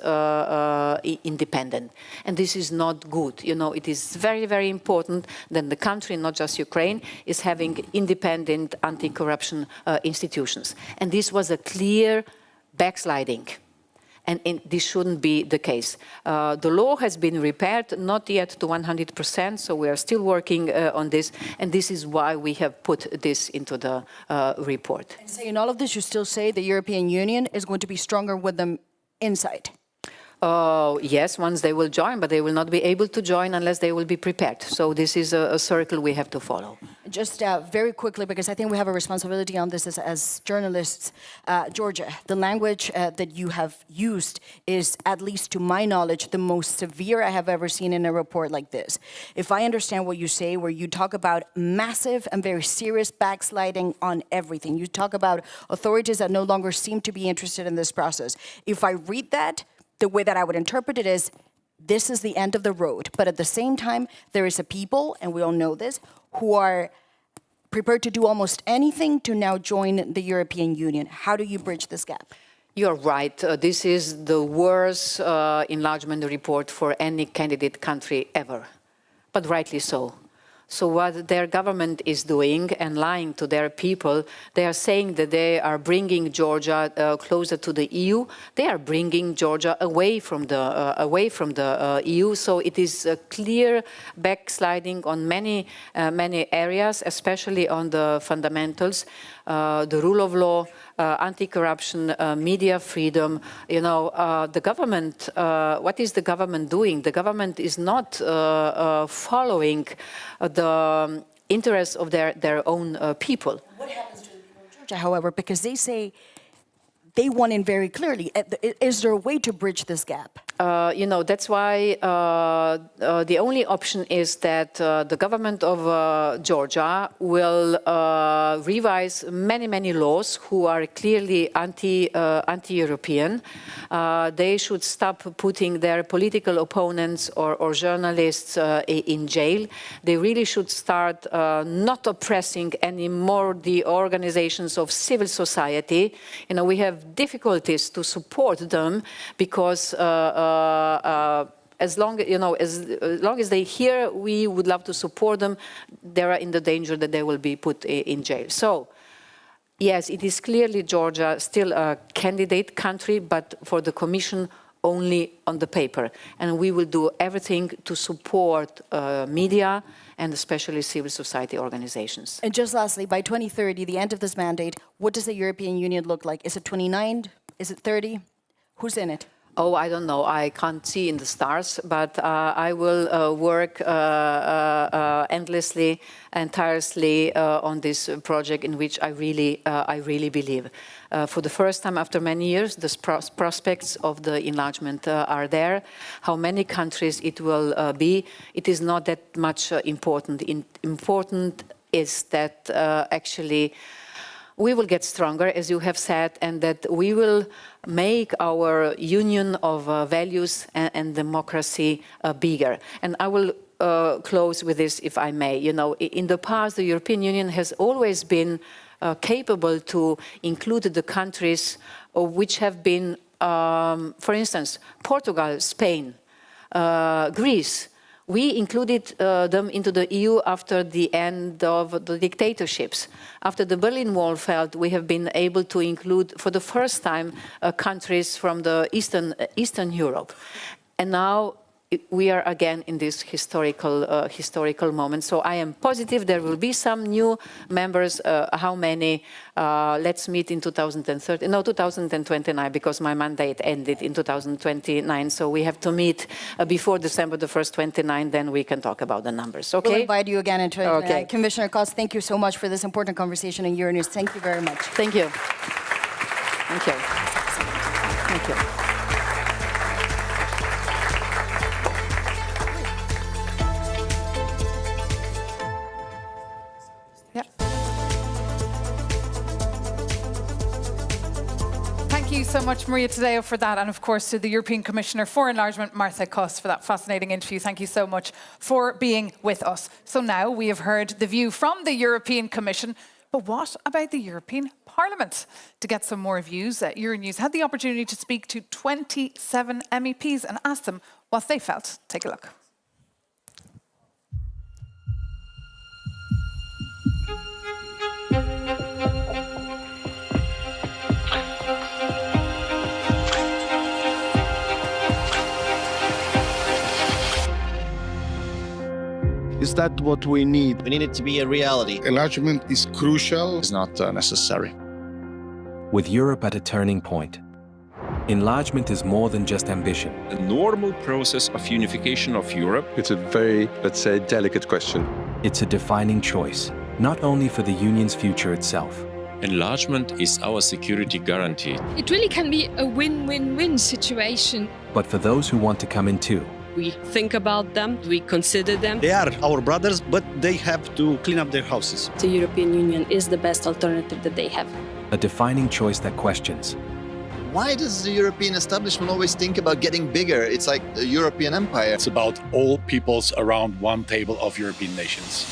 independent. And this is not good. You know, it is very, very important that the country, not just Ukraine, is having independent anti-corruption institutions. And this was a clear backsliding. And this shouldn't be the case. The law has been repaired, not yet to 100%, so we are still working on this, and this is why we have put this into the report. And so in all of this, you still say the European Union is going to be stronger with them inside? Yes, once they will join, but they will not be able to join unless they will be prepared. So this is a circle we have to follow. Just very quickly, because I think we have a responsibility on this as journalists. Georgia, the language that you have used is, at least to my knowledge, the most severe I have ever seen in a report like this. If I understand what you say, where you talk about massive and very serious backsliding on everything, you talk about authorities that no longer seem to be interested in this process. If I read that, the way that I would interpret it is, this is the end of the road. But at the same time, there is a people, and we all know this, who are prepared to do almost anything to now join the European Union. How do you bridge this gap? You're right. This is the worst enlargement report for any candidate country ever, but rightly so. So what their government is doing and lying to their people, they are saying that they are bringing Georgia closer to the EU. They are bringing Georgia away from the EU. So it is a clear backsliding on many areas, especially on the fundamentals, the rule of law, anti-corruption, media freedom. You know, the government, what is the government doing? The government is not following the interests of their own people. What happens to the people of Georgia, however, because they say they want in very clearly. Is there a way to bridge this gap? You know, that's why the only option is that the government of Georgia will revise many laws who are clearly anti-European. They should stop putting their political opponents or journalists in jail. They really should start not oppressing anymore the organizations of civil society. You know, we have difficulties to support them because as long as they hear we would love to support them, they are in the danger that they will be put in jail. So, yes, it is clearly Georgia still a candidate country, but for the Commission only on the paper. And we will do everything to support media and especially civil society organizations. And just lastly, by 2030, the end of this mandate, what does the European Union look like? Is it 29? Is it 30? Who's in it? Oh, I don't know. I can't see in the stars, but I will work endlessly and tirelessly on this project in which I really believe. For the first time after many years, the prospects of the enlargement are there. How many countries it will be, it is not that much important. Important is that actually we will get stronger, as you have said, and that we will make our union of values and democracy bigger. And I will close with this, if I may. You know, in the past, the European Union has always been capable to include the countries which have been, for instance, Portugal, Spain, Greece. We included them into the EU after the end of the dictatorships. After the Berlin Wall fell, we have been able to include, for the first time, countries from the Eastern Europe. And now we are again in this historical moment. So I am positive there will be some new members. How many? Let's meet in 2030. No, 2029, because my mandate ended in 2029. So we have to meet before December the 1st, 29. Then we can talk about the numbers. Okay. We'll invite you again in 2029. Okay. Commissioner Koss, thank you so much for this important conversation in Euronews. Thank you very much. Thank you. Thank you. Thank you. Thank you so much, Maria Tadeo, for that. And of course, to the European Commissioner for Enlargement, Marta Koss, for that fascinating interview. Thank you so much for being with us. So now we have heard the view from the European Commission. But what about the European Parliament? To get some more views, Euronews had the opportunity to speak to 27 MEPs and ask them what they felt. Take a look. Is that what we need? We need it to be a reality. Enlargement is crucial. It's not necessary. With Europe at a turning point, enlargement is more than just ambition. A normal process of unification of Europe. It's a very, let's say, delicate question. It's a defining choice, not only for the Union's future itself. Enlargement is our security guarantee. It really can be a win-win-win situation. But for those who want to come in too, We think about them, we consider them. They are our brothers, but they have to clean up their houses. The European Union is the best alternative that they have. a defining choice that questions. Why does the European establishment always think about getting bigger? It's like a European empire. It's about all peoples around one table of European nations.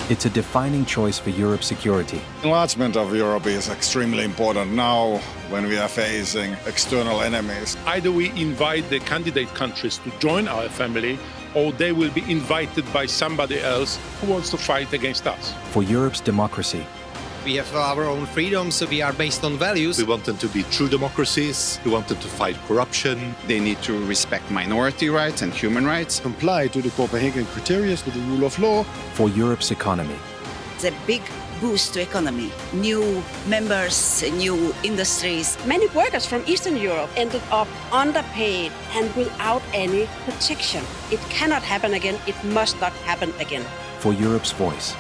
It's a defining choice for Europe's security. Enlargement of Europe is extremely important now when we are facing external enemies. Either we invite the candidate countries to join our family, or they will be invited by somebody else who wants to fight against us. For Europe's democracy. We have our own freedom, so we are based on values. We want them to be true democracies. We want them to fight corruption. They need to respect minority rights and human rights. Comply to the Copenhagen criteria, to the rule of law. For Europe's economy. It's a big boost to economy. New members, new industries. Many workers from Eastern Europe ended up underpaid and without any protection. It cannot happen again. It must not happen again. For Europe's voice.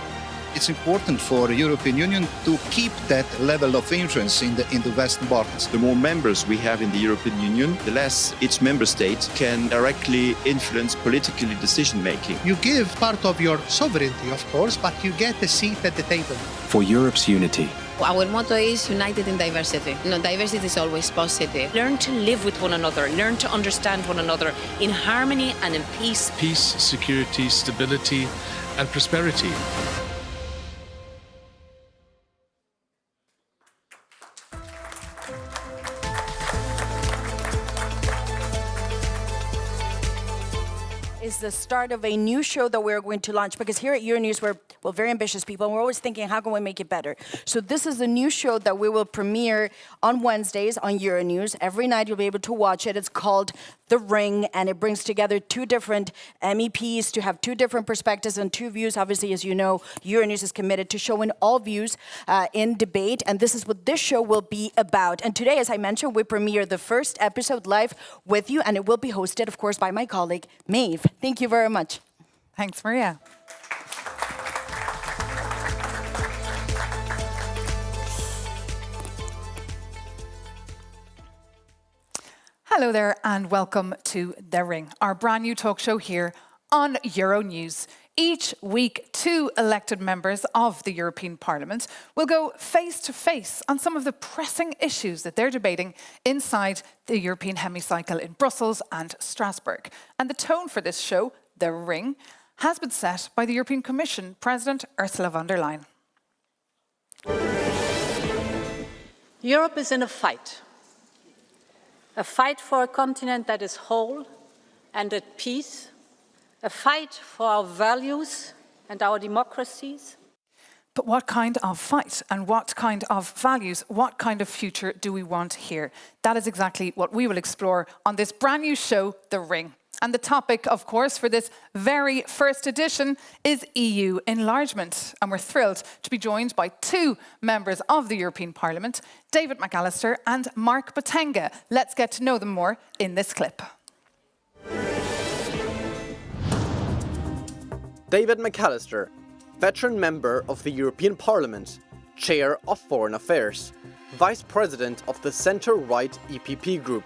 It's important for the European Union to keep that level of influence in the Western Balkans. The more members we have in the European Union, the less its member states can directly influence political decision-making. You give part of your sovereignty, of course, but you get a seat at the table. For Europe's unity. Our motto is united in diversity. Diversity is always positive. Learn to live with one another, learn to understand one another in harmony and in peace. Peace, security, stability, and prosperity. Is the start of a new show that we're going to launch, because here at Euronews we're very ambitious people and we're always thinking, how can we make it better? So this is a new show that we will premiere on Wednesdays on Euronews. Every night you'll be able to watch it. It's called The Ring, and it brings together two different MEPs to have two different perspectives and two views. Obviously, as you know, Euronews is committed to showing all views in debate, and this is what this show will be about. And today, as I mentioned, we premiere the first episode live with you, and it will be hosted, of course, by my colleague, Maeve. Thank you very much. Thanks, Maria. Hello there and welcome to The Ring, our brand new talk show here on Euronews. Each week, two elected members of the European Parliament will go face to face on some of the pressing issues that they're debating inside the European hemicycle in Brussels and Strasbourg. And the tone for this show, The Ring, has been set by the European Commission President Ursula von der Leyen. Europe is in a fight for a continent that is whole and at peace, a fight for our values and our democracies. But what kind of fight and what kind of values, what kind of future do we want here? That is exactly what we will explore on this brand new show, The Ring. And the topic, of course, for this very first edition is EU enlargement. And we're thrilled to be joined by two members of the European Parliament, David McAllister and Mark Botenga. Let's get to know them more in this clip. David McAllister, veteran member of the European Parliament, Chair of Foreign Affairs, Vice President of the centre-right EPP Group,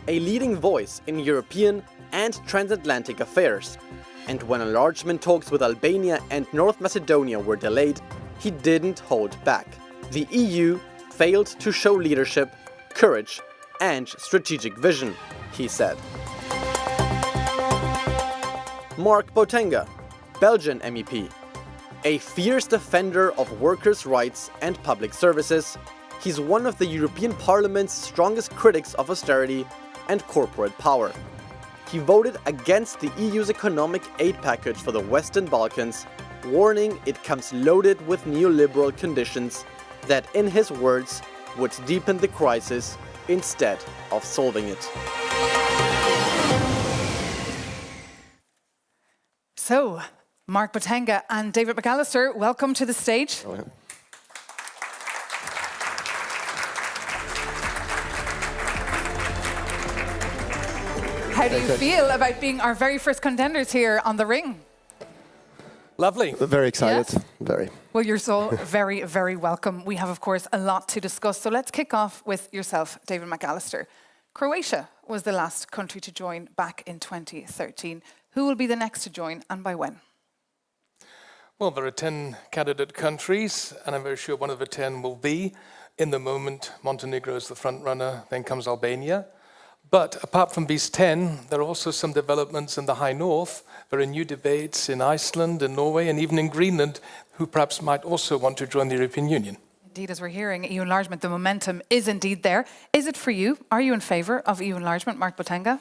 a leading voice in European and transatlantic affairs. And when enlargement talks with Albania and North Macedonia were delayed, he didn't hold back. The EU failed to show leadership, courage, and strategic vision, he said. Mark Botenga, Belgian MEP. A fierce defender of workers' rights and public services, he's one of the European Parliament's strongest critics of austerity and corporate power. He voted against the EU's economic aid package for the Western Balkans, warning it comes loaded with neoliberal conditions that, in his words, would deepen the crisis instead of solving it. So, Mark Botenga and David McAllister, welcome to the stage. Oh, yeah. How do you feel about being our very first contenders here on the ring? Lovely. Very excited. Yes? Very. Well, you're so very, very welcome. We have, of course, a lot to discuss. So let's kick off with yourself, David McAllister. Croatia was the last country to join back in 2013. Who will be the next to join and by when? Well, there are 10 candidate countries, and I'm very sure one of the 10 will be. In the moment, Montenegro is the front runner, then comes Albania. But apart from these 10, there are also some developments in the High North. There are new debates in Iceland, in Norway, and even in Greenland, who perhaps might also want to join the European Union. Indeed, as we're hearing, EU enlargement, the momentum is indeed there. Is it for you? Are you in favour of EU enlargement, Mark Botenga?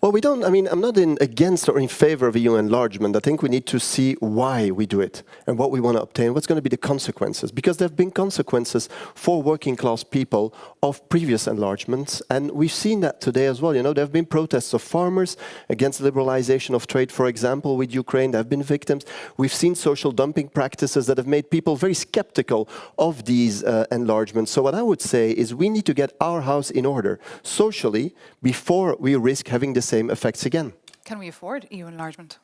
Well, I'm not against or in favour of EU enlargement. I think we need to see why we do it and what we want to obtain, what's going to be the consequences. Because there have been consequences for working class people of previous enlargements. And we've seen that today as well. You know, there have been protests of farmers against liberalization of trade, for example, with Ukraine. There have been victims. We've seen social dumping practices that have made people very skeptical of these enlargements. So what I would say is we need to get our house in order socially before we risk having the same effects again. Can we afford EU enlargement?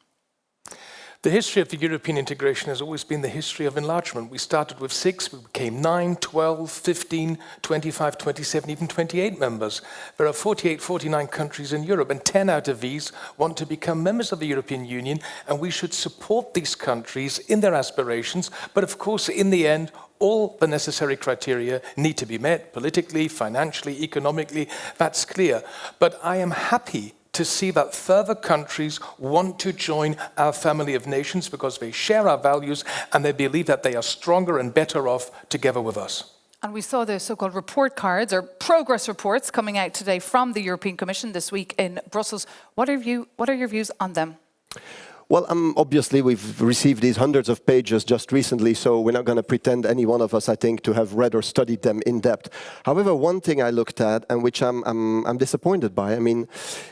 The history of the European integration has always been the history of enlargement. We started with 6, we became 9, 12, 15, 25, 27, even 28 members. There are 48, 49 countries in Europe, and 10 out of these want to become members of the European Union, and we should support these countries in their aspirations. But of course, in the end, all the necessary criteria need to be met, politically, financially, economically, that's clear. But I am happy to see that further countries want to join our family of nations because they share our values and they believe that they are stronger and better off together with us. And we saw the so-called report cards or progress reports coming out today from the European Commission this week in Brussels. What are your views on them? Well, obviously we've received these hundreds of pages just recently, so we're not going to pretend any one of us, I think, to have read or studied them in depth. However, one thing I looked at, and which I'm disappointed by,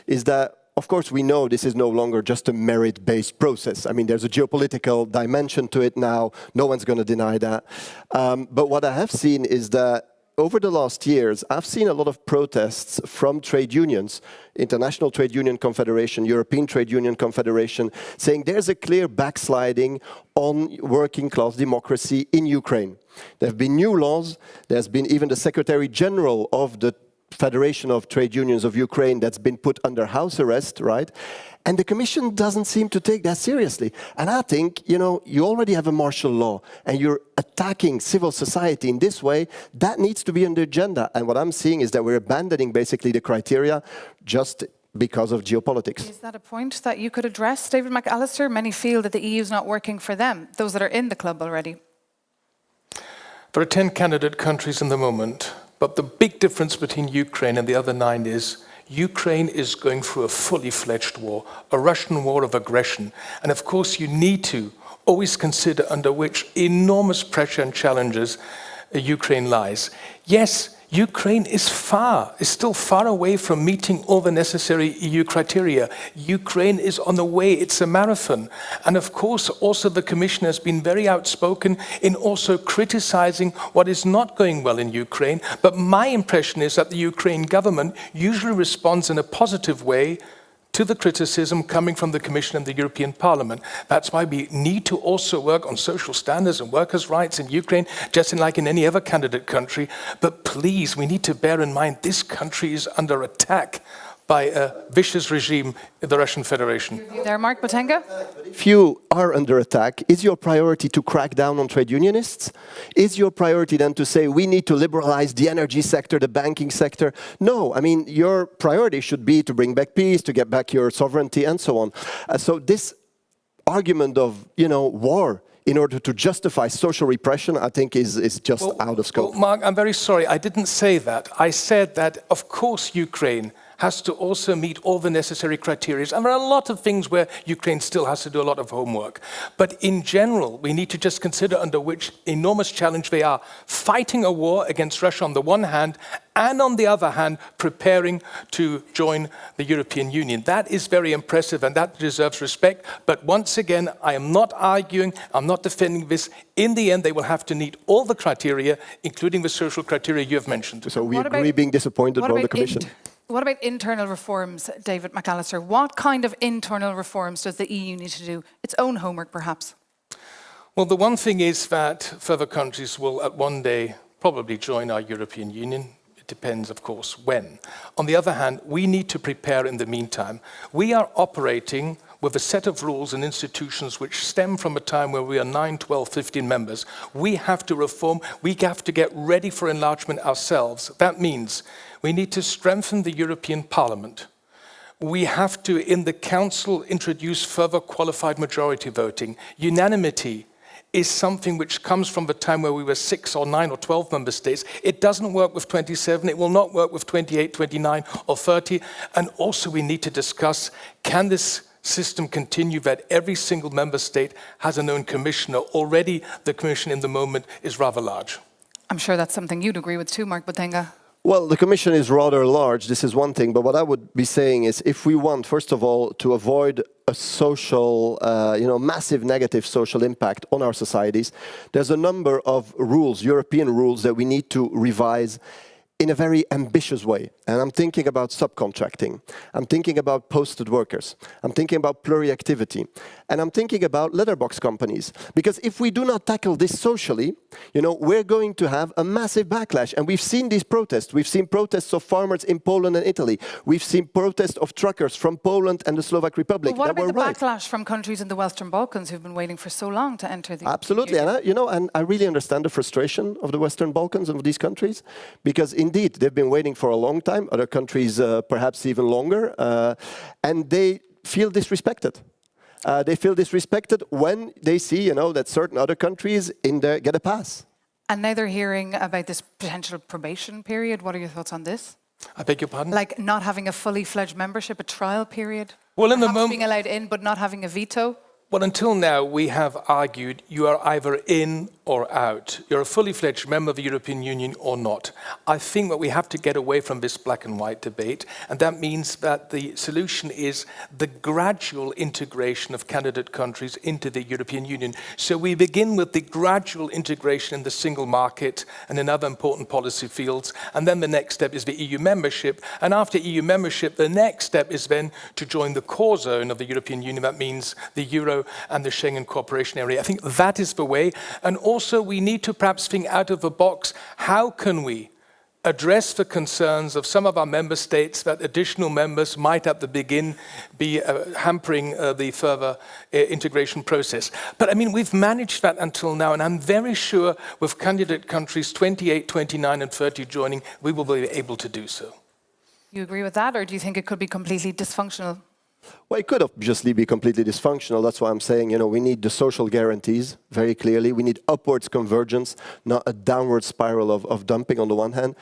is that, of course, we know this is no longer just a merit-based process. There's a geopolitical dimension to it now. No one's going to deny that. But what I have seen is that over the last years, I've seen a lot of protests from trade unions, International Trade Union Confederation, European Trade Union Confederation, saying there's a clear backsliding on working class democracy in Ukraine. There have been new laws. There's been even the Secretary General of the Federation of Trade Unions of Ukraine that's been put under house arrest, right? And the Commission doesn't seem to take that seriously. And I think, you already have a martial law and you're attacking civil society in this way. That needs to be on the agenda. And what I'm seeing is that we're abandoning basically the criteria just because of geopolitics. Is that a point that you could address, David McAllister? Many feel that the EU is not working for them, those that are in the club already. There are 10 candidate countries in the moment, but the big difference between Ukraine and the other 9 is Ukraine is going through a fully fledged war, a Russian war of aggression. And of course, you need to always consider under which enormous pressure and challenges Ukraine lies. Yes, Ukraine is still far away from meeting all the necessary EU criteria. Ukraine is on the way, it's a marathon. And of course, also the Commission has been very outspoken in also criticizing what is not going well in Ukraine. But my impression is that the Ukraine government usually responds in a positive way to the criticism coming from the Commission and the European Parliament. That's why we need to also work on social standards and workers' rights in Ukraine, just like in any other candidate country. But please, we need to bear in mind this country is under attack by a vicious regime in the Russian Federation. There, Mark Botenga. If you are under attack, is your priority to crack down on trade unionists? Is your priority then to say we need to liberalize the energy sector, the banking sector? No, I mean, your priority should be to bring back peace, to get back your sovereignty and so on. So this argument of, war in order to justify social repression, I think is just out of scope. Well, Mark, I'm very sorry, I didn't say that. I said that, of course, Ukraine has to also meet all the necessary criteria. And there are a lot of things where Ukraine still has to do a lot of homework. But in general, we need to just consider under which enormous challenge they are, fighting a war against Russia on the one hand, and on the other hand, preparing to join the European Union. That is very impressive and that deserves respect. But once again, I am not arguing, I'm not defending this. In the end, they will have to meet all the criteria, including the social criteria you have mentioned. So we agree being disappointed by the Commission. What about internal reforms, David McAllister? What kind of internal reforms does the EU need to do? Its own homework, perhaps? Well, the one thing is that further countries will at one day probably join our European Union. It depends, of course, when. On the other hand, we need to prepare in the meantime. We are operating with a set of rules and institutions which stem from a time where we are 9, 12, 15 members. We have to reform, we have to get ready for enlargement ourselves. That means we need to strengthen the European Parliament. We have to, in the Council, introduce further qualified majority voting. Unanimity is something which comes from the time where we were 6 or 9 or 12 member states. It doesn't work with 27, it will not work with 28, 29 or 30. And also we need to discuss, can this system continue that every single member state has an own commissioner? Already the commission in the moment is rather large. I'm sure that's something you'd agree with too, Mark Botenga. Well, the Commission is rather large, this is one thing, but what I would be saying is if we want, first of all, to avoid a social, massive negative social impact on our societies, there's a number of rules, European rules, that we need to revise in a very ambitious way. And I'm thinking about subcontracting. I'm thinking about posted workers. I'm thinking about pluri-activity. And I'm thinking about letterbox companies. Because if we do not tackle this socially, we're going to have a massive backlash. And we've seen these protests. We've seen protests of farmers in Poland and Italy. We've seen protests of truckers from Poland and the Slovak Republic. But what about the backlash from countries in the Western Balkans who've been waiting for so long to enter the Absolutely. Union? And I really understand the frustration of the Western Balkans and of these countries. Because indeed, they've been waiting for a long time, other countries perhaps even longer, and they feel disrespected. They feel disrespected when they see, that certain other countries get a pass. And now they're hearing about this potential probation period. What are your thoughts on this? I beg your pardon? Like not having a fully fledged membership, a trial period? Well, in the moment, being allowed in, but not having a veto? Well, until now, we have argued you are either in or out. You're a fully fledged member of the European Union or not. I think that we have to get away from this black and white debate, and that means that the solution is the gradual integration of candidate countries into the European Union. So we begin with the gradual integration in the single market and in other important policy fields, and then the next step is the EU membership. And after EU membership, the next step is then to join the core zone of the European Union. That means the Euro and the Schengen cooperation area. I think that is the way. And also we need to perhaps think out of the box. How can we address the concerns of some of our member states that additional members might at the begin be hampering the further integration process? But I mean, we've managed that until now, and I'm very sure with candidate countries 28, 29 and 30 joining, we will be able to do so. You agree with that, or do you think it could be completely dysfunctional? Well, it could obviously be completely dysfunctional. That's why I'm saying, we need the social guarantees, very clearly. We need upwards convergence, not a downward spiral of dumping on the one hand.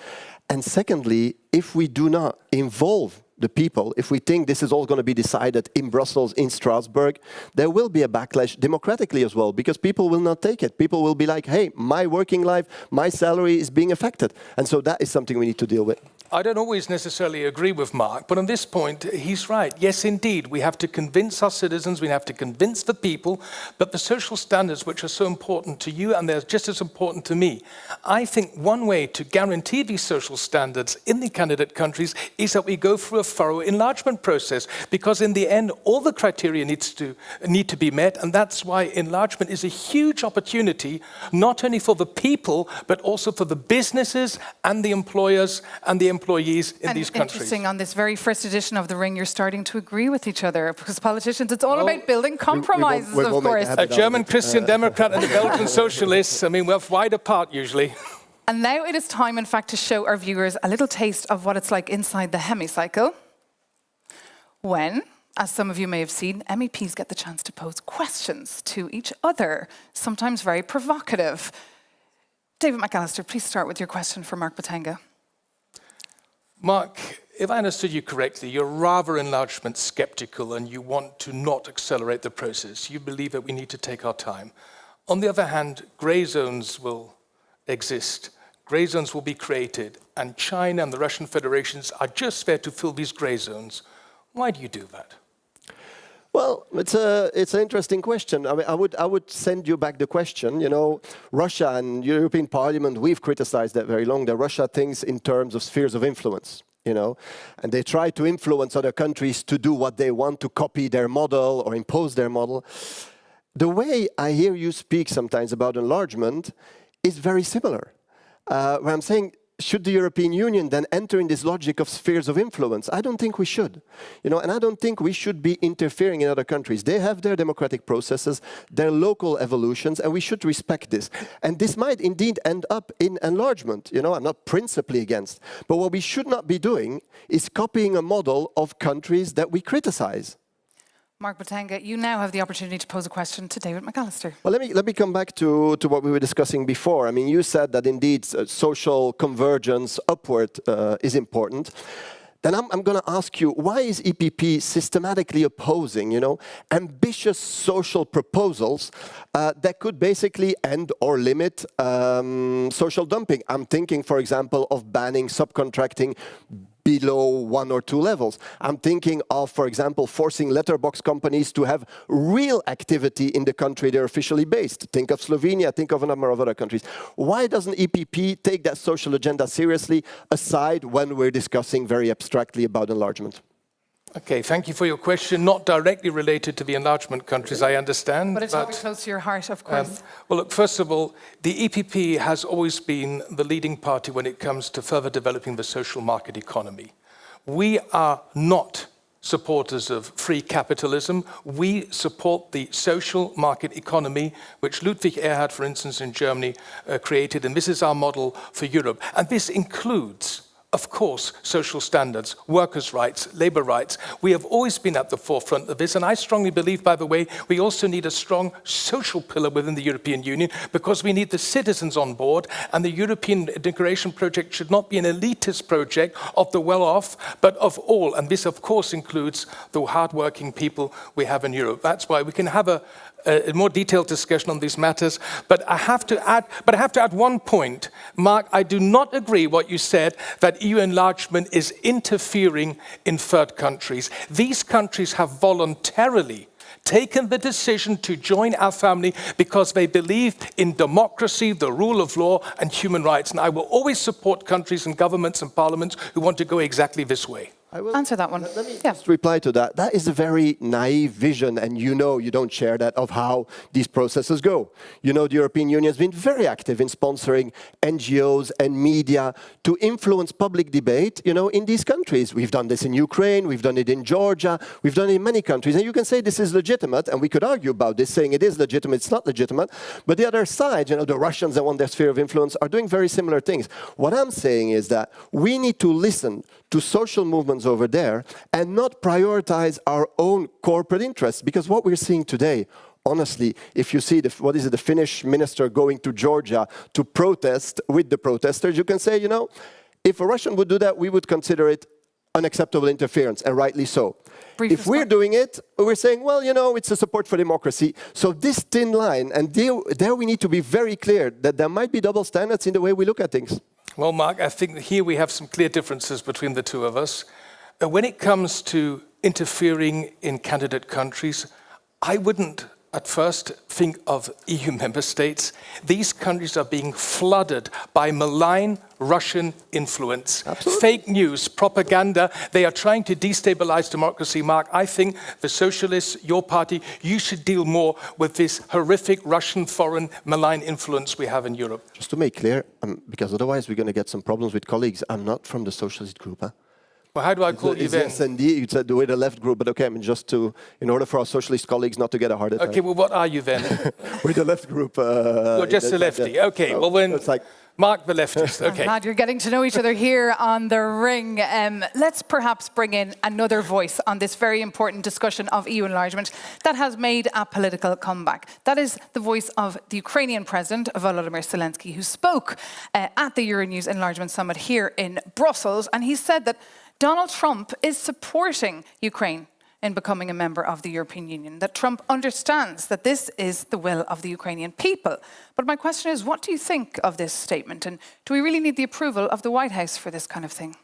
And secondly, if we do not involve the people, if we think this is all going to be decided in Brussels, in Strasbourg, there will be a backlash democratically as well, because people will not take it. People will be like, hey, my working life, my salary is being affected. And so that is something we need to deal with. I don't always necessarily agree with Mark, but on this point, he's right. Yes, indeed, we have to convince our citizens, we have to convince the people, but the social standards which are so important to you, and they're just as important to me. I think one way to guarantee these social standards in the candidate countries is that we go through a thorough enlargement process, because in the end, all the criteria need to be met, and that's why enlargement is a huge opportunity, not only for the people, but also for the businesses and the employers and the employees in these countries. Interesting, on this very first edition of The Ring, you're starting to agree with each other, because politicians, it's all about building compromises, of course. A German Christian Democrat and a Belgian socialist, I mean, we're wide apart usually. And now it is time, in fact, to show our viewers a little taste of what it's like inside the hemicycle, when, as some of you may have seen, MEPs get the chance to pose questions to each other, sometimes very provocative. David McAllister, please start with your question for Mark Botenga. Mark, if I understood you correctly, you're rather enlargement skeptical and you want to not accelerate the process. You believe that we need to take our time. On the other hand, grey zones will exist. Grey zones will be created, and China and the Russian Federations are just there to fill these grey zones. Why do you do that? Well, it's an interesting question. I mean, I would send you back the question. You know, Russia and European Parliament, we've criticized that very long. That Russia thinks in terms of spheres of influence, you know, and they try to influence other countries to do what they want, to copy their model or impose their model. The way I hear you speak sometimes about enlargement is very similar. Where I'm saying, should the European Union then enter in this logic of spheres of influence? I don't think we should. You know, and I don't think we should be interfering in other countries. They have their democratic processes, their local evolutions, and we should respect this. And this might indeed end up in enlargement. You know, I'm not principally against. But what we should not be doing is copying a model of countries that we criticize. Mark Botenga, you now have the opportunity to pose a question to David McAllister. Well, let me come back to what we were discussing before. I mean, you said that indeed social convergence upward is important. Then I'm going to ask you, why is EPP systematically opposing, you know, ambitious social proposals that could basically end or limit social dumping? I'm thinking, for example, of banning subcontracting below 1 or 2 levels. I'm thinking of, for example, forcing letterbox companies to have real activity in the country they're officially based. Think of Slovenia, think of a number of other countries. Why doesn't EPP take that social agenda seriously, aside when we're discussing very abstractly about enlargement? Okay, thank you for your question. Not directly related to the enlargement countries, I understand. But it's very close to your heart, of course. Well, look, first of all, the EPP has always been the leading party when it comes to further developing the social market economy. We are not supporters of free capitalism. We support the social market economy, which Ludwig Erhard, for instance, in Germany, created, and this is our model for Europe. And this includes, of course, social standards, workers' rights, labor rights. We have always been at the forefront of this, and I strongly believe, by the way, we also need a strong social pillar within the European Union, because we need the citizens on board, and the European integration project should not be an elitist project of the well-off, but of all, and this, of course, includes the hard-working people we have in Europe. That's why we can have a more detailed discussion on these matters, but I have to add one point. Mark, I do not agree what you said, that EU enlargement is interfering in third countries. These countries have voluntarily taken the decision to join our family because they believe in democracy, the rule of law, and human rights. And I will always support countries and governments and parliaments who want to go exactly this way. I will answer that one. Let me just reply to that. That is a very naive vision, and you know you don't share that, of how these processes go. You know the European Union has been very active in sponsoring NGOs and media to influence public debate, you know, in these countries. We've done this in Ukraine, we've done it in Georgia, we've done it in many countries. And you can say this is legitimate, and we could argue about this, saying it is legitimate, it's not legitimate. But the other side, you know, the Russians that want their sphere of influence are doing very similar things. What I'm saying is that we need to listen to social movements over there and not prioritize our own corporate interests. Because what we're seeing today, honestly, if you see the Finnish minister going to Georgia to protest with the protesters, you can say, you know, if a Russian would do that, we would consider it unacceptable interference, and rightly so. If we're doing it, we're saying, well, you know, it's a support for democracy. So this thin line, and there we need to be very clear that there might be double standards in the way we look at things. Well, Mark, I think here we have some clear differences between the two of us. When it comes to interfering in candidate countries, I wouldn't at first think of EU member states. These countries are being flooded by malign Russian influence. Absolutely. Fake news, propaganda. They are trying to destabilize democracy. Mark, I think the socialists, your party, you should deal more with this horrific Russian foreign malign influence we have in Europe. Just to make clear, because otherwise we're going to get some problems with colleagues, I'm not from the socialist group. Huh? Well, how do I call you then? Yes, indeed. You said the way the left group, but okay, I mean, just to, in order for our socialist colleagues not to get a heart attack. Okay, well, what are you then? We're the left group. You're just a lefty. Okay, well, when it's like Mark the leftist. Okay. I'm glad you're getting to know each other here on the ring. Let's perhaps bring in another voice on this very important discussion of EU enlargement that has made a political comeback. That is the voice of the Ukrainian President, Volodymyr Zelensky, who spoke at the Euronews Enlargement Summit here in Brussels, and he said that Donald Trump is supporting Ukraine in becoming a member of the European Union, that Trump understands that this is the will of the Ukrainian people. But my question is, what do you think of this statement? And do we really need the approval of the White House for this kind of thing?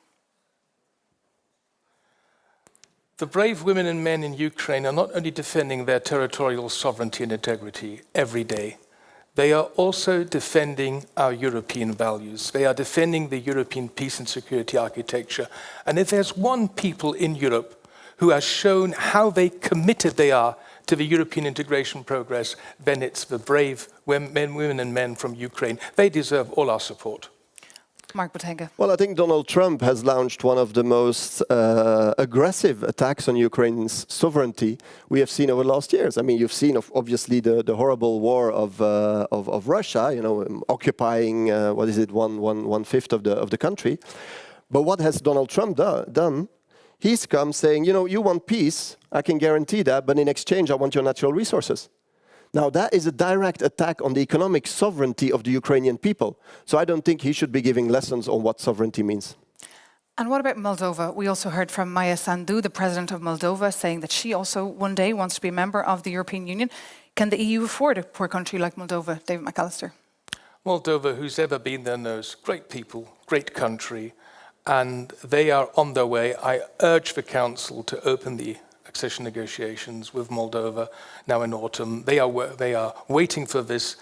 The brave women and men in Ukraine are not only defending their territorial sovereignty and integrity every day, they are also defending our European values. They are defending the European peace and security architecture. And if there's one people in Europe who has shown how committed they are to the European integration progress, then it's the brave women and men from Ukraine. They deserve all our support. Mark Botenga. Well, I think Donald Trump has launched one of the most aggressive attacks on Ukraine's sovereignty we have seen over the last years. I mean, you've seen, obviously, the horrible war of Russia, you know, occupying, one-fifth of the country. But what has Donald Trump done? He's come saying, you know, you want peace, I can guarantee that, but in exchange, I want your natural resources. Now, that is a direct attack on the economic sovereignty of the Ukrainian people. So I don't think he should be giving lessons on what sovereignty means. And what about Moldova? We also heard from Maia Sandu, the president of Moldova, saying that she also one day wants to be a member of the European Union. Can the EU afford a poor country like Moldova? David McAllister. Moldova, who's ever been there, knows great people, great country, and they are on their way. I urge the Council to open the accession negotiations with Moldova now in autumn. They are waiting for this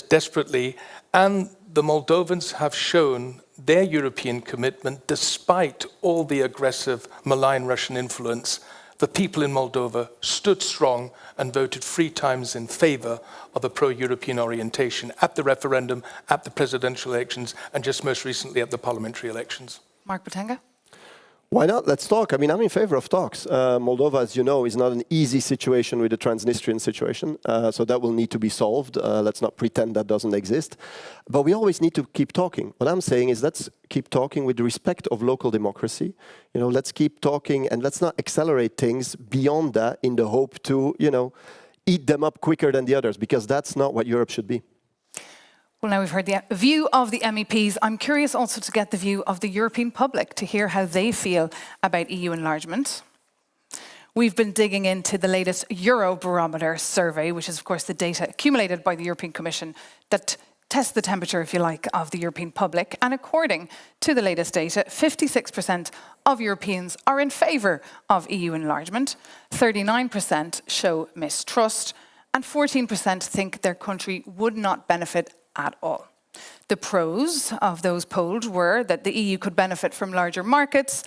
desperately, and the Moldovans have shown their European commitment despite all the aggressive, malign Russian influence. The people in Moldova stood strong and voted 3 times in favor of a pro-European orientation at the referendum, at the presidential elections, and just most recently at the parliamentary elections. Mark Botenga. Why not? Let's talk. I mean, I'm in favor of talks. Moldova, as you know, is not an easy situation with the Transnistrian situation, so that will need to be solved. Let's not pretend that doesn't exist. But we always need to keep talking. What I'm saying is let's keep talking with the respect of local democracy. You know, let's keep talking and let's not accelerate things beyond that in the hope to, you know, eat them up quicker than the others, because that's not what Europe should be. Well, now we've heard the view of the MEPs. I'm curious also to get the view of the European public, to hear how they feel about EU enlargement. We've been digging into the latest Eurobarometer survey, which is, of course, the data accumulated by the European Commission that tests the temperature, if you like, of the European public. And according to the latest data, 56% of Europeans are in favour of EU enlargement, 39% show mistrust, and 14% think their country would not benefit at all. The pros of those polled were that the EU could benefit from larger markets,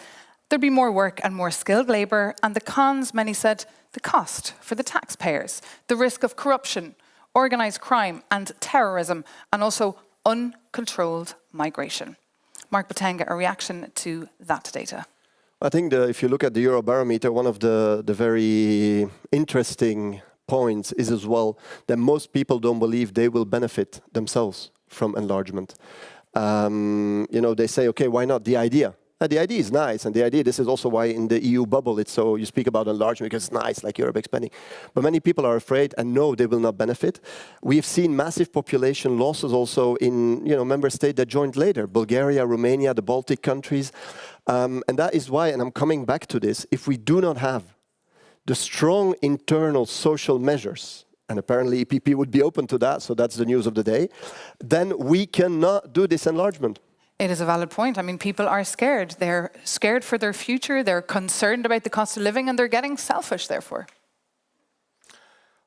there'd be more work and more skilled labour, and the cons, many said, the cost for the taxpayers, the risk of corruption, organised crime and terrorism, and also uncontrolled migration. Mark Botenga, a reaction to that data? I think if you look at the Eurobarometer, one of the very interesting points is as well that most people don't believe they will benefit themselves from enlargement. You know, they say, okay, why not the idea? The idea is nice, and the idea, this is also why in the EU bubble, it's so, you speak about enlargement because it's nice, like Europe expanding. But many people are afraid and know they will not benefit. We've seen massive population losses also in, you know, member states that joined later, Bulgaria, Romania, the Baltic countries. And that is why, and I'm coming back to this, if we do not have the strong internal social measures, and apparently EPP would be open to that, so that's the news of the day, then we cannot do this enlargement. It is a valid point. I mean, people are scared. They're scared for their future, they're concerned about the cost of living, and they're getting selfish, therefore.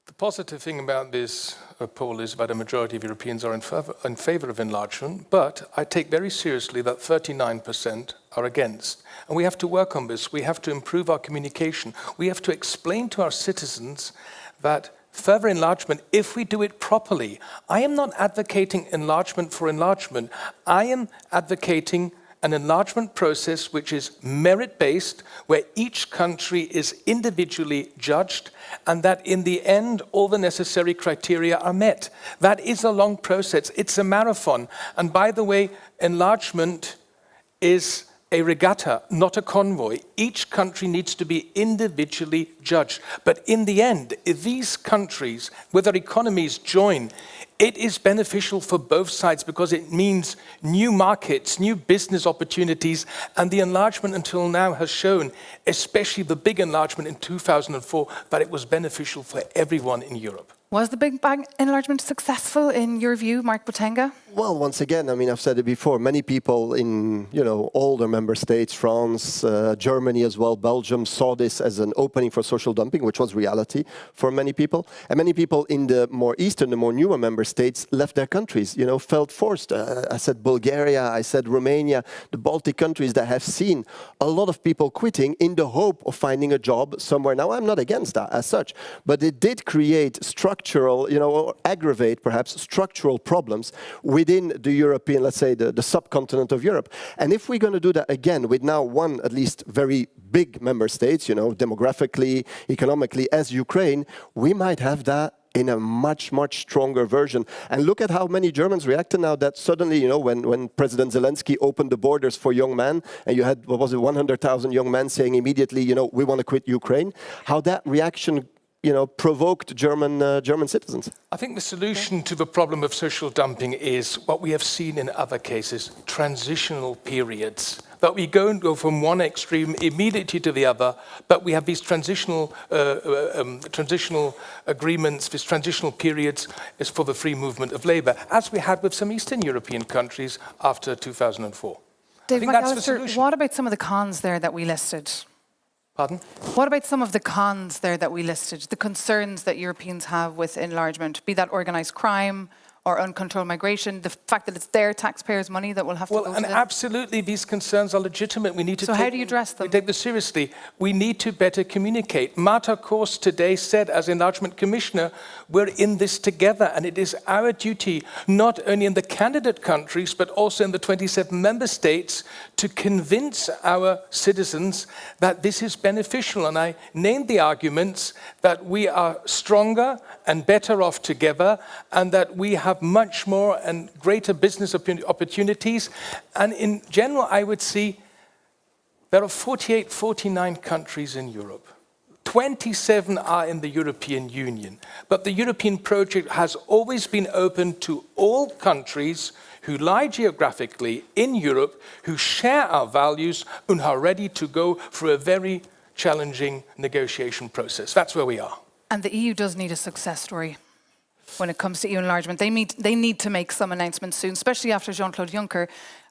The positive thing about this poll is that a majority of Europeans are in favor of enlargement, but I take very seriously that 39% are against. And we have to work on this. We have to improve our communication. We have to explain to our citizens that further enlargement, if we do it properly, I am not advocating enlargement for enlargement. I am advocating an enlargement process which is merit-based, where each country is individually judged, and that in the end, all the necessary criteria are met. That is a long process. It's a marathon. And by the way, enlargement is a regatta, not a convoy. Each country needs to be individually judged. But in the end, if these countries, with their economies, join, it is beneficial for both sides because it means new markets, new business opportunities, and the enlargement until now has shown, especially the big enlargement in 2004, that it was beneficial for everyone in Europe. Was the Big Bang enlargement successful in your view, Mark Botenga? Well, once again, I mean, I've said it before, many people in, older member states, France, Germany as well, Belgium, saw this as an opening for social dumping, which was reality for many people. And many people in the more eastern, the more newer member states left their countries, felt forced. I said Bulgaria, I said Romania, the Baltic countries that have seen a lot of people quitting in the hope of finding a job somewhere. Now, I'm not against that as such, but it did create structural, or aggravate perhaps structural problems within the European, let's say, the subcontinent of Europe. And if we're going to do that again with now one, at least very big member states, demographically, economically, as Ukraine, we might have that in a much, much stronger version. And look at how many Germans reacted now that suddenly, when President Zelensky opened the borders for young men, and you had, 100,000 young men saying immediately, we want to quit Ukraine, how that reaction provoked German citizens. I think the solution to the problem of social dumping is what we have seen in other cases, transitional periods. That we don't go from one extreme immediately to the other, but we have these transitional agreements, these transitional periods is for the free movement of labor, as we had with some Eastern European countries after 2004. Dave McAllister, what about some of the cons there that we listed? Pardon? What about some of the cons there that we listed, the concerns that Europeans have with enlargement, be that organised crime or uncontrolled migration, the fact that it's their taxpayers' money that will have to go to them? Absolutely, these concerns are legitimate. We need to how do you address them? We take this seriously. We need to better communicate. Marta Kors today said, as Enlargement Commissioner, we're in this together, and it is our duty, not only in the candidate countries, but also in the 27 member states, to convince our citizens that this is beneficial. And I named the arguments that we are stronger and better off together, and that we have much more and greater business opportunities. And in general, I would see there are 48, 49 countries in Europe. 27 are in the European Union. But the European project has always been open to all countries who lie geographically in Europe, who share our values, and are ready to go through a very challenging negotiation process. That's where we are. And the EU does need a success story when it comes to EU enlargement. They need to make some announcements soon, especially after Jean-Claude Juncker,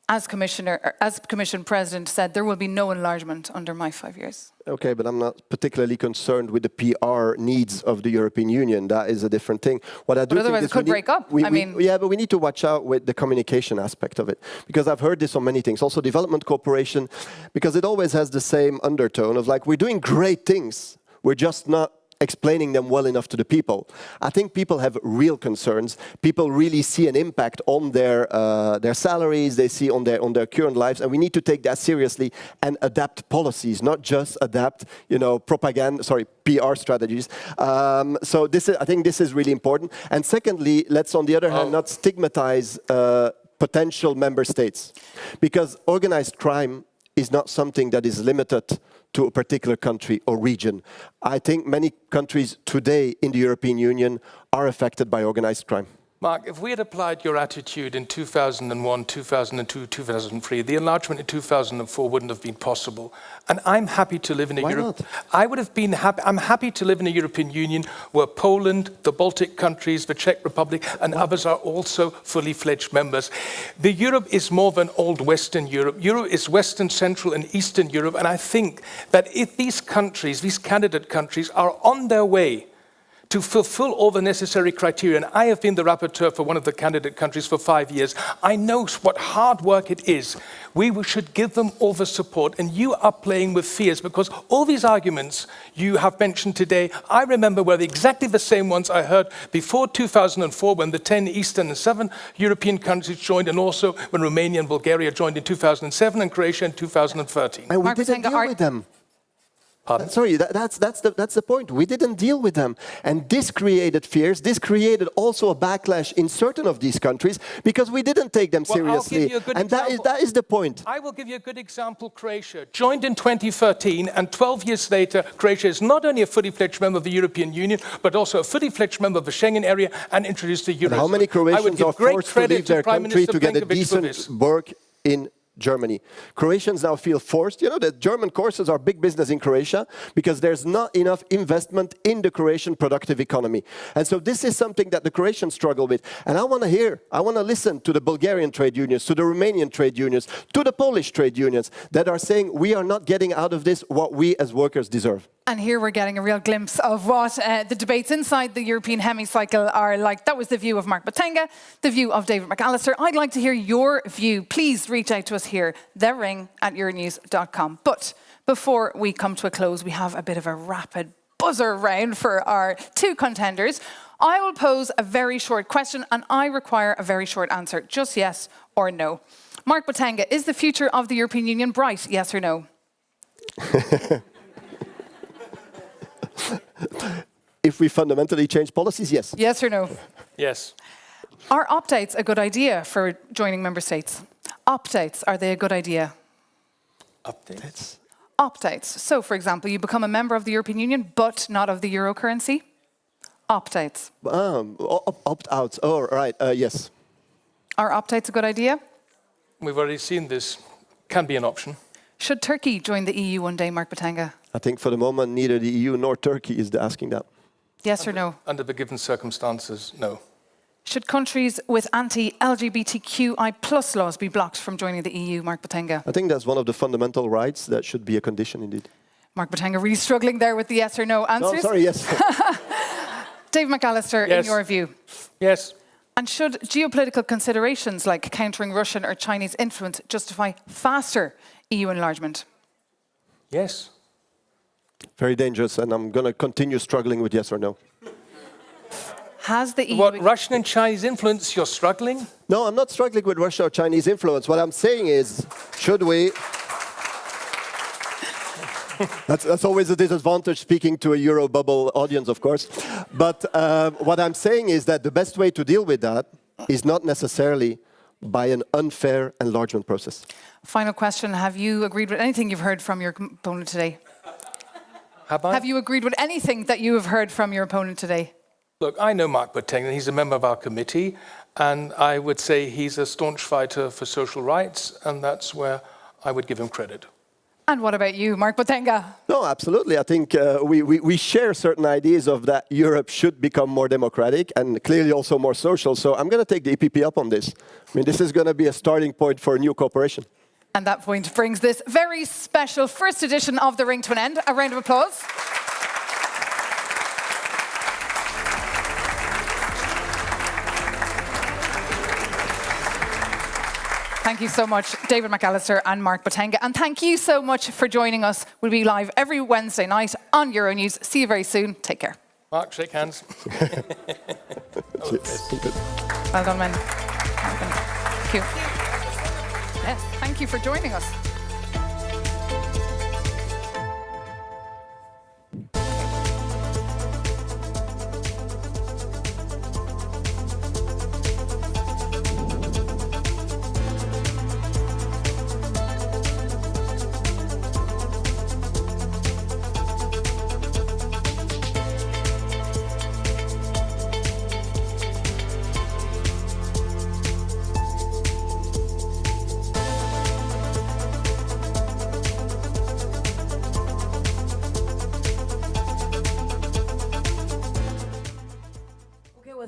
as Commission President, said there will be no enlargement under my 5 years. Okay, but I'm not particularly concerned with the PR needs of the European Union. That is a different thing. What I do but otherwise, it could break up. Yeah, but we need to watch out with the communication aspect of it, because I've heard this on many things. Also, development cooperation, because it always has the same undertone of like, we're doing great things, we're just not explaining them well enough to the people. I think people have real concerns. People really see an impact on their salaries, they see on their current lives, and we need to take that seriously and adapt policies, not just adapt, PR strategies. So I think this is really important. And secondly, let's on the other hand not stigmatize potential member states, because organized crime is not something that is limited to a particular country or region. I think many countries today in the European Union are affected by organized crime. Mark, if we had applied your attitude in 2001, 2002, 2003, the enlargement in 2004 wouldn't have been possible. And I'm happy to live in a Europe. I would have been happy. I'm happy to live in a European Union where Poland, the Baltic countries, the Czech Republic, and others are also fully fledged members. The Europe is more than old Western Europe. Europe is Western, Central, and Eastern Europe. And I think that if these countries, these candidate countries, are on their way to fulfill all the necessary criteria, and I have been the rapporteur for one of the candidate countries for 5 years. I know what hard work it is. We should give them all the support, and you are playing with fears because all these arguments you have mentioned today, I remember were exactly the same ones I heard before 2004 when the 10 Eastern and Southern European countries joined, and also when Romania and Bulgaria joined in 2007 and Croatia in 2013. And we didn't deal with them. Pardon? Sorry, that's the point. We didn't deal with them. And this created fears. This created also a backlash in certain of these countries because we didn't take them seriously. And that is the point. I will give you a good example. Croatia joined in 2013, and 12 years later, Croatia is not only a fully fledged member of the European Union, but also a fully fledged member of the Schengen area and introduced the Eurozone. How many Croatians are forced to leave their country to get a decent work in Germany? Croatians now feel forced. You know, the German courses are big business in Croatia because there's not enough investment in the Croatian productive economy. And so this is something that the Croatians struggle with. And I want to listen to the Bulgarian trade unions, to the Romanian trade unions, to the Polish trade unions that are saying we are not getting out of this what we as workers deserve. And here we're getting a real glimpse of what the debates inside the European hemicycle are like. That was the view of Mark Botenga, the view of David McAllister. I'd like to hear your view. Please reach out to us here, thering@euronews.com. But before we come to a close, we have a bit of a rapid buzzer round for our two contenders. I will pose a very short question and I require a very short answer. Just yes or no. Mark Botenga, is the future of the European Union bright? Yes or no? If we fundamentally change policies, yes. Yes or no? Yes. Are opt-outs a good idea for joining member states? Opt-outs, are they a good idea? Updates? Opt-outs. So, for example, you become a member of the European Union, but not of the euro currency. Opt-outs. Opt-outs. Oh, right. Yes. Are opt-outs a good idea? We've already seen this. Can be an option. Should Turkey join the EU one day, Mark Botenga? I think for the moment, neither the EU nor Turkey is asking that. Yes or no? Under the given circumstances, no. Should countries with anti-LGBTQI+ laws be blocked from joining the EU, Mark Botenga? I think that's one of the fundamental rights that should be a condition indeed. Mark Botenga really struggling there with the yes or no answers. No, sorry, yes. Dave McAllister, yes. in your view? Yes. And should geopolitical considerations like countering Russian or Chinese influence justify faster EU enlargement? Yes. Very dangerous, and I'm going to continue struggling with yes or no. Has the EU... What, Russian and Chinese influence, you're struggling? No, I'm not struggling with Russia or Chinese influence. What I'm saying is, should we... That's always a disadvantage speaking to a Euro bubble audience, of course. But what I'm saying is that the best way to deal with that is not necessarily by an unfair enlargement process. Final question. Have you agreed with anything you've heard from your opponent today? Have I? Have you agreed with anything that you have heard from your opponent today? Look, I know Mark Botenga. He's a member of our committee, and I would say he's a staunch fighter for social rights, and that's where I would give him credit. And what about you, Mark Botenga? No, absolutely. I think we share certain ideas of that Europe should become more democratic and clearly also more social. So I'm going to take the EPP up on this. I mean, this is going to be a starting point for a new cooperation. And that point brings this very special first edition of The Ring to an end. A round of applause. Thank you so much, David McAllister and Mark Botenga. And thank you so much for joining us. We'll be live every Wednesday night on Euronews. See you very soon. Take care. Mark, shake hands. Well done, men. Well done. Thank you. Yes, thank you for joining us.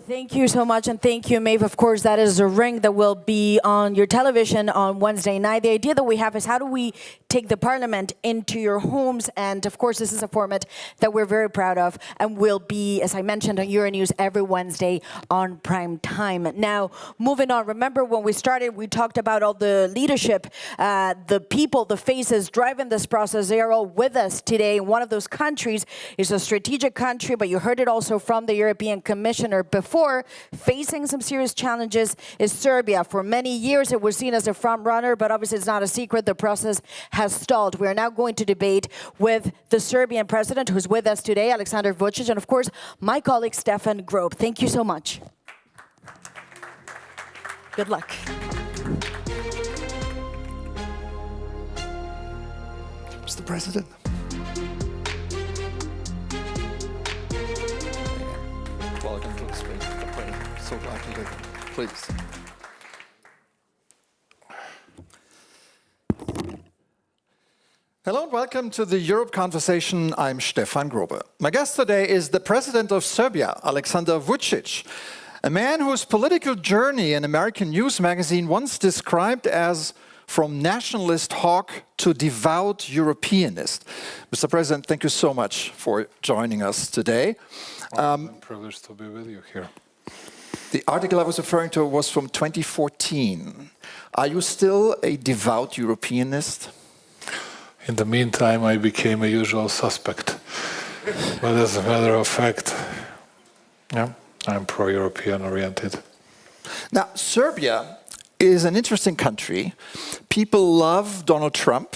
Thank you so much, and thank you, Maeve. Of course, that is a ring that will be on your television on Wednesday night. The idea that we have is how do we take the parliament into your homes? And of course, this is a format that we're very proud of and will be, as I mentioned, on Euronews every Wednesday on prime time. Now, moving on, remember when we started, we talked about all the leadership, the people, the faces driving this process. They are all with us today. One of those countries is a strategic country, but you heard it also from the European Commissioner before, facing some serious challenges is Serbia. For many years, it was seen as a front runner, but obviously it's not a secret. The process has stalled. We are now going to debate with the Serbian president, who's with us today, Aleksandar Vučić, and of course, my colleague, Stefan Grob. Thank you so much. Good luck. Mr. President. Welcome to the space. So glad to be here. Please. Hello and welcome to the Europe Conversation. I'm Stefan Grobe. My guest today is the President of Serbia, Aleksandar Vučić, a man whose political journey an American news magazine once described as from nationalist hawk to devout Europeanist. Mr. President, thank you so much for joining us today. I'm privileged to be with you here. The article I was referring to was from 2014. Are you still a devout Europeanist? In the meantime, I became a usual suspect. But as a matter of fact, yeah, I'm pro-European oriented. Now, Serbia is an interesting country. People love Donald Trump,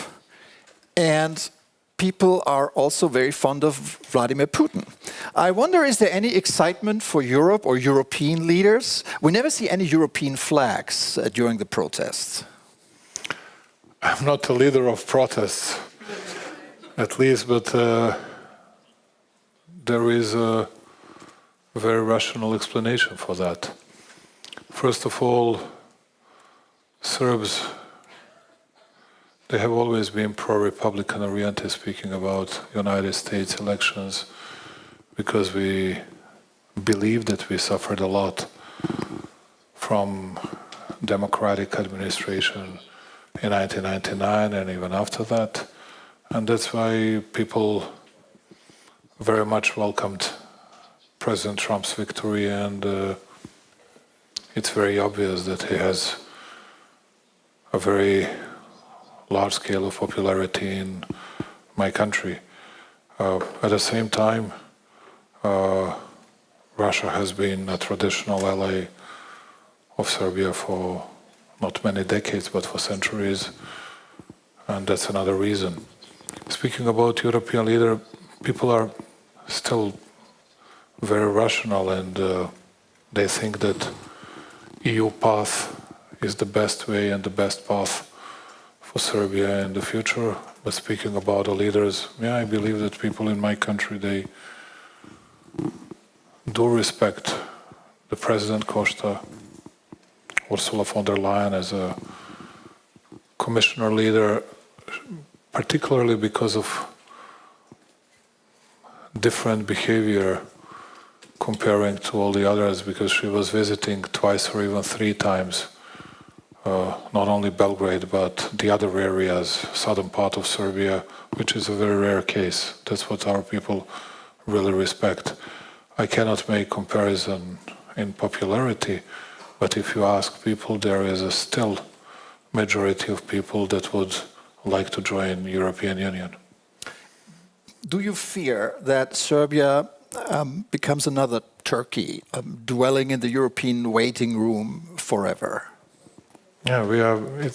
and people are also very fond of Vladimir Putin. I wonder, is there any excitement for Europe or European leaders? We never see any European flags during the protests. I'm not a leader of protests, at least, but there is a very rational explanation for that. First of all, Serbs, they have always been pro-Republican oriented, speaking about United States elections, because we believe that we suffered a lot from democratic administration in 1999 and even after that. And that's why people very much welcomed President Trump's victory, and it's very obvious that he has a very large scale of popularity in my country. At the same time, Russia has been a traditional ally of Serbia for not many decades, but for centuries, and that's another reason. Speaking about European leader, people are still very rational, and they think that EU path is the best way and the best path for Serbia in the future. But speaking about the leaders, yeah, I believe that people in my country, they do respect the President Costa, Ursula von der Leyen as a commissioner leader, particularly because of different behavior comparing to all the others, because she was visiting twice or even 3 times not only Belgrade, but the other areas, southern part of Serbia, which is a very rare case. That's what our people really respect. I cannot make comparison in popularity, but if you ask people, there is a still majority of people that would like to join the European Union. Do you fear that Serbia becomes another Turkey, dwelling in the European waiting room forever? Yeah, we are. In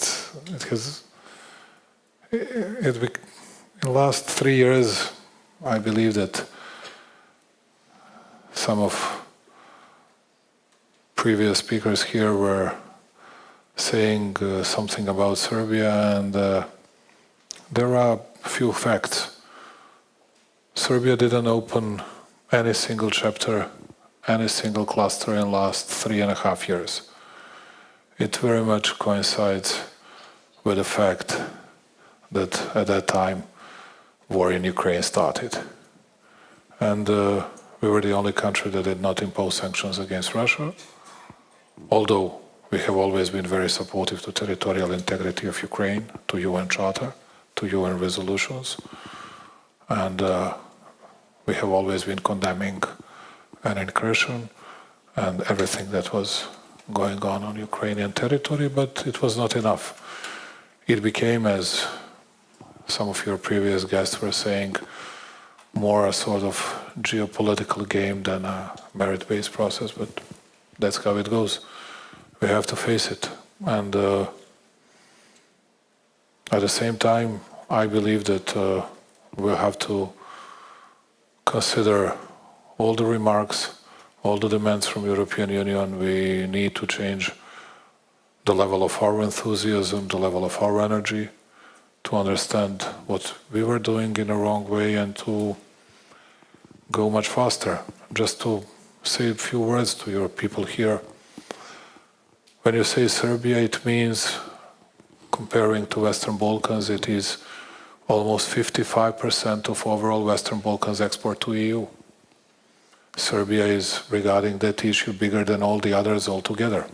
the last 3 years, I believe that some of previous speakers here were saying something about Serbia, and there are a few facts. Serbia didn't open any single chapter, any single cluster in the last 3.5 years. It very much coincides with the fact that at that time war in Ukraine started. And We were the only country that did not impose sanctions against Russia, although we have always been very supportive to territorial integrity of Ukraine, to UN Charter, to UN resolutions, and we have always been condemning an incursion and everything that was going on Ukrainian territory, but it was not enough. It became, as some of your previous guests were saying, more a sort of geopolitical game than a merit-based process, but that's how it goes. We have to face it. And at the same time, I believe that we'll have to consider all the remarks, all the demands from European Union. We need to change the level of our enthusiasm, the level of our energy, to understand what we were doing in a wrong way and to go much faster. Just to say a few words to your people here. When you say Serbia, it means, comparing to Western Balkans, it is almost 55% of overall Western Balkans export to EU. Serbia is, regarding that issue, bigger than all the others altogether.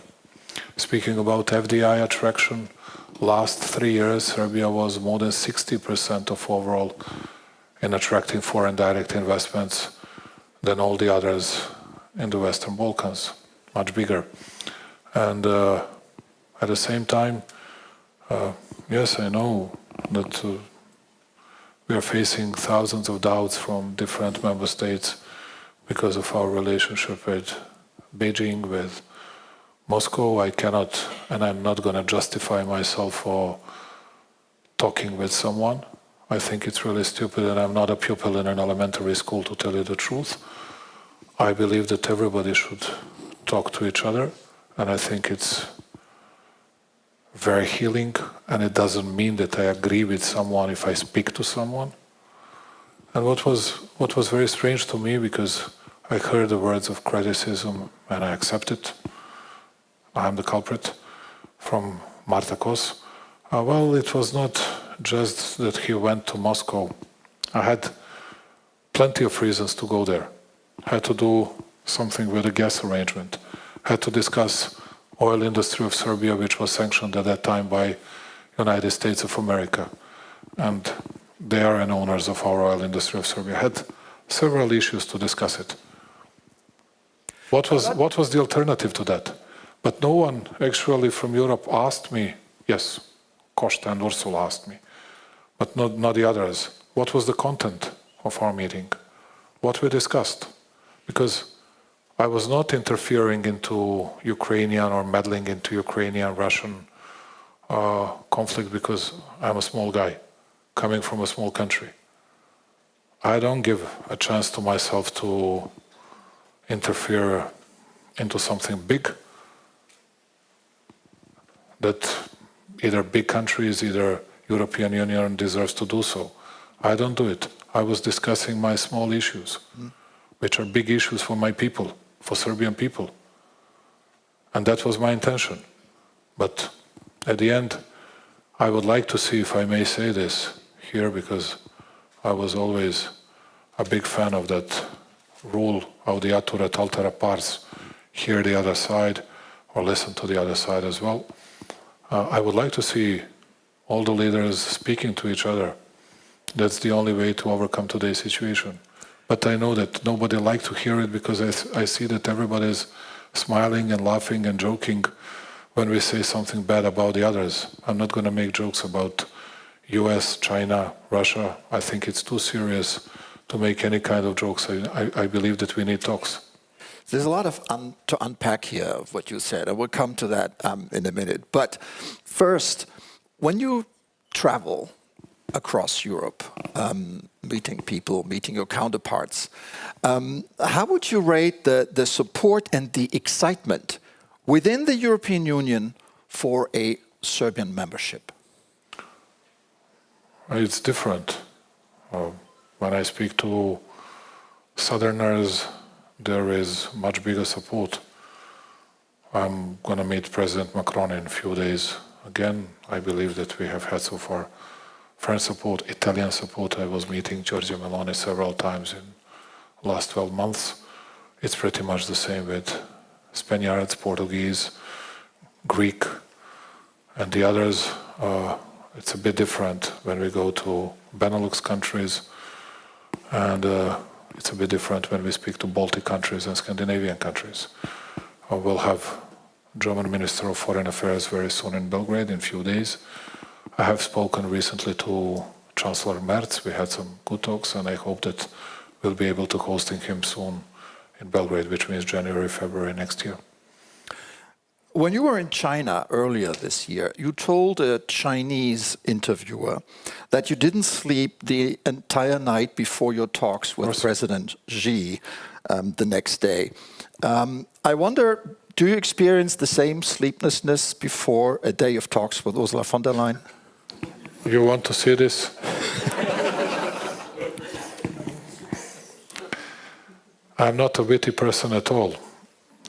Speaking about FDI attraction, last 3 years, Serbia was more than 60% of overall in attracting foreign direct investments than all the others in the Western Balkans, much bigger. And at the same time, yes, I know that we are facing thousands of doubts from different member states because of our relationship with Beijing, with Moscow. I cannot, and I'm not going to justify myself for talking with someone. I think it's really stupid, and I'm not a pupil in an elementary school, to tell you the truth. I believe that everybody should talk to each other, and I think it's very healing, and it doesn't mean that I agree with someone if I speak to someone. And what was very strange to me, because I heard the words of criticism and I accept it, I'm the culprit, from Marta Kos. Well, it was not just that he went to Moscow. I had plenty of reasons to go there. I had to do something with the gas arrangement. I had to discuss oil industry of Serbia, which was sanctioned at that time by United States of America. And they are an owners of our oil industry of Serbia. I had several issues to discuss it. What was the alternative to that? But no one actually from Europe asked me. Yes, Costa and Ursula asked me, but not the others. What was the content of our meeting? What we discussed? Because I was not interfering into Ukrainian or meddling into Ukrainian-Russian conflict, because I'm a small guy coming from a small country. I don't give a chance to myself to interfere into something big that either big countries, either European Union deserves to do so. I don't do it. I was discussing my small issues, which are big issues for my people, for Serbian people. And that was my intention. But at the end, I would like to see, if I may say this here, because I was always a big fan of that rule, audiatur et altera pars, hear the other side or listen to the other side as well. I would like to see all the leaders speaking to each other. That's the only way to overcome today's situation. But I know that nobody likes to hear it, because I see that everybody is smiling and laughing and joking when we say something bad about the others. I'm not going to make jokes about US, China, Russia. I think it's too serious to make any kind of jokes. I believe that we need talks. There's a lot to unpack here of what you said. I will come to that in a minute. But first, when you travel across Europe, meeting people, meeting your counterparts, how would you rate the support and the excitement within the European Union for a Serbian membership? It's different. When I speak to Southerners, there is much bigger support. I'm going to meet President Macron in a few days. Again, I believe that we have had so far French support, Italian support. I was meeting Giorgia Meloni several times in last 12 months. It's pretty much the same with Spaniards, Portuguese, Greek, and the others. It's a bit different when we go to Benelux countries, and it's a bit different when we speak to Baltic countries and Scandinavian countries. We'll have German Minister of Foreign Affairs very soon in Belgrade in a few days. I have spoken recently to Chancellor Merz. We had some good talks, and I hope that we'll be able to hosting him soon in Belgrade, which means January, February next year. When you were in China earlier this year, you told a Chinese interviewer that you didn't sleep the entire night before your talks with President Xi the next day. I wonder, do you experience the same sleeplessness before a day of talks with Ursula von der Leyen? You want to see this? I'm not a witty person at all.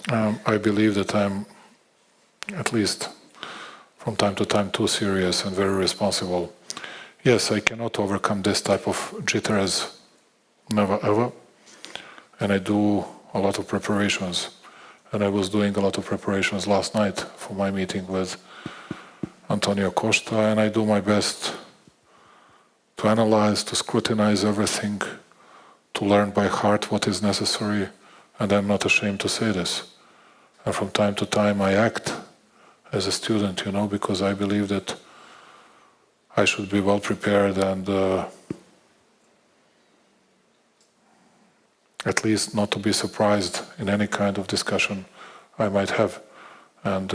I believe that I'm, at least from time to time, too serious and very responsible. Yes, I cannot overcome this type of jitters, never ever. And I do a lot of preparations. And I was doing a lot of preparations last night for my meeting with Antonio Costa, and I do my best to analyze, to scrutinize everything, to learn by heart what is necessary, and I'm not ashamed to say this. And from time to time I act as a student, you know, because I believe that I should be well prepared and at least not to be surprised in any kind of discussion I might have. And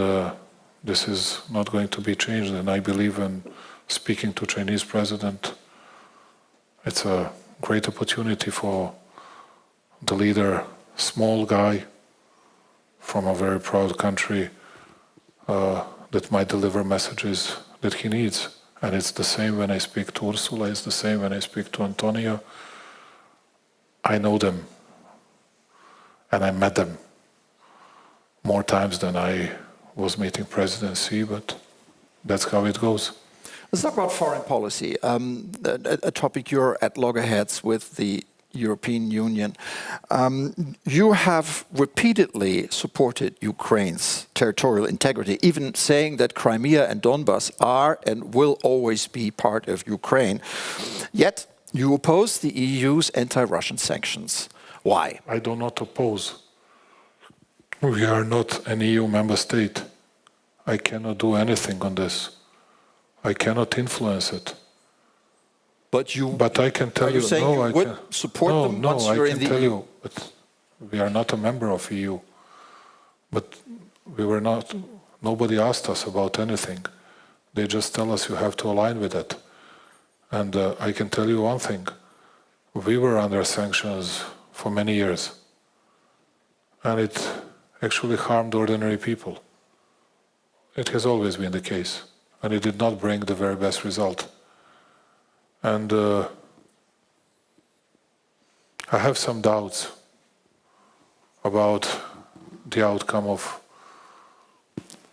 this is not going to be changed, and I believe in speaking to Chinese president. It's a great opportunity for the leader, small guy from a very proud country that might deliver messages that he needs. And it's the same when I speak to Ursula, it's the same when I speak to Antonio. I know them, and I met them more times than I was meeting President Xi, but that's how it goes. Let's talk about foreign policy, a topic you're at loggerheads with the European Union. You have repeatedly supported Ukraine's territorial integrity, even saying that Crimea and Donbas are and will always be part of Ukraine. Yet you oppose the EU's anti-Russian sanctions. Why? I do not oppose. We are not an EU member state. I cannot do anything on this. I cannot influence it. But I can tell you, saying no, you would support them once you're in the EU? I can tell you, but we are not a member of EU. But we were not. Nobody asked us about anything. They just tell us you have to align with it. And I can tell you one thing: we were under sanctions for many years, and it actually harmed ordinary people. It has always been the case, and it did not bring the very best result. And I have some doubts about the outcome of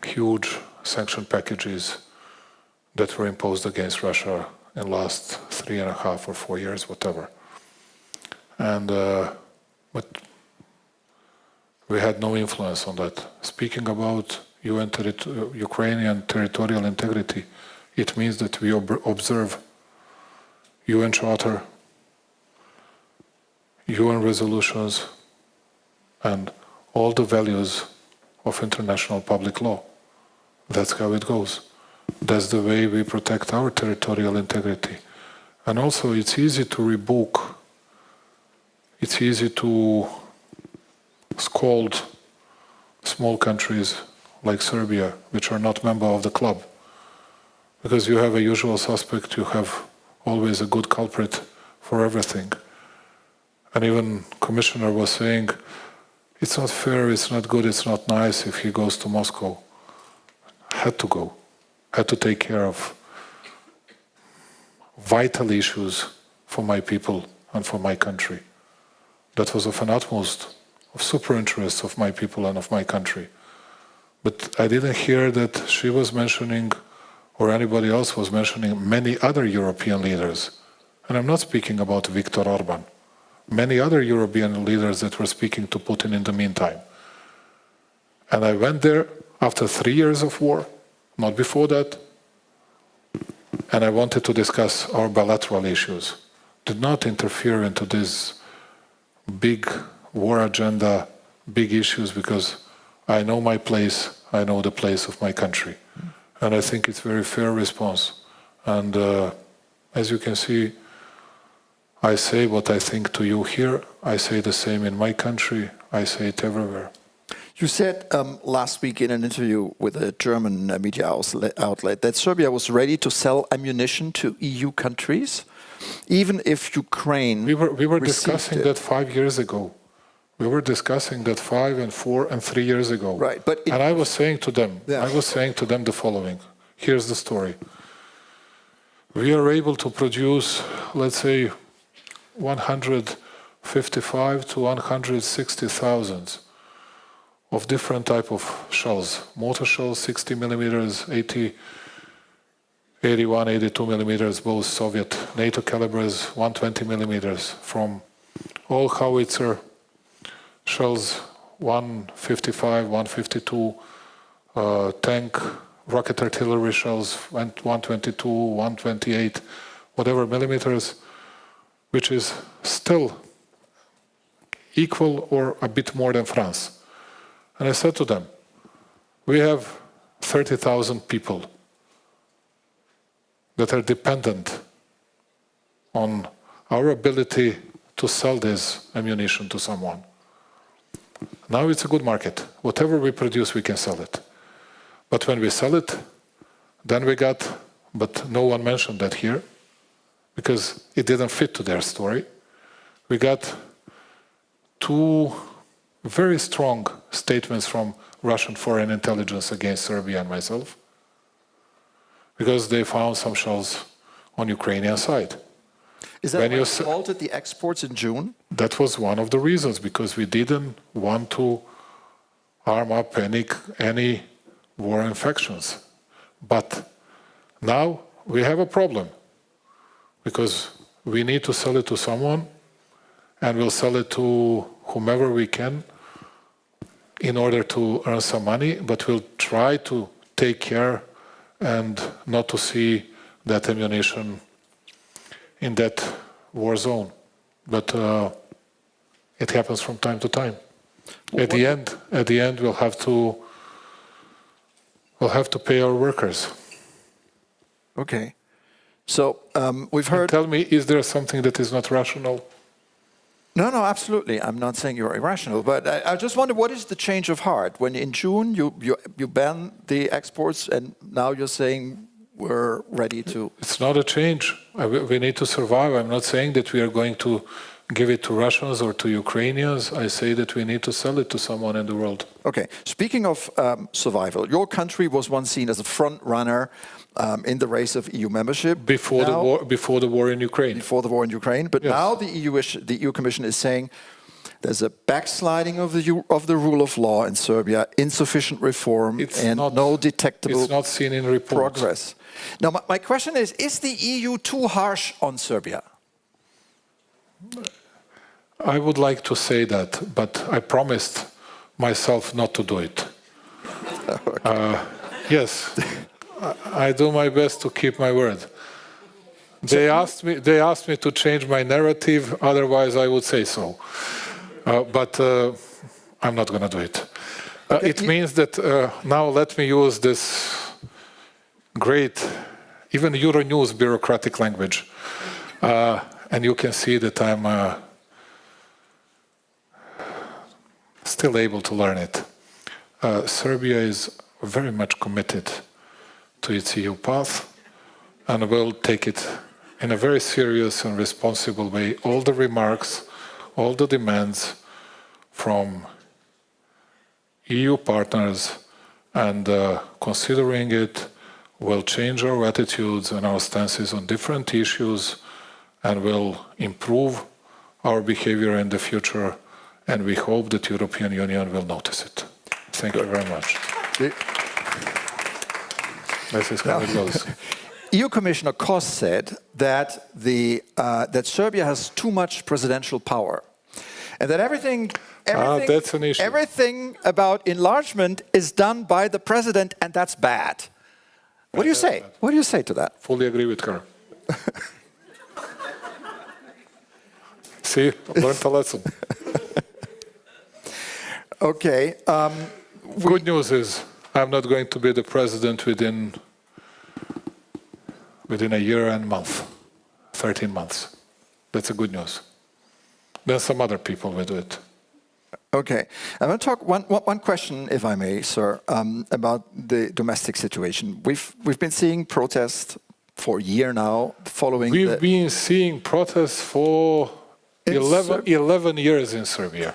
huge sanction packages that were imposed against Russia in the last 3.5 or 4 years, whatever. And but we had no influence on that. Speaking about Ukrainian territorial integrity, it means that we observe UN Charter, UN resolutions, and all the values of international public law. That's how it goes. That's the way we protect our territorial integrity. And also, it's easy to rebuke. It's easy to scold small countries like Serbia, which are not members of the club. Because you have a usual suspect, you have always a good culprit for everything. And even Commissioner was saying, it's not fair, it's not good, it's not nice if he goes to Moscow. Had to go, had to take care of vital issues for my people and for my country. That was of an utmost, of super interest of my people and of my country. But I didn't hear that she was mentioning, or anybody else was mentioning, many other European leaders. And I'm not speaking about Viktor Orban. many other European leaders that were speaking to Putin in the meantime. And I went there after 3 years of war, not before that, and I wanted to discuss our bilateral issues. Did not interfere into this big war agenda, big issues, because I know my place, I know the place of my country. And I think it's a very fair response. And as you can see, I say what I think to you here, I say the same in my country, I say it everywhere. You said last week in an interview with a German media outlet that Serbia was ready to sell ammunition to EU countries, even if Ukraine We were received discussing it. that 5 years ago. We were discussing that 5 and 4 and 3 years ago. Right, but and I was saying to them, Yeah. I was saying to them the following. Here's the story. We are able to produce, let's say, 155 to 160,000 of different type of shells. Mortar shells, 60 millimeters, 80, 81, 82 millimeters, both Soviet NATO calibers, 120 millimeters, from all howitzer shells, 155, 152, tank, rocket artillery shells, 122, 128, whatever millimeters, which is still equal or a bit more than France. And I said to them, we have 30,000 people that are dependent on our ability to sell this ammunition to someone. Now it's a good market. Whatever we produce, we can sell it. But when we sell it, then we got, but no one mentioned that here, because it didn't fit to their story. We got 2 very strong statements from Russian foreign intelligence against Serbia and myself, because they found some shells on Ukrainian side. Is that why you halted the exports in June? That was one of the reasons, because we didn't want to arm up any war infections. But now we have a problem, because we need to sell it to someone, and we'll sell it to whomever we can in order to earn some money, but we'll try to take care and not to see that ammunition in that war zone. But it happens from time to time. At the end, we'll have to pay our workers. Okay. So we've heard... Tell me, is there something that is not rational? No, absolutely. I'm not saying you're irrational, but I just wonder, what is the change of heart? When in June you banned the exports, and now you're saying we're ready to... It's not a change. We need to survive. I'm not saying that we are going to give it to Russians or to Ukrainians. I say that we need to sell it to someone in the world. Okay. Speaking of survival, your country was once seen as a front runner in the race of EU membership. Before the war in Ukraine. Before the war in Ukraine. But Yes. now the EU Commission is saying there's a backsliding of the rule of law in Serbia, insufficient reform, no detectable It's not seen in reports. progress. Now, my question is the EU too harsh on Serbia? I would like to say that, but I promised myself not to do it. Yes, I do my best to keep my word. They asked me to change my narrative, otherwise I would say so. But I'm not going to do it. It means that now let me use this great, even Euronews bureaucratic language. And you can see that I'm still able to learn it. Serbia is very much committed to its EU path and will take it in a very serious and responsible way. All the remarks, all the demands from EU partners, and considering it will change our attitudes and our stances on different issues, and will improve our behavior in the future, and we hope that the European Union will notice it. Thank you very much. This is how it goes. EU Commissioner Kos said that that Serbia has too much presidential power, and that everything that's an issue. Everything about enlargement is done by the president, and that's bad. What do you say? What do you say to that? Fully agree with her. See, learned a lesson. Okay. Good news is I'm not going to be the president within a year and month, 13 months. That's a good news. Then some other people will do it. Okay. I'm going to talk one question, if I may, sir, about the domestic situation. We've been seeing protests for a year now, following. We've been seeing protests for 11 years in Serbia.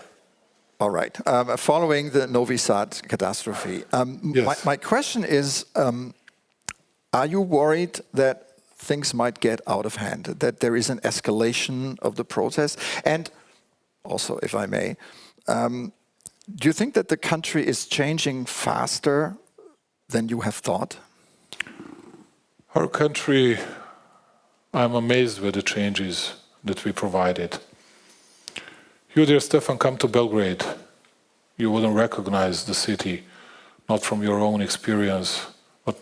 All right. Following the Novi Sad catastrophe. Yes. My question is, are you worried that things might get out of hand, that there is an escalation of the protests? And also, if I may, do you think that the country is changing faster than you have thought? Our country, I'm amazed with the changes that we provided. You, dear Stefan, come to Belgrade. You wouldn't recognize the city, not from your own experience, but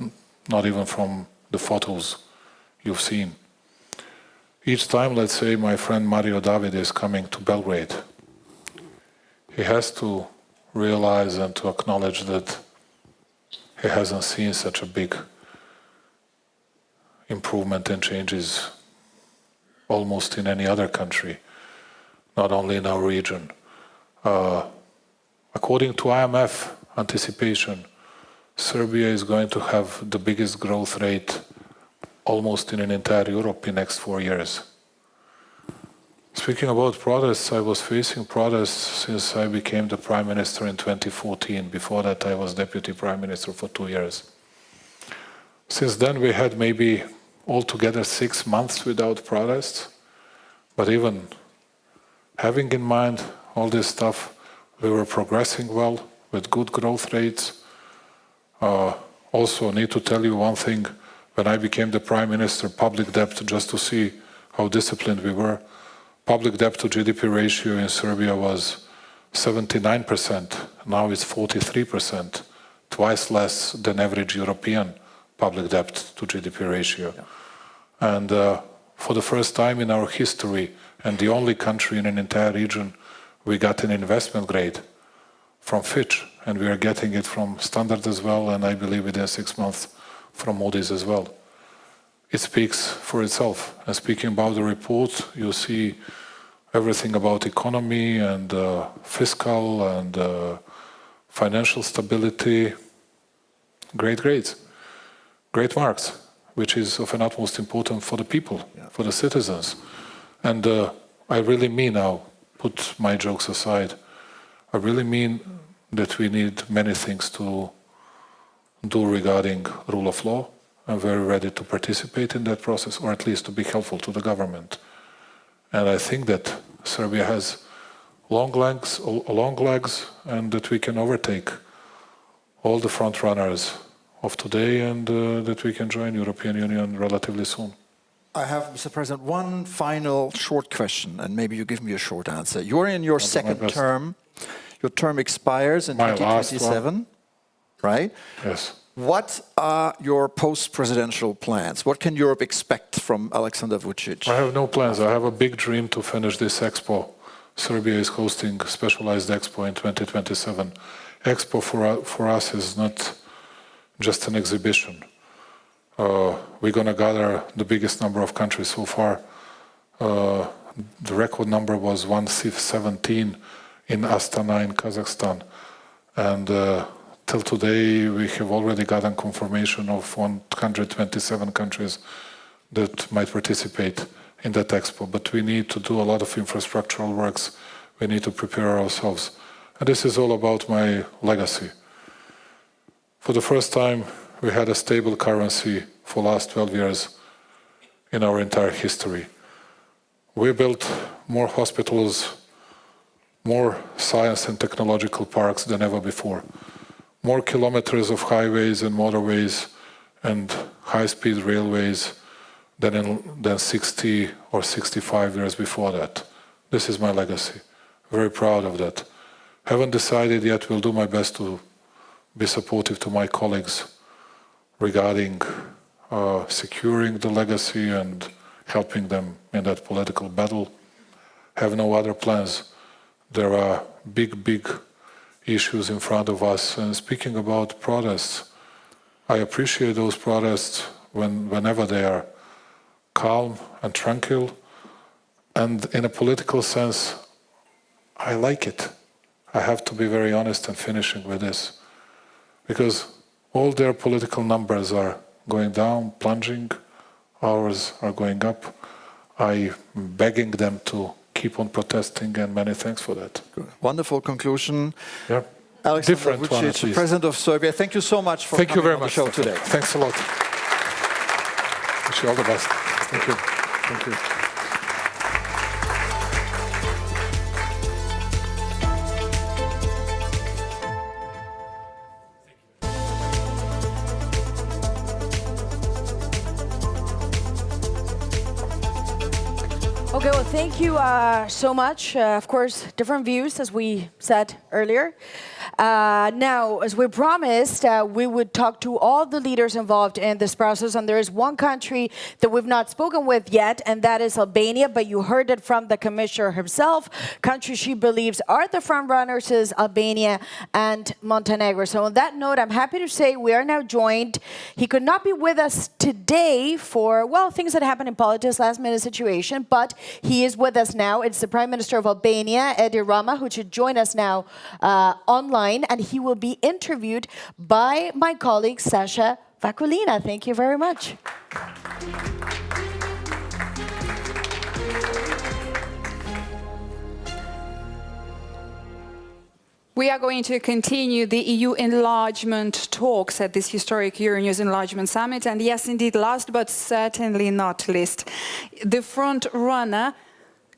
not even from the photos you've seen. Each time, let's say, my friend Mario David is coming to Belgrade, he has to realize and to acknowledge that he hasn't seen such a big improvement and changes almost in any other country, not only in our region. According to IMF anticipation, Serbia is going to have the biggest growth rate almost in an entire Europe in the next 4 years. Speaking about protests, I was facing protests since I became the Prime Minister in 2014. Before that, I was Deputy Prime Minister for 2 years. Since then, we had maybe altogether 6 months without protests. But even having in mind all this stuff, we were progressing well with good growth rates. Also, need to tell you one thing. When I became the Prime Minister, public debt, just to see how disciplined we were, public debt to GDP ratio in Serbia was 79%. Now it's 43%, twice less than average European public debt to GDP ratio. Yeah. And for the first time in our history, and the only country in an entire region, we got an investment grade from Fitch, and we are getting it from Standard as well, and I believe within 6 months from Moody's as well. It speaks for itself. And speaking about the report, you see everything about economy and fiscal and financial stability. Great grades, great marks, which is of an utmost importance for the people, for the citizens. And I really mean now, put my jokes aside, I really mean that we need many things to do regarding rule of law. I'm very ready to participate in that process, or at least to be helpful to the government. And I think that Serbia has long legs, and that we can overtake all the front runners of today, and that we can join European Union relatively soon. I have, Mr. President, one final short question, and maybe you give me a short answer. You're in your second term. Your term expires in 2027, right? Yes. What are your post-presidential plans? What can Europe expect from Alexander Vučić? I have no plans. I have a big dream to finish this expo. Serbia is hosting a specialized expo in 2027. Expo for us is not just an exhibition. We're going to gather the biggest number of countries so far. The record number was 117 in Astana in Kazakhstan. And till today, we have already gotten confirmation of 127 countries that might participate in that expo. But we need to do a lot of infrastructural works. We need to prepare ourselves. And this is all about my legacy. For the first time, we had a stable currency for the last 12 years in our entire history. We built more hospitals, more science and technological parks than ever before, more kilometers of highways and motorways and high-speed railways than 60 or 65 years before that. This is my legacy. Very proud of that. Haven't decided yet, will do my best to be supportive to my colleagues regarding securing the legacy and helping them in that political battle. Have no other plans. There are big issues in front of us. And speaking about protests, I appreciate those protests whenever they are calm and tranquil. And in a political sense, I like it. I have to be very honest and finishing with this. Because all their political numbers are going down, plunging, ours are going up. I'm begging them to keep on protesting, and many thanks for that. Wonderful conclusion. Yeah. Alexander Vučić, President of Serbia, thank you so much for coming on the show today. Thanks a lot. Wish you all the best. Thank you. Thank you. Okay, well, thank you so much. Of course, different views, as we said earlier. Now, as we promised, we would talk to all the leaders involved in this process, and there is one country that we've not spoken with yet, and that is Albania, but you heard it from the commissioner himself. Countries she believes are the front runners is Albania and Montenegro. So on that note, I'm happy to say we are now joined. He could not be with us today for, well, things that happen in politics, last-minute situation, but he is with us now. It's the Prime Minister of Albania, Edi Rama, who should join us now online, and he will be interviewed by my colleague, Sasha Vakulina. Thank you very much. We are going to continue the EU enlargement talks at this historic Euronews Enlargement Summit. And yes, indeed, last but certainly not least, the front runner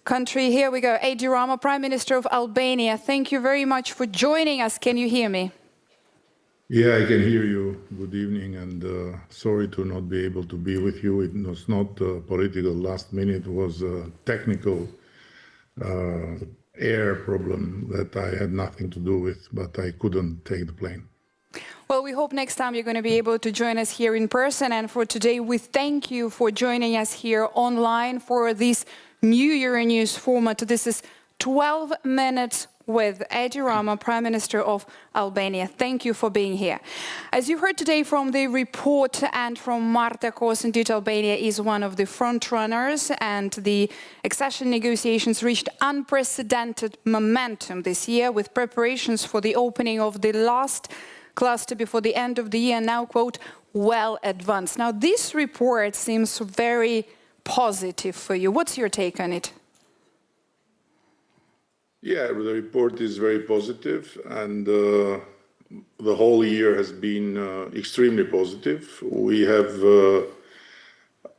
country. Here we go. Edi Rama, Prime Minister of Albania. Thank you very much for joining us. Can you hear me? Yeah, I can hear you. Good evening, and sorry to not be able to be with you. It was not political last minute. It was a technical air problem that I had nothing to do with, but I couldn't take the plane. Well, we hope next time you're going to be able to join us here in person. And for today, we thank you for joining us here online for this new Euronews format. This is 12 minutes with Edi Rama, Prime Minister of Albania. Thank you for being here. As you heard today from the report and from Marta Kos, indeed Albania is one of the front runners, and the accession negotiations reached unprecedented momentum this year with preparations for the opening of the last cluster before the end of the year, now, quote, well advanced. Now, this report seems very positive for you. What's your take on it? Yeah, the report is very positive, and the whole year has been extremely positive. We have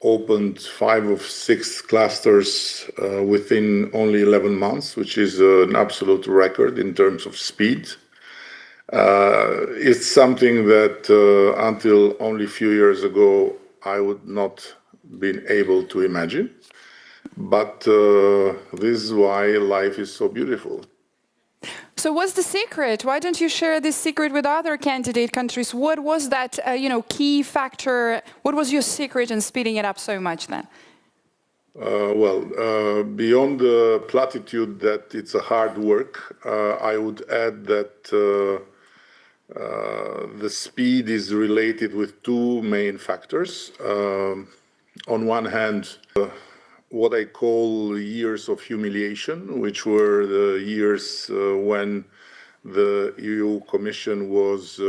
opened 5 of 6 clusters within only 11 months, which is an absolute record in terms of speed. It's something that until only a few years ago I would not been able to imagine. But this is why life is so beautiful. So what's the secret? Why don't you share this secret with other candidate countries? What was that key factor? What was your secret in speeding it up so much then? Beyond the platitude that it's a hard work, I would add that the speed is related with 2 main factors. On one hand, what I call years of humiliation, which were the years when the EU Commission was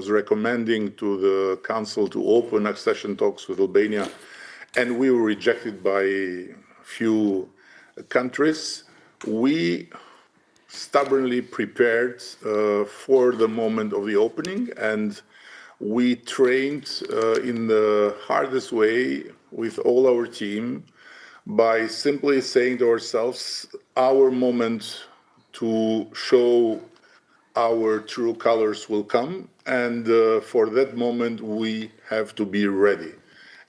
recommending to the Council to open accession talks with Albania, and we were rejected by few countries. We stubbornly prepared for the moment of the opening, and we trained in the hardest way with all our team by simply saying to ourselves, our moment to show our true colors will come, and for that moment we have to be ready.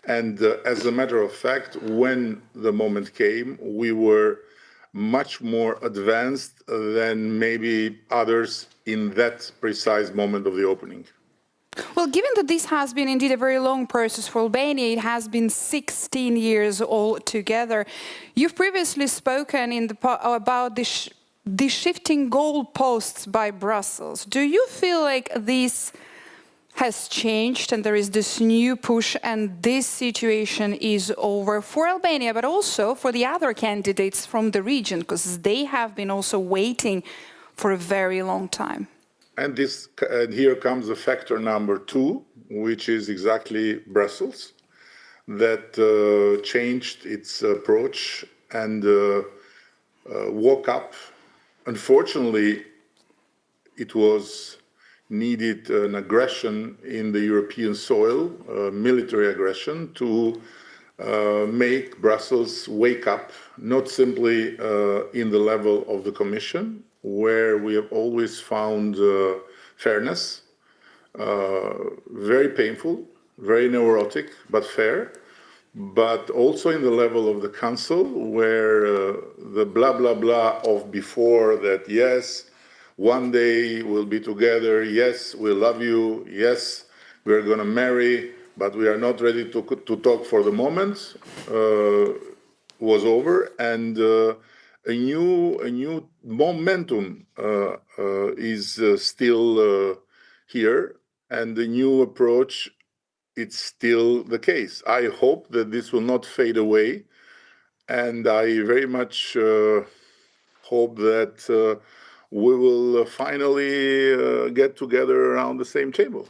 And as a matter of fact, when the moment came, we were much more advanced than maybe others in that precise moment of the opening. Well, given that this has been indeed a very long process for Albania, it has been 16 years altogether. You've previously spoken about the shifting goalposts by Brussels. Do you feel like this has changed and there is this new push and this situation is over for Albania, but also for the other candidates from the region, because they have been also waiting for a very long time? And here comes the factor number 2, which is exactly Brussels, that changed its approach and woke up. Unfortunately, it was needed an aggression in the European soil, military aggression, to make Brussels wake up, not simply in the level of the Commission, where we have always found fairness, very painful, very neurotic, but fair, but also in the level of the Council, where the blah, blah, blah of before that, yes, one day we'll be together, yes, we love you, yes, we're going to marry, but we are not ready to talk for the moment, was over, and a new momentum is still here, and the new approach, it's still the case. I hope that this will not fade away, and I very much hope that we will finally get together around the same table.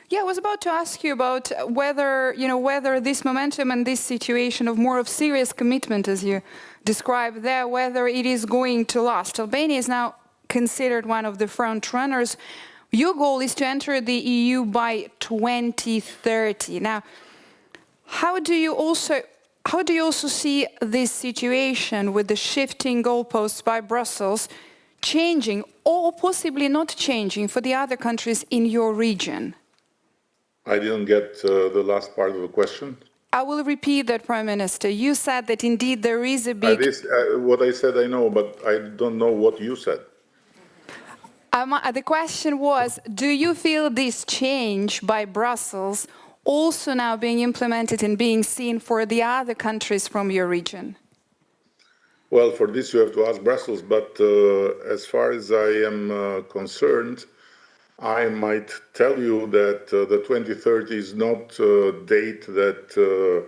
Yeah, I was about to ask you about whether this momentum and this situation of more of serious commitment, as you described there, whether it is going to last. Albania is now considered one of the front runners. Your goal is to enter the EU by 2030. Now, how do you also see this situation with the shifting goalposts by Brussels changing or possibly not changing for the other countries in your region? I didn't get the last part of the question. I will repeat that, Prime Minister. You said that indeed there is a big... What I said I know, but I don't know what you said. The question was, do you feel this change by Brussels also now being implemented and being seen for the other countries from your region? Well, for this you have to ask Brussels, but as far as I am concerned, I might tell you that the 2030 is not a date that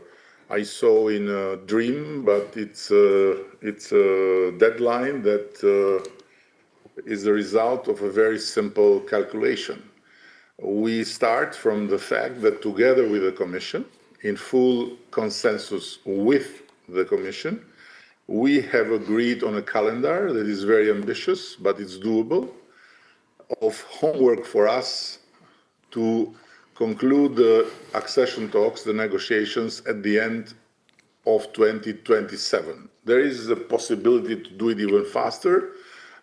I saw in a dream, but it's a deadline that is the result of a very simple calculation. We start from the fact that together with the Commission, in full consensus with the Commission, we have agreed on a calendar that is very ambitious, but it's doable, of homework for us to conclude the accession talks, the negotiations, at the end of 2027. There is a possibility to do it even faster,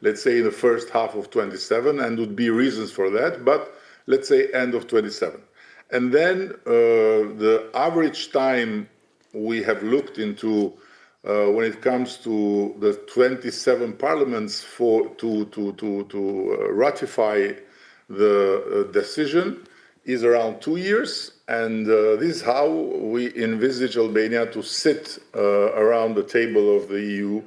let's say in the first half of 27, and would be reasons for that, but let's say end of 27. And then the average time we have looked into when it comes to the 27 parliaments to ratify the decision is around 2 years, and this is how we envisage Albania to sit around the table of the EU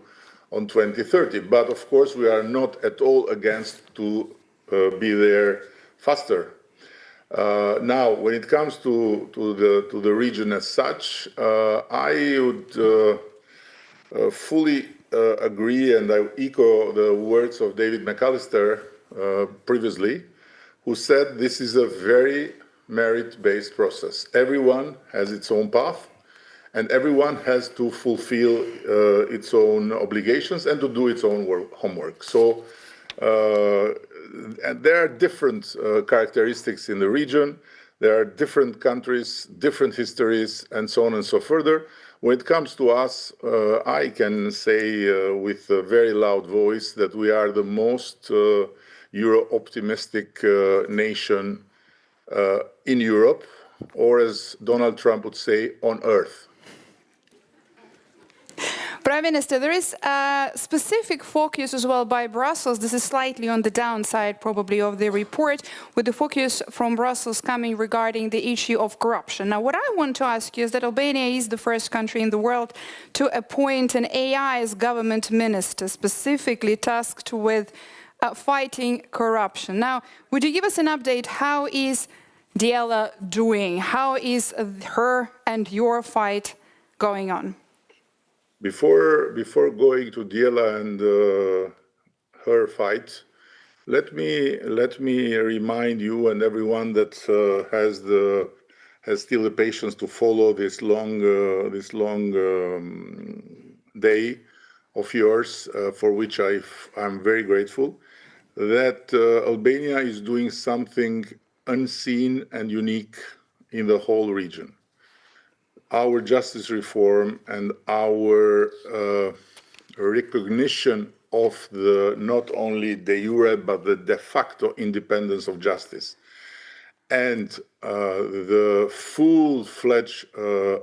on 2030. But of course, we are not at all against to be there faster. Now, when it comes to the region as such, I would fully agree, and I echo the words of David McAllister previously, who said this is a very merit-based process. Everyone has its own path, and everyone has to fulfill its own obligations and to do its own homework. So and there are different characteristics in the region. There are different countries, different histories, and so on and so further. When it comes to us, I can say with a very loud voice that we are the most Euro-optimistic nation in Europe, or as Donald Trump would say, on Earth. Prime Minister, there is a specific focus as well by Brussels. This is slightly on the downside, probably, of the report, with the focus from Brussels coming regarding the issue of corruption. Now, what I want to ask you is that Albania is the first country in the world to appoint an AI as government minister, specifically tasked with fighting corruption. Now, would you give us an update? How is Diela doing? How is her and your fight going on? Before going to Diela and her fight, let me remind you and everyone that has still the patience to follow this long day of yours, for which I'm very grateful, that Albania is doing something unseen and unique in the whole region. Our justice reform and our recognition of the not only de jure but the de facto independence of justice, and the full-fledged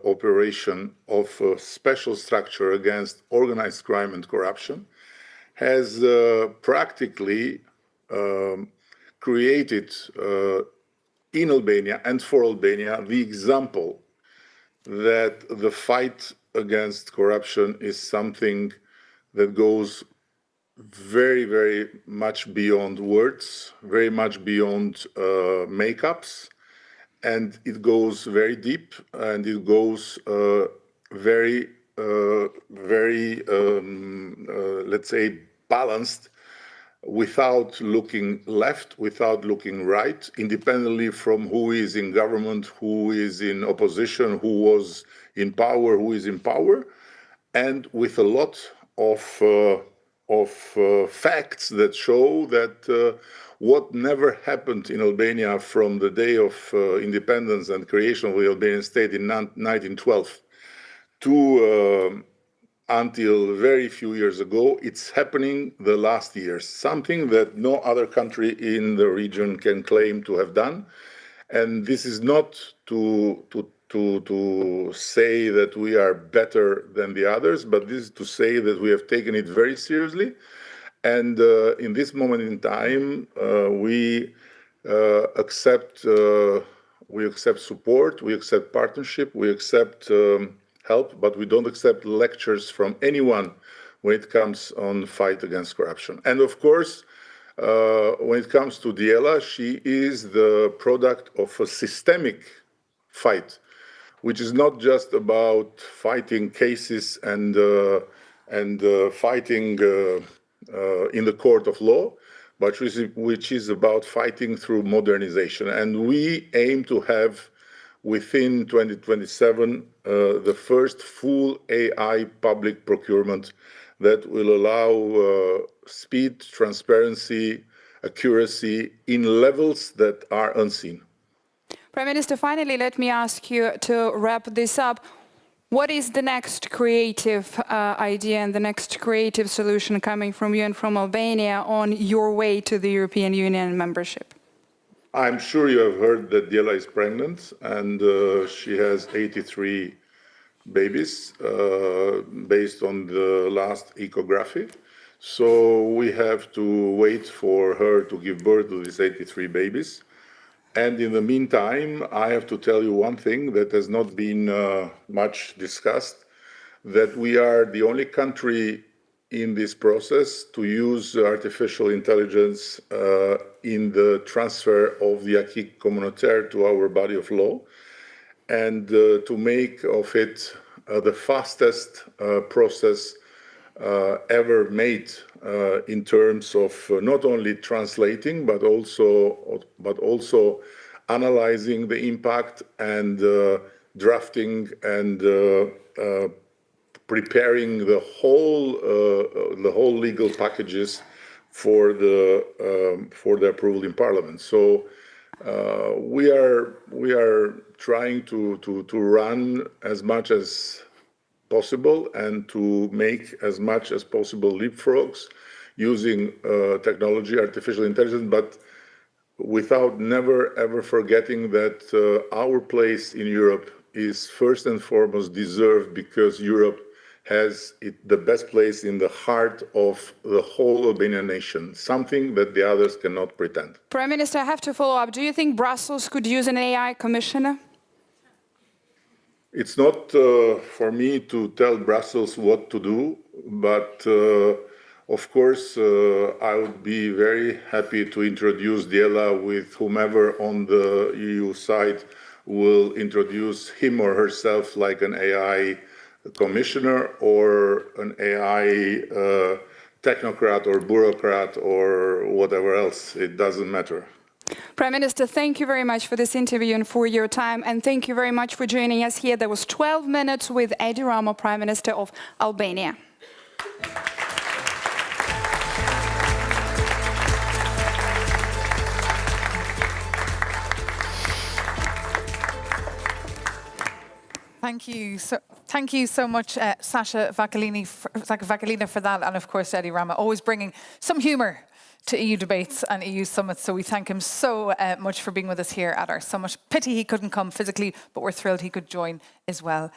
operation of a special structure against organized crime and corruption has practically created in Albania and for Albania the example that the fight against corruption is something that goes very, very much beyond words, very much beyond makeups, and it goes very deep, and it goes very, let's say, balanced, without looking left, without looking right, independently from who is in government, who is in opposition, who was in power, who is in power, and with a lot of facts that show that what never happened in Albania from the day of independence and creation of the Albanian state in 1912 to until very few years ago, it's happening the last years, something that no other country in the region can claim to have done. And this is not to say that we are better than the others, but this is to say that we have taken it very seriously. And in this moment in time, we accept support, we accept partnership, we accept help, but we don't accept lectures from anyone when it comes on the fight against corruption. And of course, when it comes to Diela, she is the product of a systemic fight, which is not just about fighting cases and fighting in the court of law, but which is about fighting through modernization. And we aim to have, within 2027, the first full AI public procurement that will allow speed, transparency, accuracy in levels that are unseen. Prime Minister, finally, let me ask you to wrap this up. What is the next creative idea and the next creative solution coming from you and from Albania on your way to the European Union membership? I'm sure you have heard that Diela is pregnant, and she has 83 babies based on the last ecography. So we have to wait for her to give birth to these 83 babies. And in the meantime, I have to tell you one thing that has not been much discussed, that we are the only country in this process to use artificial intelligence in the transfer of the acquis communautaire to our body of law, and to make of it the fastest process ever made in terms of not only translating but also analyzing the impact and drafting and preparing the whole legal packages for the approval in Parliament. So we are trying to run as much as possible and to make as much as possible leapfrogs using technology, artificial intelligence, but without never ever forgetting that our place in Europe is first and foremost deserved because Europe has the best place in the heart of the whole Albanian nation, something that the others cannot pretend. Prime Minister, I have to follow up. Do you think Brussels could use an AI commissioner? It's not for me to tell Brussels what to do, but of course I would be very happy to introduce Diela with whomever on the EU side will introduce him or herself like an AI commissioner or an AI technocrat or bureaucrat or whatever else. It doesn't matter. Prime Minister, thank you very much for this interview and for your time, and thank you very much for joining us here. There was 12 minutes with Edi Rama, Prime Minister of Albania. Thank you so much, Sasha Vakalina, for that, and of course Edi Rama, always bringing some humour to EU debates and EU summits. So we thank him so much for being with us here at our summit. Pity he couldn't come physically, but we're thrilled he could join as well,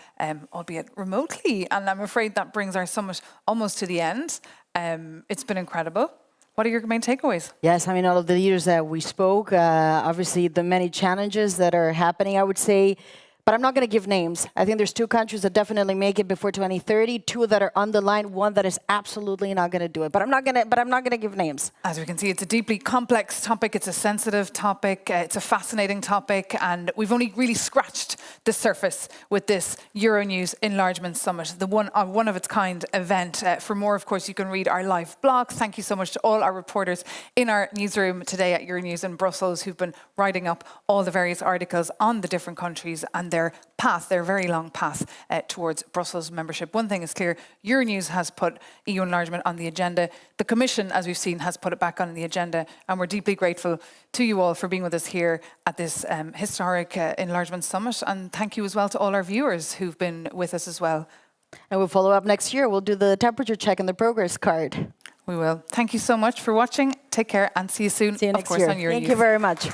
albeit remotely. And I'm afraid that brings our summit almost to the end. It's been incredible. What are your main takeaways? Yes, I mean, all of the leaders that we spoke, obviously the many challenges that are happening, I would say. But I'm not going to give names. I think there's 2 countries that definitely make it before 2030, 2 that are on the line, 1 that is absolutely not going to do it. But I'm not going to give names. As we can see, it's a deeply complex topic. It's a sensitive topic. It's a fascinating topic, and we've only really scratched the surface with this Euronews Enlargement Summit, the one of its kind event. For more, of course, you can read our live blog. Thank you so much to all our reporters in our newsroom today at Euronews in Brussels, who've been writing up all the various articles on the different countries and their path, their very long path towards Brussels membership. One thing is clear, Euronews has put EU enlargement on the agenda. The Commission, as we've seen, has put it back on the agenda, and we're deeply grateful to you all for being with us here at this historic Enlargement Summit. And thank you as well to all our viewers who've been with us as well. And we'll follow up next year. We'll do the temperature check and the progress card. We will. Thank you so much for watching. Take care and see you soon. See you next of course, year. On Euronews. Thank you very much.